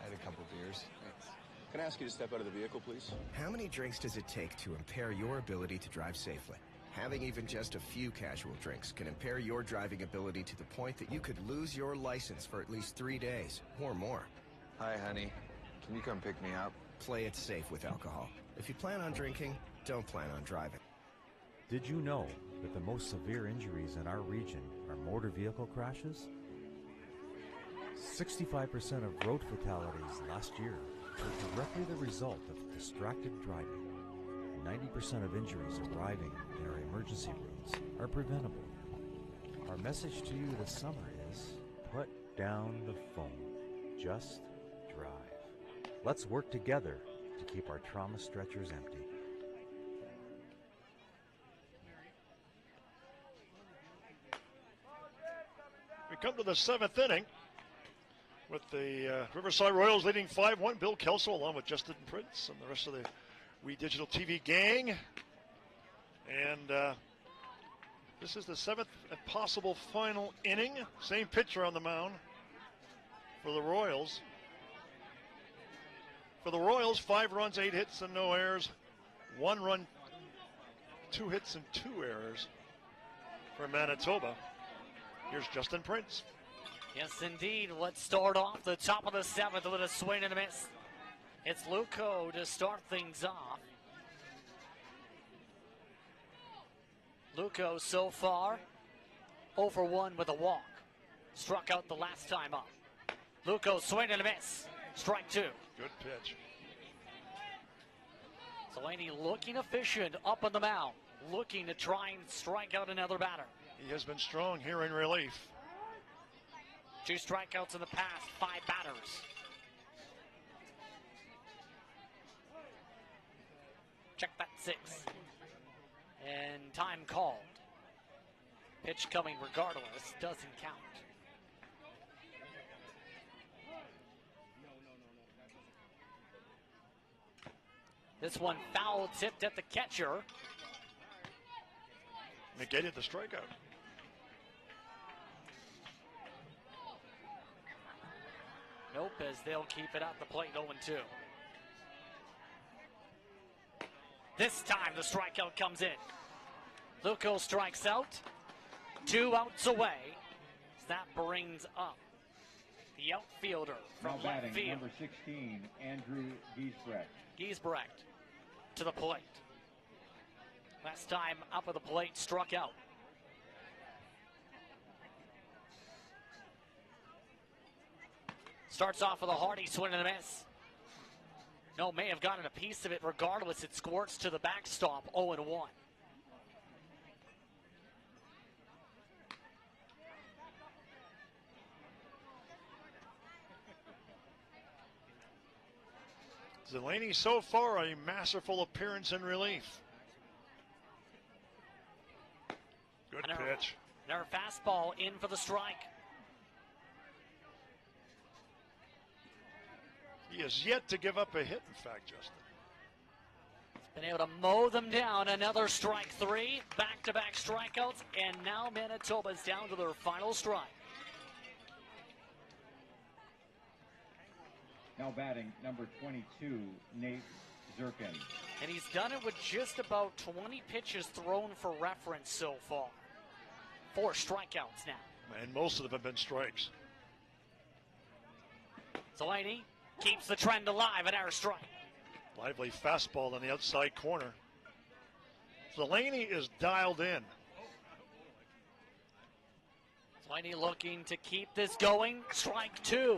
I had a couple beers. Thanks. Can I ask you to step out of the vehicle, please? How many drinks does it take to impair your ability to drive safely? Having even just a few casual drinks can impair your driving ability to the point that you could lose your license for at least 3 days or more. Hi, honey. Can you come pick me up? Play it safe with alcohol. If you plan on drinking, don't plan on driving. Did you know that the most severe injuries in our region are motor vehicle crashes? 65% of road fatalities last year were directly the result of distracted driving. 90% of injuries arriving in our emergency rooms are preventable. Our message to you this summer is, put down the phone. Just drive. Let's work together to keep our trauma stretchers empty. We come to the 7th inning with the Riverside Royals leading 5-1. Bill Kelso along with Justin Prince and the rest of the We Digital TV gang. And this is the 7th and possible final inning. Same pitcher on the mound for the Royals. For the Royals, 5 runs, 8 hits, and no errors. 1 run, 2 hits, and 2 errors for Manitoba. Here's Justin Prince. Yes, indeed. Let's start off the top of the 7th with a swing and a miss. It's Luco to start things off. Luco so far 0 for 1 with a walk. Struck out the last time up. Luco swing and a miss. Strike 2. Good pitch. Delaney looking efficient up on the mound. Looking to try and strike out another batter. He has been strong here in relief. 2 strikeouts in the past, 5 batters. Check that 6. And time called. Pitch coming regardless, doesn't count. This one foul tipped at the catcher. Negated the strikeout. Nope, as they'll keep it at the plate 0-2. This time the strikeout comes in. Luco strikes out. 2 outs away. That brings up the outfielder from now batting, left field. number 16, Andrew Giesbrecht. Giesbrecht to the plate. Last time up at the plate, struck out. Starts off with a hearty swing and a miss. No, may have gotten a piece of it. Regardless, it squirts to the backstop, 0-1. Delaney so far a masterful appearance in relief. Good pitch. Their fastball in for the strike. He has yet to give up a hit, in fact, Justin. Been able to mow them down. Another strike 3. Back-to-back strikeouts. And now Manitoba's down to their final strike. Now batting, number 22, Nate Zirkin. And he's done it with just about 20 pitches thrown for reference so far. 4 strikeouts now. And most of them have been strikes. Delaney keeps the trend alive at our strike. Lively fastball on the outside corner. Delaney is dialed in. Delaney looking to keep this going. Strike 2.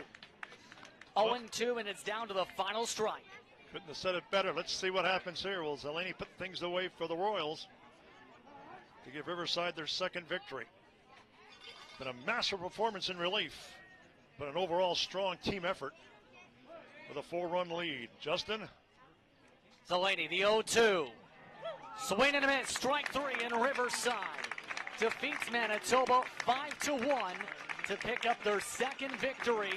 0-2, and it's down to the final strike. Couldn't have said it better. Let's see what happens here. Will Delaney put things away for the Royals to give Riverside their second victory? Been a massive performance in relief, but an overall strong team effort with a 4-run lead. Justin? Delaney, the 0-2. Swing and a miss, strike 3 in Riverside. defeats Manitoba 5-1 to pick up their second victory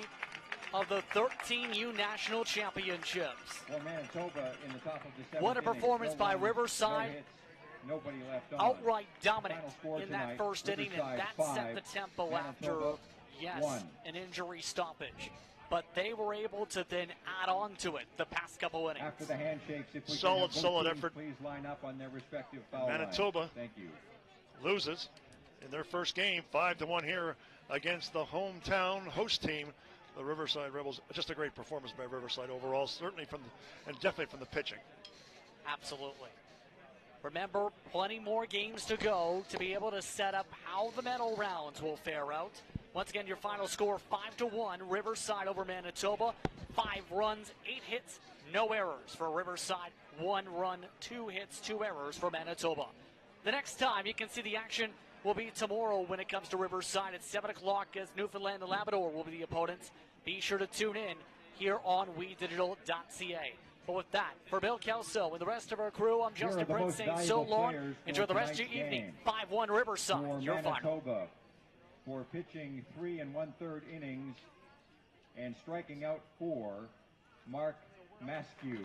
of the 13U National Championships. Well, Manitoba in the top of the seventh What a inning, performance no by runs, Riverside. no hits, nobody left on. Outright dominant Final score in tonight, that first inning, and Riverside that 5, set the tempo Manitoba after, yes, 1. an injury stoppage. But they were able to then add on to it the past couple innings. After the handshakes, if we Solid, can have both solid teams effort. Please line up on their respective foul Manitoba lines. Thank you. Loses in their first game 5-1 here against the hometown host team, the Riverside Rebels. Just a great performance by Riverside overall, certainly and definitely from the pitching. Absolutely. Remember, plenty more games to go to be able to set up how the medal rounds will fare out. Once again, your final score 5-1, Riverside over Manitoba. 5 runs, 8 hits, no errors for Riverside. 1 run, 2 hits, 2 errors for Manitoba. The next time you can see the action will be tomorrow when it comes to Riverside at 7 o'clock as Newfoundland and Labrador will be the opponents. Be sure to tune in here on WeDigital.ca. But with that, for Bill Kelso and the rest of our crew, I'm Justin Prince saying so long. Enjoy the rest of your evening. 5-1 Riverside, for your final. Manitoba, for pitching 3 1/3 innings and striking out 4, Mark Maskew.